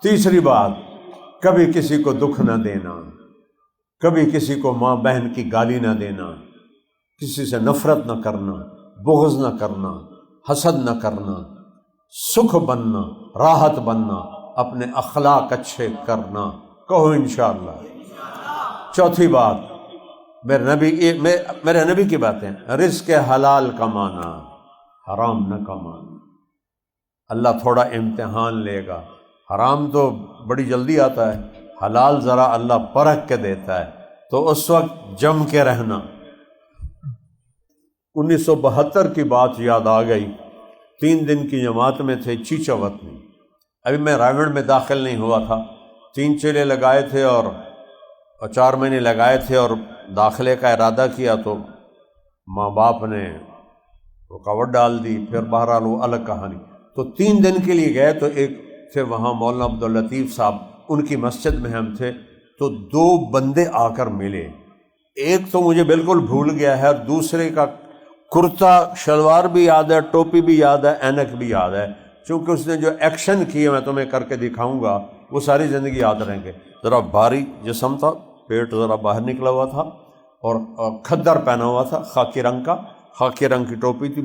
تیسری بات، کبھی کسی کو دکھ نہ دینا، کبھی کسی کو ماں بہن کی گالی نہ دینا، کسی سے نفرت نہ کرنا، بغض نہ کرنا، حسد نہ کرنا، سکھ بننا، راحت بننا، اپنے اخلاق اچھے کرنا، کہو انشاءاللہ۔ چوتھی بات، میرے نبی کی باتیں، رزق حلال کمانا، حرام نہ کمانا۔ اللہ تھوڑا امتحان لے گا، حرام تو بڑی جلدی آتا ہے، حلال ذرا اللہ پرکھ کے دیتا ہے، تو اس وقت جم کے رہنا۔ 1972 کی بات یاد آ گئی، 3 دن کی جماعت میں تھے چیچاوت میں، ابھی میں رائمنڈ میں داخل نہیں ہوا تھا، 3 چیلے لگائے تھے اور 4 مہینے لگائے تھے، اور داخلے کا ارادہ کیا تو ماں باپ نے رکاوٹ ڈال دی، پھر بہرحال وہ الگ کہانی۔ تو 3 دن کے لیے گئے، تو ایک تھے وہاں مولانا عبداللطیف صاحب، ان کی مسجد میں ہم تھے، تو 2 بندے آ کر ملے، ایک تو مجھے بالکل بھول گیا ہے، اور دوسرے کا کرتا شلوار بھی یاد ہے، ٹوپی بھی یاد ہے، اینک بھی یاد ہے، چونکہ اس نے جو ایکشن کیے میں تمہیں کر کے دکھاؤں گا وہ ساری زندگی یاد رہیں گے۔ ذرا بھاری جسم تھا، پیٹ ذرا باہر نکلا ہوا تھا، اور کھدر پہنا ہوا تھا خاکی رنگ کا، خاکی رنگ کی ٹوپی تھی،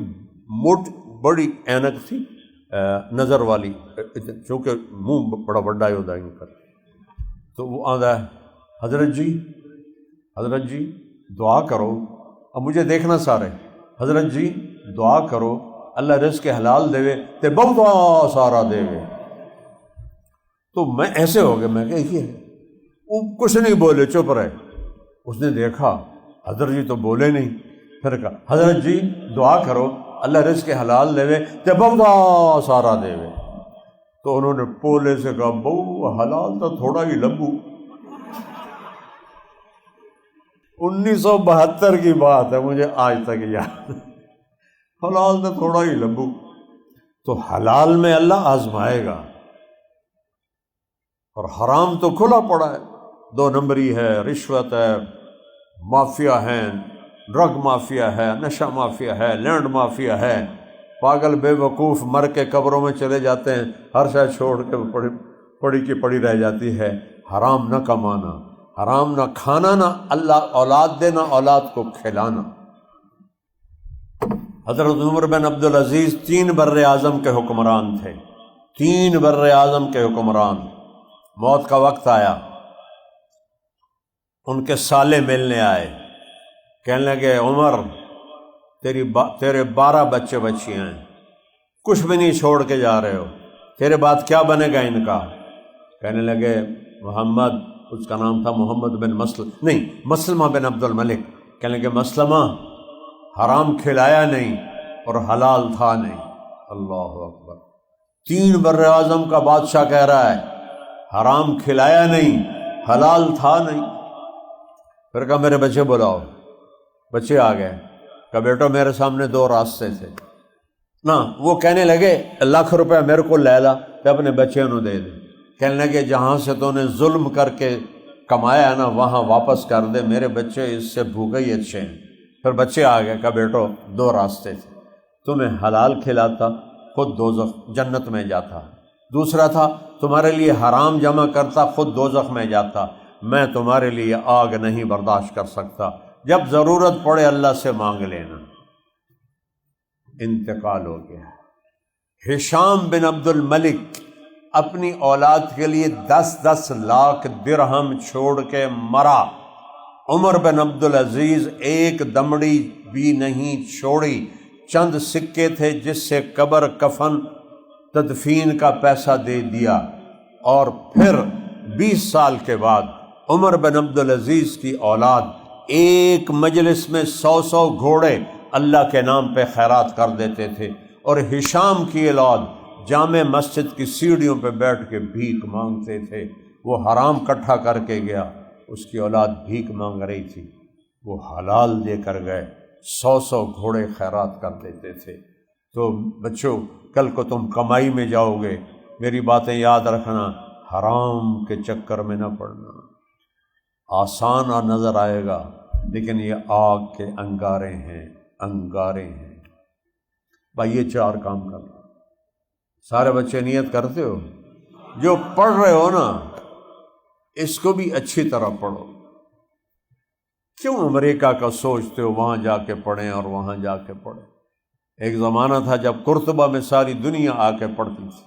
موٹ بڑی اینک تھی نظر والی، چونکہ منہ بڑا بڑا ہی ہوتا ہے ان کا۔ تو وہ آتا ہے، حضرت جی دعا کرو، اب مجھے دیکھنا سارے، حضرت جی دعا کرو اللہ رزق حلال دے تے بہت سارا دے۔ تو میں ایسے ہو گیا، میں کہ یہ وہ کچھ نہیں بولے، چپ رہے۔ اس نے دیکھا حضرت جی تو بولے نہیں، پھر کہا حضرت جی دعا کرو اللہ رزق حلال دے تے بہت سارا دے۔ تو انہوں نے پولے سے کہا بہو حلال تو تھوڑا ہی لبو۔ 1972 کی بات ہے، مجھے آج تک یاد، حلال تو تھوڑا ہی لبو۔ تو حلال میں اللہ آزمائے گا، اور حرام تو کھلا پڑا ہے، 2 نمبری ہے، رشوت ہے، مافیا ہے، ڈرگ مافیا ہے، نشہ مافیا ہے، لینڈ مافیا ہے، پاگل بے وقوف مر کے قبروں میں چلے جاتے ہیں، ہر شے چھوڑ کے پڑی کی پڑی رہ جاتی ہے۔ حرام نہ کمانا، حرام نہ کھانا، نہ اللہ اولاد دینا، اولاد کو کھلانا۔ حضرت عمر بن عبدالعزیز 3 بر اعظم کے حکمران تھے، 3 بر اعظم کے حکمران۔ موت کا وقت آیا، ان کے سالے ملنے آئے، کہنے لگے عمر تیرے 12 بچے بچی ہیں، کچھ بھی نہیں چھوڑ کے جا رہے ہو، تیرے بعد کیا بنے گا ان کا؟ کہنے لگے محمد، اس کا نام تھا محمد بن مسلمہ بن عبد الملک، کہنے لگے مسلمہ حرام کھلایا نہیں اور حلال تھا نہیں۔ اللہ اکبر، 3 بر اعظم کا بادشاہ کہہ رہا ہے حرام کھلایا نہیں، حلال تھا نہیں۔ پھر کہا میرے بچے بلاؤ، بچے آ گئے، کہا بیٹا میرے سامنے 2 راستے تھے نا، وہ کہنے لگے ₹1,00,000 میرے کو لے لا تو اپنے بچے انہوں دے دے، کہنے لگے جہاں سے تو نے ظلم کر کے کمایا ہے نا وہاں واپس کر دے، میرے بچے اس سے بھوکے ہی اچھے ہیں۔ پھر بچے آ گئے، کہا بیٹو 2 راستے تھے، تمہیں حلال کھلاتا خود دوزخ جنت میں جاتا، دوسرا تھا تمہارے لیے حرام جمع کرتا خود دوزخ میں جاتا، میں تمہارے لیے آگ نہیں برداشت کر سکتا، جب ضرورت پڑے اللہ سے مانگ لینا۔ انتقال ہو گیا۔ ہشام بن عبد الملک اپنی اولاد کے لیے 10 لاکھ درہم چھوڑ کے مرا۔ عمر بن عبدالعزیز ایک دمڑی بھی نہیں چھوڑی، چند سکے تھے جس سے قبر کفن تدفین کا پیسہ دے دیا، اور پھر 20 سال کے بعد عمر بن عبدالعزیز کی اولاد ایک مجلس میں 100 گھوڑے اللہ کے نام پہ خیرات کر دیتے تھے، اور ہشام کی اولاد جامع مسجد کی سیڑھیوں پہ بیٹھ کے بھیک مانگتے تھے۔ وہ حرام اکٹھا کر کے گیا، اس کی اولاد بھیک مانگ رہی تھی، وہ حلال دے کر گئے، 100 گھوڑے خیرات کر دیتے تھے۔ تو بچوں، کل کو تم کمائی میں جاؤ گے، میری باتیں یاد رکھنا، حرام کے چکر میں نہ پڑنا۔ آسان اور نظر آئے گا، لیکن یہ آگ کے انگارے ہیں، انگارے ہیں۔ بھائی یہ 4 کام کر، سارے بچے نیت کرتے ہو؟ جو پڑھ رہے ہو نا، اس کو بھی اچھی طرح پڑھو۔ کیوں امریکہ کا سوچتے ہو وہاں جا کے پڑھیں اور وہاں جا کے پڑھیں؟ ایک زمانہ تھا جب قرطبہ میں ساری دنیا آ کے پڑھتی تھی،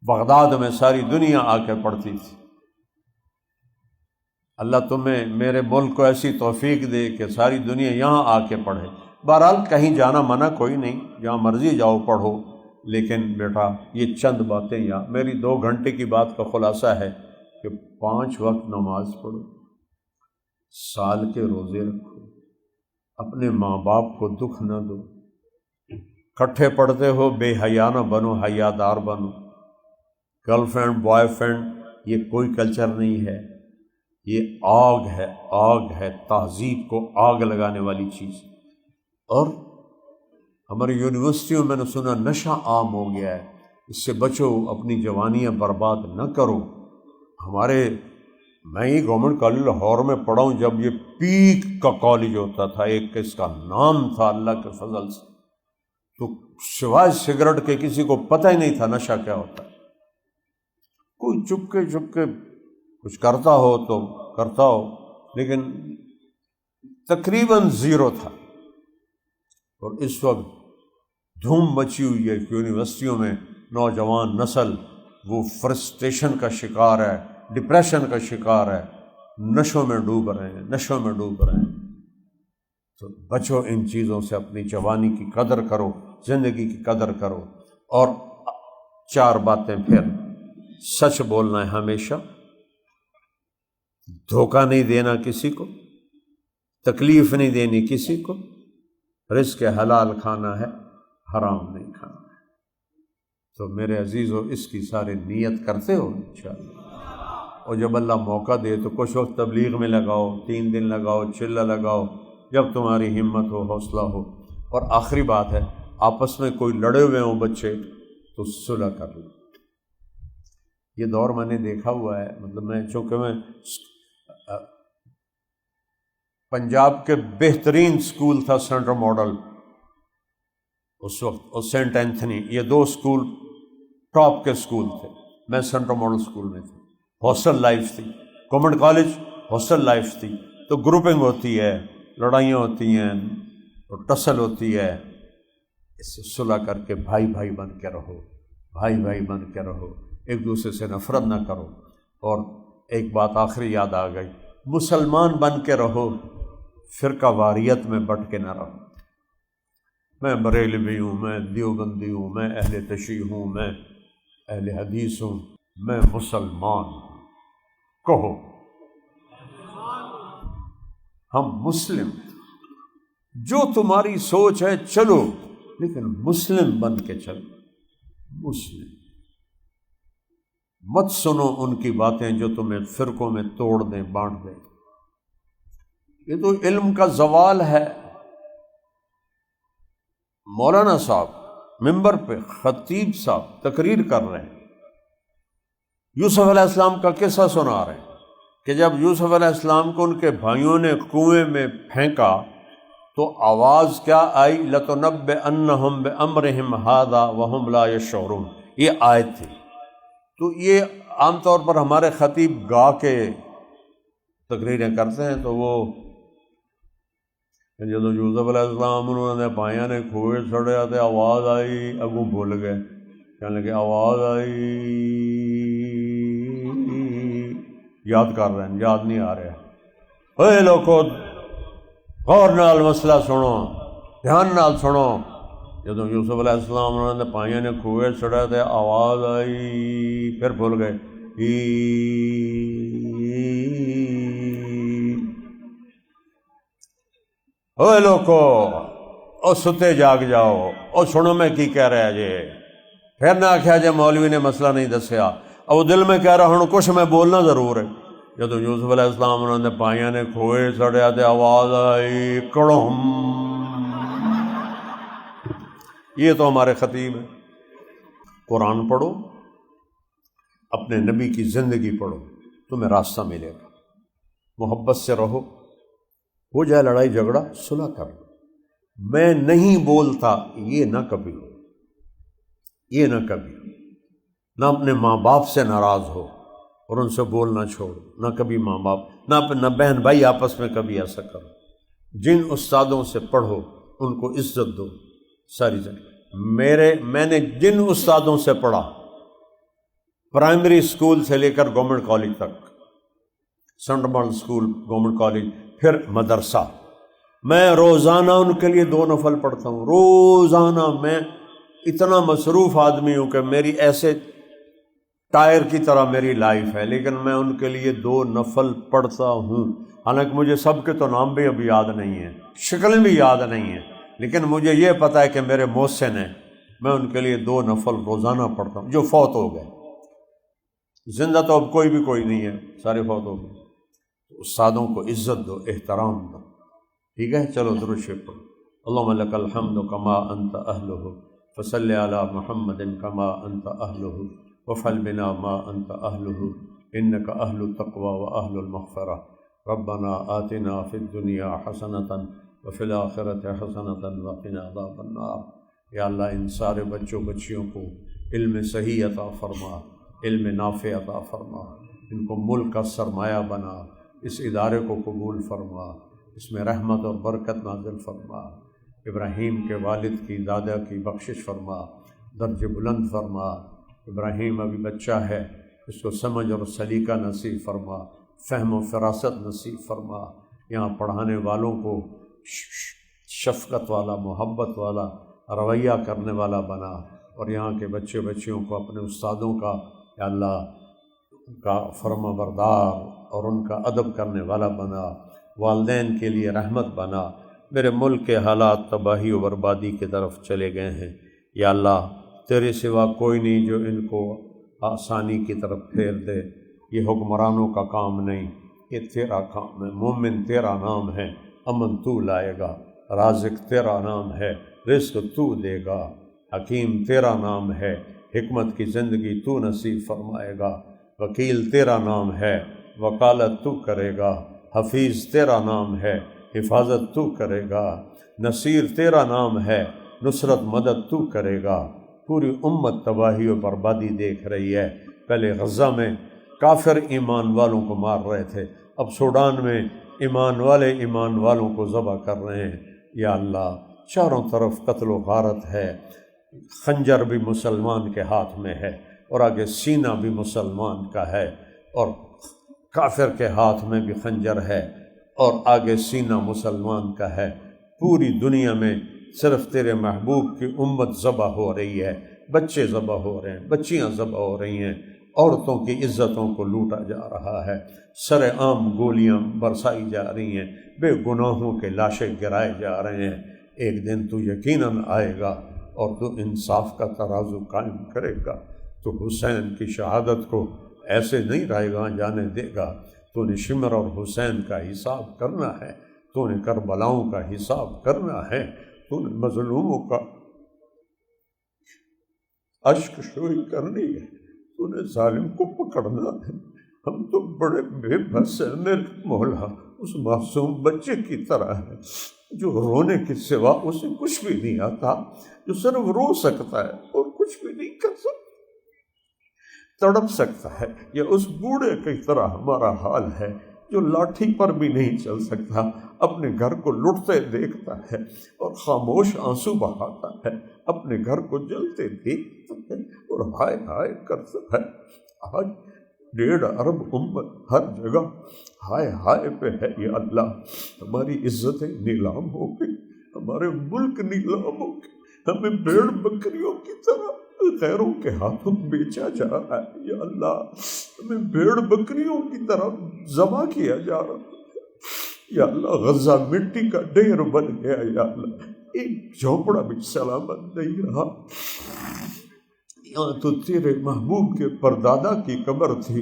بغداد میں ساری دنیا آ کے پڑھتی تھی۔ اللہ تمہیں، میرے ملک کو ایسی توفیق دے کہ ساری دنیا یہاں آ کے پڑھے۔ بہرحال کہیں جانا منع کوئی نہیں، جہاں مرضی جاؤ پڑھو، لیکن بیٹا یہ چند باتیں، یا میری 2 گھنٹے کی بات کا خلاصہ ہے کہ 5 وقت نماز پڑھو، سال کے روزے رکھو، اپنے ماں باپ کو دکھ نہ دو، کٹھے پڑھتے ہو بے حیا نہ بنو، حیا دار بنو۔ گرل فرینڈ بوائے فرینڈ یہ کوئی کلچر نہیں ہے، یہ آگ ہے، آگ ہے، تہذیب کو آگ لگانے والی چیز۔ اور ہماری یونیورسٹیوں میں نے سنا نشہ عام ہو گیا ہے، اس سے بچو، اپنی جوانیاں برباد نہ کرو۔ میں یہ گورنمنٹ کالج لاہور میں پڑھا ہوں، جب یہ پیک کا کالج ہوتا تھا، ایک اس کا نام تھا اللہ کے فضل سے، تو سوائے سگریٹ کے کسی کو پتہ ہی نہیں تھا نشہ کیا ہوتا ہے۔ کوئی چپ کے کچھ کرتا ہو تو کرتا ہو، لیکن تقریباً 0 تھا۔ اور اس وقت دھوم مچی ہوئی ہے یونیورسٹیوں میں، نوجوان نسل وہ فرسٹریشن کا شکار ہے، ڈپریشن کا شکار ہے، نشوں میں ڈوب رہے ہیں، نشوں میں ڈوب رہے ہیں۔ تو بچو ان چیزوں سے، اپنی جوانی کی قدر کرو، زندگی کی قدر کرو۔ اور 4 باتیں پھر، سچ بولنا ہے ہمیشہ، دھوکہ نہیں دینا کسی کو، تکلیف نہیں دینی کسی کو، رزق حلال کھانا ہے، حرام نہیں کھانا ہے۔ تو میرے عزیزو، اس کی سارے نیت کرتے ہو انشاءاللہ، اور جب اللہ موقع دے تو کچھ وقت تبلیغ میں لگاؤ، 3 دن لگاؤ، چلہ لگاؤ، جب تمہاری ہمت ہو، حوصلہ ہو۔ اور آخری بات ہے، آپس میں کوئی لڑے ہوئے ہوں بچے تو صلح کر لو۔ یہ دور میں نے دیکھا ہوا ہے، مطلب چونکہ میں پنجاب کے بہترین سکول تھا سینٹر ماڈل اس وقت، اور سینٹ اینتھنی، یہ 2 سکول ٹاپ کے سکول تھے۔ میں سینٹر ماڈل سکول میں تھا، ہاسٹل لائف تھی، گورنمنٹ کالج ہاسٹل لائف تھی، تو گروپنگ ہوتی ہے، لڑائیاں ہوتی ہیں، اور ٹسل ہوتی ہے۔ اس سے صلح کر کے بھائی بھائی بن کے رہو، بھائی بھائی بن کے رہو، ایک دوسرے سے نفرت نہ کرو۔ اور ایک بات آخری یاد آ گئی، مسلمان بن کے رہو، فرقہ واریت میں بٹ کے نہ رہو۔ میں بریلوی ہوں، میں دیوبندی ہوں، میں اہل تشیع ہوں، میں اہل حدیث ہوں، میں مسلمان ہوں۔ کہو ہم مسلم، جو تمہاری سوچ ہے چلو، لیکن مسلم بن کے چلو، مسلم۔ مت سنو ان کی باتیں جو تمہیں فرقوں میں توڑ دیں، بانٹ دیں۔ یہ تو علم کا زوال ہے۔ مولانا صاحب ممبر پہ، خطیب صاحب تقریر کر رہے ہیں، یوسف علیہ السلام کا قصہ سنا رہے ہیں کہ جب یوسف علیہ السلام کو ان کے بھائیوں نے کنویں میں پھینکا تو آواز کیا آئی؟ لَتُنَبِّئَنَّهُمْ بِأَمْرِهِمْ هَذَا وَهُمْ لَا يَشْعُرُونَ، یہ آیت تھی۔ تو یہ عام طور پر ہمارے خطیب گا کے تقریریں کرتے ہیں، تو وہ جدو یوسف علیہ السلام انہوں نے پائیاں نے کھوئے سڑیا تو آواز آئی، اگوں بھول گئے، کہنے لگے آواز آئی، یاد کر رہے ہیں، یاد نہیں آ رہا۔ اے لوگو غور نال مسئلہ سنو، دھیان نال سنو۔ جدو یوسف علیہ السلام انہوں نے پائیاں نے کھوئے سڑیا تو آواز آئی، پھر بھول گئے۔ اے لوگو اور ستے جاگ جاؤ اور سنو میں کی کہہ رہا جے، پھر نہ آخیا جے مولوی نے مسئلہ نہیں دسیا، اور وہ دل میں کہہ رہا ہوں کچھ میں بولنا ضرور ہے۔ جدو یوسف علیہ السلام انہوں نے پائیاں نے کھوئے سڑیا تے آواز آئی کڑم، یہ تو ہمارے خطیب ہیں۔ قرآن پڑھو، اپنے نبی کی زندگی پڑھو، تمہیں راستہ ملے گا۔ محبت سے رہو، ہو جائے لڑائی جھگڑا صلح کر لو۔ میں نہیں بولتا یہ نہ کبھی ہو، یہ نہ کبھی ہو، نہ اپنے ماں باپ سے ناراض ہو اور ان سے بولنا چھوڑو، نہ کبھی ماں باپ نہ بہن بھائی آپس میں کبھی ایسا کرو۔ جن استادوں سے پڑھو ان کو عزت دو ساری زندگی۔ میں نے جن استادوں سے پڑھا، پرائمری اسکول سے لے کر گورنمنٹ کالج تک، سینٹ مارل اسکول، گورنمنٹ کالج، پھر مدرسہ، میں روزانہ ان کے لیے 2 نفل پڑھتا ہوں روزانہ۔ میں اتنا مصروف آدمی ہوں کہ میری ایسے ٹائر کی طرح میری لائف ہے، لیکن میں ان کے لیے 2 نفل پڑھتا ہوں۔ حالانکہ مجھے سب کے تو نام بھی ابھی یاد نہیں ہیں، شکلیں بھی یاد نہیں ہیں، لیکن مجھے یہ پتہ ہے کہ میرے محسن ہیں، میں ان کے لیے 2 نفل روزانہ پڑھتا ہوں، جو فوت ہو گئے۔ زندہ تو اب کوئی نہیں ہے، سارے فوت ہو گئے۔ استادوں کو عزت دو، احترام دو، ٹھیک ہے؟ چلو درود شریف پڑھو۔ اللہم لک الحمد کما انت اہلہ فصلی علی محمد کما انت اہلہ وفعل بنا ما انت اہلہ انک اہل التقوی واہل المغفرہ ربنا آتنا فی الدنیا حسنۃ وفی الآخرۃ حسنۃ وقنا عذاب النار۔ یا اللہ ان سارے بچوں بچیوں کو علم صحیح عطا فرما، علم نافع عطا فرما، ان کو ملک کا سرمایہ بنا، اس ادارے کو قبول فرما، اس میں رحمت اور برکت نازل فرما، ابراہیم کے والد کی دادا کی بخشش فرما، درج بلند فرما۔ ابراہیم ابھی بچہ ہے، اس کو سمجھ اور سلیقہ نصیب فرما، فہم و فراست نصیب فرما۔ یہاں پڑھانے والوں کو شفقت والا، محبت والا رویہ کرنے والا بنا، اور یہاں کے بچے بچیوں کو اپنے استادوں کا یا اللہ کا فرما بردار اور ان کا ادب کرنے والا بنا، والدین کے لیے رحمت بنا۔ میرے ملک کے حالات تباہی و بربادی کی طرف چلے گئے ہیں، یا اللہ تیرے سوا کوئی نہیں جو ان کو آسانی کی طرف پھیر دے۔ یہ حکمرانوں کا کام نہیں، یہ تیرا کام ہے۔ مومن تیرا نام ہے، امن تو لائے گا، رازق تیرا نام ہے، رزق تو دے گا، حکیم تیرا نام ہے، حکمت کی زندگی تو نصیب فرمائے گا، وکیل تیرا نام ہے، وکالت تو کرے گا، حفیظ تیرا نام ہے، حفاظت تو کرے گا، نصیر تیرا نام ہے، نصرت مدد تو کرے گا۔ پوری امت تباہی و بربادی دیکھ رہی ہے۔ پہلے غزہ میں کافر ایمان والوں کو مار رہے تھے، اب سوڈان میں ایمان والے ایمان والوں کو ذبح کر رہے ہیں۔ یا اللہ چاروں طرف قتل و غارت ہے، خنجر بھی مسلمان کے ہاتھ میں ہے، اور آگے سینہ بھی مسلمان کا ہے، اور کافر کے ہاتھ میں بھی خنجر ہے، اور آگے سینہ مسلمان کا ہے۔ پوری دنیا میں صرف تیرے محبوب کی امت ذبح ہو رہی ہے، بچے ذبح ہو رہے ہیں، بچیاں ذبح ہو رہی ہیں، عورتوں کی عزتوں کو لوٹا جا رہا ہے، سر عام گولیاں برسائی جا رہی ہیں، بے گناہوں کے لاشیں گرائے جا رہے ہیں۔ ایک دن تو یقیناً آئے گا اور تو انصاف کا ترازو قائم کرے گا، تو حسین کی شہادت کو ایسے نہیں رائے گاں جانے دے گا۔ تو نے شمر اور حسین کا حساب کرنا ہے، تو نے کربلاؤں کا حساب کرنا ہے، تو نے مظلوموں کا اشک شوئی کرنی ہے، تو نے ظالم کو پکڑنا ہے۔ ہم تو بڑے بے بس ہیں میرے مولا، اس معصوم بچے کی طرح ہے جو رونے کے سوا اسے کچھ بھی نہیں آتا، جو صرف رو سکتا ہے اور کچھ بھی نہیں کر سکتا، تڑپ سکتا ہے۔ یہ اس بوڑھے کی طرح ہمارا حال ہے جو لاٹھی پر بھی نہیں چل سکتا، اپنے گھر کو لٹتے دیکھتا ہے اور خاموش آنسو بہاتا ہے، اپنے گھر کو جلتے دیکھتا ہے اور ہائے ہائے کرتا ہے۔ آج 1.5 ارب امت ہر جگہ ہائے ہائے پہ ہے۔ یا اللہ ہماری عزتیں نیلام ہو گئی، ہمارے ملک نیلام ہو گئے، ہمیں بھیڑ بکریوں کی طرح غیروں کے ہاتھوں بیچا جا رہا ہے۔ یا اللہ ہمیں بھیڑ بکریوں کی طرح ذبح کیا جا رہا ہے۔ یا اللہ غزہ مٹی کا ڈھیر بن گیا۔ یا اللہ ایک جھونپڑا بھی سلامت نہیں رہا۔ یہاں تو تیرے محبوب کے پردادا کی قبر تھی،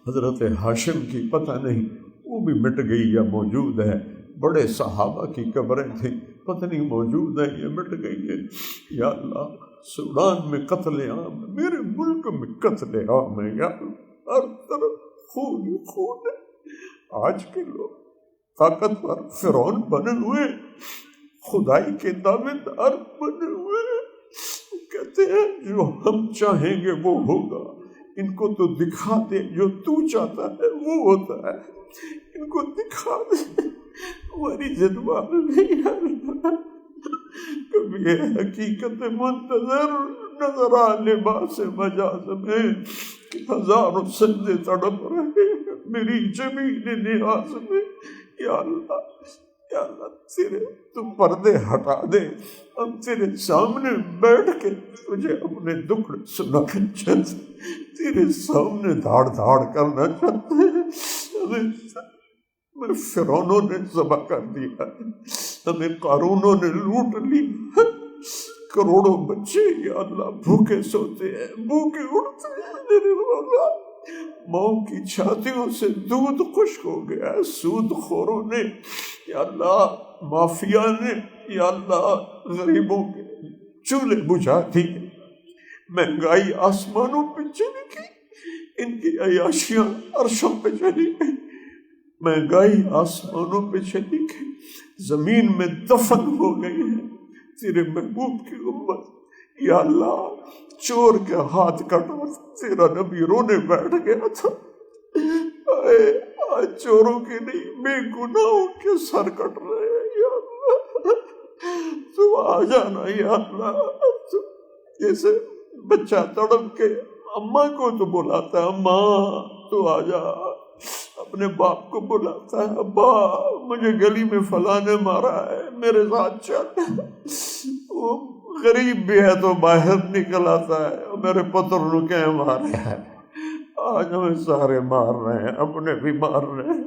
حضرت ہاشم کی پتہ نہیں وہ بھی مٹ گئی یا موجود ہے، بڑے صحابہ کی قبریں تھیں، پتہ نہیں موجود ہے یا مٹ گئی ہے۔ یا اللہ سوڈان میں قتل عام، میرے ملک میں قتل عام ہے، یا اللہ ہر طرف خون ہی خون ہے۔ آج کے لوگ طاقتور فرعون بنے ہوئے، خدائی کے دعوے دار بنے ہوئے، کہتے ہیں جو ہم چاہیں گے وہ ہوگا، ان کو تو دکھا دے جو تو چاہتا ہے وہ ہوتا ہے، ان کو دکھا دے ہماری زدوال نہیں۔ کبھی یہ حقیقت منتظر نظر آ لباس مجاز میں کہ ہزاروں سجدے تڑپ رہے میری زمین نیاز میں۔ یا اللہ یا اللہ تیرے تو پردے ہٹا دے، ہم تیرے سامنے بیٹھ کے تجھے اپنے دکھ سنانا چاہتے، تیرے سامنے دھاڑ دھاڑ کرنا چاہتے ہیں۔ ہمیں فرعونوں نے ذبح کر دیا، ہمیں قارونوں نے لوٹ لیا، کروڑوں بچے یا اللہ بھوکے سوتے ہیں، بھوکے اٹھتے ہیں میرے مولا، ماؤں کی چھاتیوں سے دودھ خشک ہو گیا ہے سود خوروں نے، یا اللہ مافیا نے، یا اللہ غریبوں کے چولہے بجھا دیے، مہنگائی آسمانوں پہ چلی گئی، ان کی عیاشیاں عرشوں پہ چلی گئی، مہنگائی آسمانوں پہ چلی گئی، زمین میں دفن ہو گئی ہے تیرے محبوب کی امت۔ یا اللہ چور کے ہاتھ کٹا تیرا نبی رونے بیٹھ گیا تھا، آج چوروں کے نہیں بے گناہوں کے سر کٹ رہے ہیں۔ یا اللہ تو آ جانا، یا اللہ تو جیسے بچہ تڑپ کے اماں کو تو بلاتا ہے اماں تو آ جا، اپنے باپ کو بلاتا ہے ابا مجھے گلی میں فلاں نے مارا ہے میرے ساتھ چل، وہ غریب بھی ہے تو باہر نکل آتا ہے میرے پتر نو کیا مارے ہے، آج ہمیں سارے مار رہے ہیں، اپنے بھی مار رہے ہیں،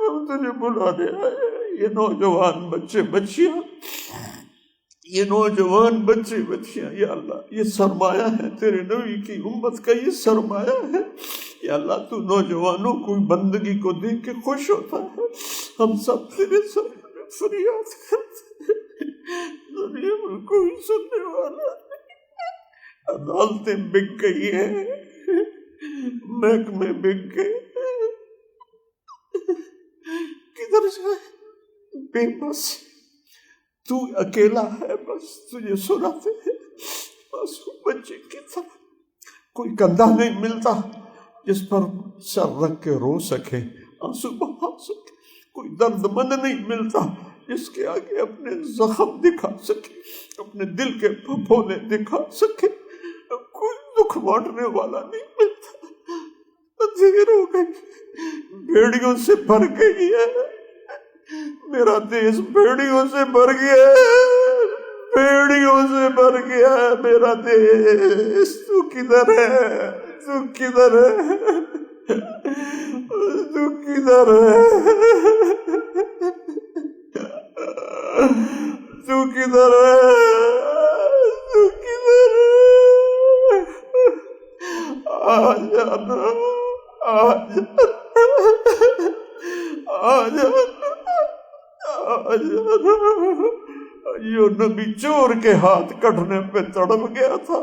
ہم تجھے بلا دے۔ یہ نوجوان بچے بچیاں، یہ نوجوان بچے بچیاں یا اللہ یہ سرمایہ ہے تیرے نبی کی امت کا، یہ سرمایہ ہے یا اللہ تو نوجوانوں کو بندگی کو دیکھ کے خوش ہوتا ہے، ہم سب تیرے سامنے فریاد کرتے ہیں، دنیا میں کوئی سننے والا نہیں، عدالتیں بک گئی ہیں، محکمے بک گئے، کدھر جائے بے بس تو اکیلا ہے، بس تجھے سناتے ہیں معصوم بچے کی طرح، کوئی کندھا نہیں ملتا جس پر سر رکھ کے رو سکے، آنسو بہا سکے، کوئی درد مند نہیں ملتا جس کے آگے اپنے زخم دکھا سکے، اپنے دل کے پھپھولے دکھا سکے، کوئی دکھ بانٹنے والا نہیں ملتا، دیر ہو گئی، بھیڑیوں سے بھر گئی ہے میرا دیش، بھیڑیوں سے بھر گیا ہے، بھیڑیوں سے بھر گیا ہے میرا دیش، تو کدھر ہے، تو کدھر ہے، تو کدھر ہے، تو کدھر ہے، تو کدھر ہے، آ جانا، آ جانا، آ جانا، آ جانا۔ جو نبی چور کے ہاتھ کٹنے پہ تڑپ گیا تھا،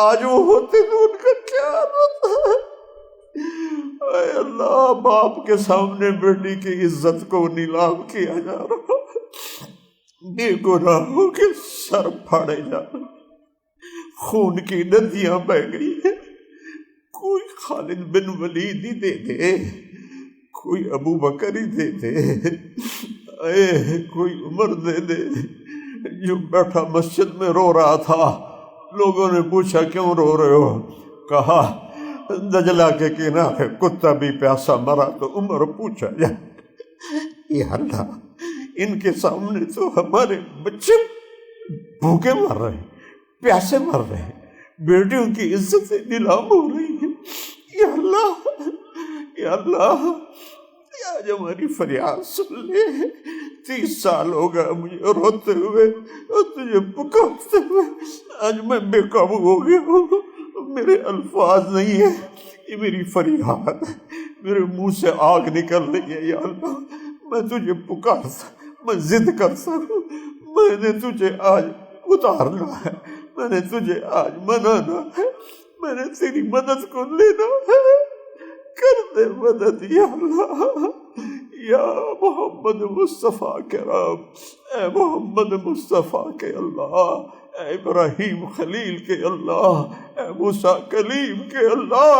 آج وہ ہوتے تو ان کا کیا ہوتا؟ اے اللہ باپ کے سامنے بیٹی کی عزت کو نیلام کیا جا رہا، بے گناہوں کے سر پھاڑے جا رہے، خون کی ندیاں بہ گئی ہیں، کوئی خالد بن ولید ہی دے دے، کوئی ابو بکر ہی دے دے، اے کوئی عمر دے دے۔ جو بیٹھا مسجد میں رو رہا تھا، لوگوں نے پوچھا کیوں رو رہے ہو؟ کہا دجلہ کے کنارے کتا بھی پیاسا مرا تو عمر پوچھا جائے۔ یا اللہ ان کے سامنے تو ہمارے بچے بھوکے مر رہے ہیں، پیاسے مر رہے ہیں، بیٹیوں کی عزتیں نیلام ہو رہی ہیں۔ یا اللہ یا اللہ آج ہماری فریاد سن لے. 30 سال ہو گئے مجھے روتے ہوئے اور تجھے پکارتے ہوئے. آج میں بے قابو ہو گیا ہوں، میرے الفاظ نہیں ہے، یہ میری فریاد ہے، میرے منہ سے آگ نکل رہی ہے. یا اللہ میں تجھے پکارتا، میں ضد کرتا ہوں، میں نے تجھے آج اتارنا ہے، میں نے تجھے آج منانا ہے، میں نے تیری مدد کو لینا ہے. کر دے مدد یا اللہ. یا محمد مصطفیٰ کے رب، اے محمد مصطفیٰ کے اللہ، اے ابراہیم خلیل کے اللہ، اے موسیٰ کلیم کے اللہ،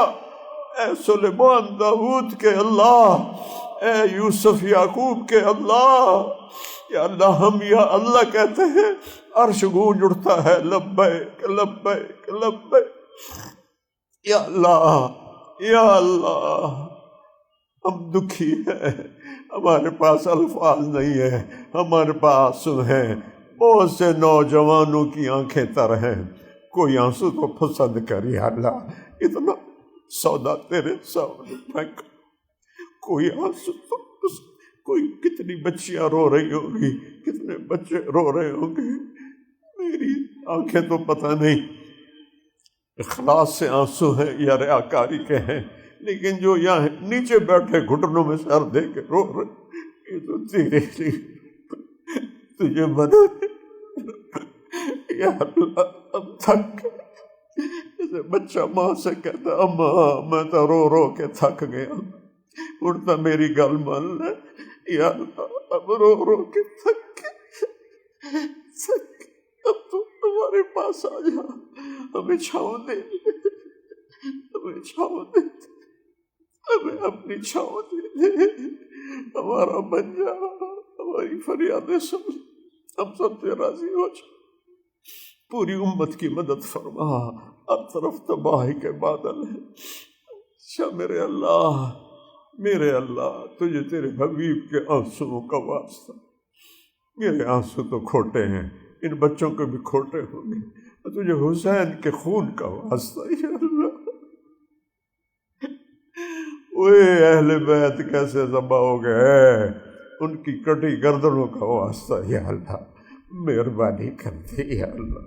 اے سلیمان داؤد کے اللہ، اے یوسف یعقوب کے اللہ. یا اللہ ہم یا اللہ کہتے ہیں، عرش گونج اٹھتا ہے لبیک لبیک لبیک. یا اللہ یا اللہ ہم دکھی ہیں، ہمارے پاس الفاظ نہیں ہے، ہمارے پاس آنسو ہیں. بہت سے نوجوانوں کی آنکھیں تر ہیں، کوئی آنسو تو پسند کر. یا اللہ اتنا سودا تیرے سامنے پھینک، کوئی آنسو تو پسند. کوئی کتنی بچیاں رو رہی ہوں گی، کتنے بچے رو رہے ہوں گے. میری آنکھیں تو پتہ نہیں اخلاص سے آنسو ہیں یا ریاکاری کے ہیں، لیکن جو یہاں نیچے بیٹھے گھٹنوں میں سر دے کے رو رہے، یہ تو تیرے لیے تجھے مدد. یا اللہ ہم تھک گئے. جیسے بچہ ماں سے کہتا اماں میں تو رو رو کے تھک گیا، اڑتا میری گل مان لے. یا اللہ اب رو رو کے تھک گئے. اب تو ہمارے پاس آ جا، ہمیں چھاؤں دے، ہمیں چھاؤں دے، ہمیں اپنی چھاؤں دے، ہمارا بن جا، ہماری فریادیں سن، ہم سب سے راضی ہو جا. پوری امت کی مدد فرما، ہر طرف تباہی کے بادل ہیں. اچھا میرے اللہ تجھے تیرے حبیب کے آنسوؤں کا واسطہ. میرے آنسو تو کھوٹے ہیں، ان بچوں کے بھی کھوٹے ہوں گے، تجھے حسین کے خون کا واسطہ. یا اللہ اوے اہل بیت کیسے ذبح ہو گئے، ان کی کٹی گردنوں کا واسطہ. یا اللہ مہربانی کر دے. یا اللہ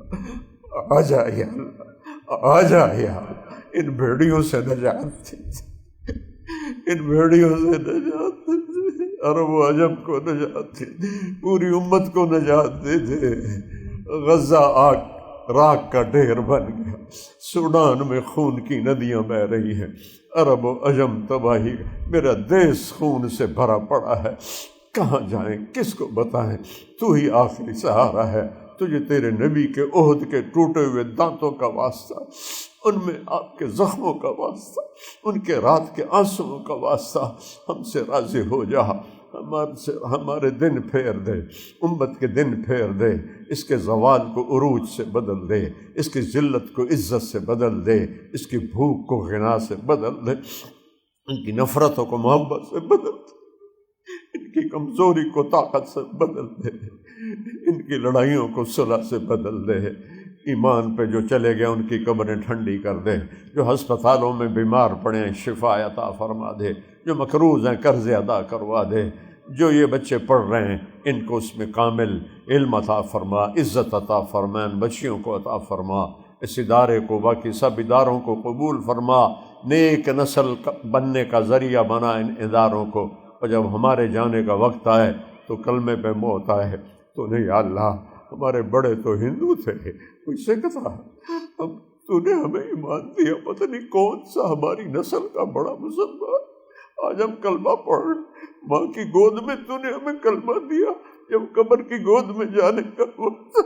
آ جا، یا اللہ آ جا. یا اللہ ان بھیڑیوں سے نجات دے، ان بھیڑیوں سے نجات دے، عرب و عجم کو نجات دے، پوری امت کو نجات دے دے. غزہ راک کا ڈھیر بن گیا، سوڈان میں خون کی ندیاں بہہ رہی ہیں، عرب و عجم تباہی، میرا دیس خون سے بھرا پڑا ہے. کہاں جائیں، کس کو بتائیں؟ تو ہی آخری سہارا ہے. تجھے تیرے نبی کے عہد کے ٹوٹے ہوئے دانتوں کا واسطہ، ان میں آپ کے زخموں کا واسطہ، ان کے رات کے آنسوؤں کا واسطہ. ہم سے راضی ہو جا، ہمارے دن پھیر دے، امت کے دن پھیر دے. اس کے زوال کو عروج سے بدل دے، اس کی ذلت کو عزت سے بدل دے، اس کی بھوک کو غنا سے بدل دے، ان کی نفرتوں کو محبت سے بدل دے، ان کی کمزوری کو طاقت سے بدل دے، ان کی لڑائیوں کو صلح سے بدل دے. ایمان پہ جو چلے گئے ان کی قبریں ٹھنڈی کر دے، جو ہسپتالوں میں بیمار پڑے ہیں شفا عطا فرما دے، جو مقروض ہیں قرض ادا کروا دے، جو یہ بچے پڑھ رہے ہیں ان کو اس میں کامل علم عطا فرما، عزت عطا فرما، ان بچیوں کو عطا فرما. اس ادارے کو، باقی سب اداروں کو قبول فرما، نیک نسل بننے کا ذریعہ بنا ان اداروں کو. اور جب ہمارے جانے کا وقت آئے تو کلمے پہ موت آئے تو نہیں. یا اللہ ہمارے بڑے تو ہندو تھے، کوئی سکھ تھا، اب تو نے ہمیں ایمان دیا، پتہ نہیں کون سا ہماری نسل کا بڑا مسلمان. آج ہم کلمہ پڑھ، ماں کی گود میں تو نے ہمیں کلمہ دیا، جب قبر کی گود میں جانے کا وقت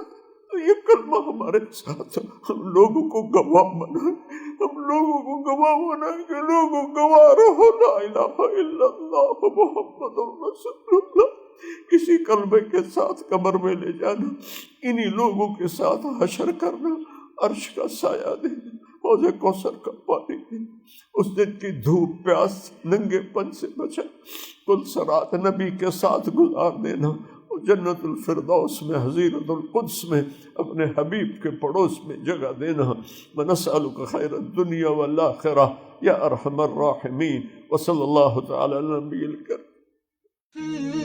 تو یہ کلمہ ہمارے ساتھ. ہم لوگوں کو گواہ بنائیں، ہم لوگوں کو گواہ بنائیں کہ لوگوں گواہ رہو لا الہ الا اللہ محمد رسول اللہ. اسی کلمے کے ساتھ قبر میں لے جانا، انہی لوگوں کے ساتھ حشر کرنا، عرش کا سایہ دینا، حوض کوثر کا پانی دینا، اس دن کی دھوپ پیاس ننگے پن سے بچا، کل سرات نبی کے ساتھ گزار دینا، اور جنت الفردوس میں، حضیرت القدس میں اپنے حبیب کے پڑوس میں جگہ دینا. ونسألک خیر الدنیا والآخرہ یا ارحم الراحمین. وصلی اللہ تعالی علی نبی الکریم. Mm-hmm.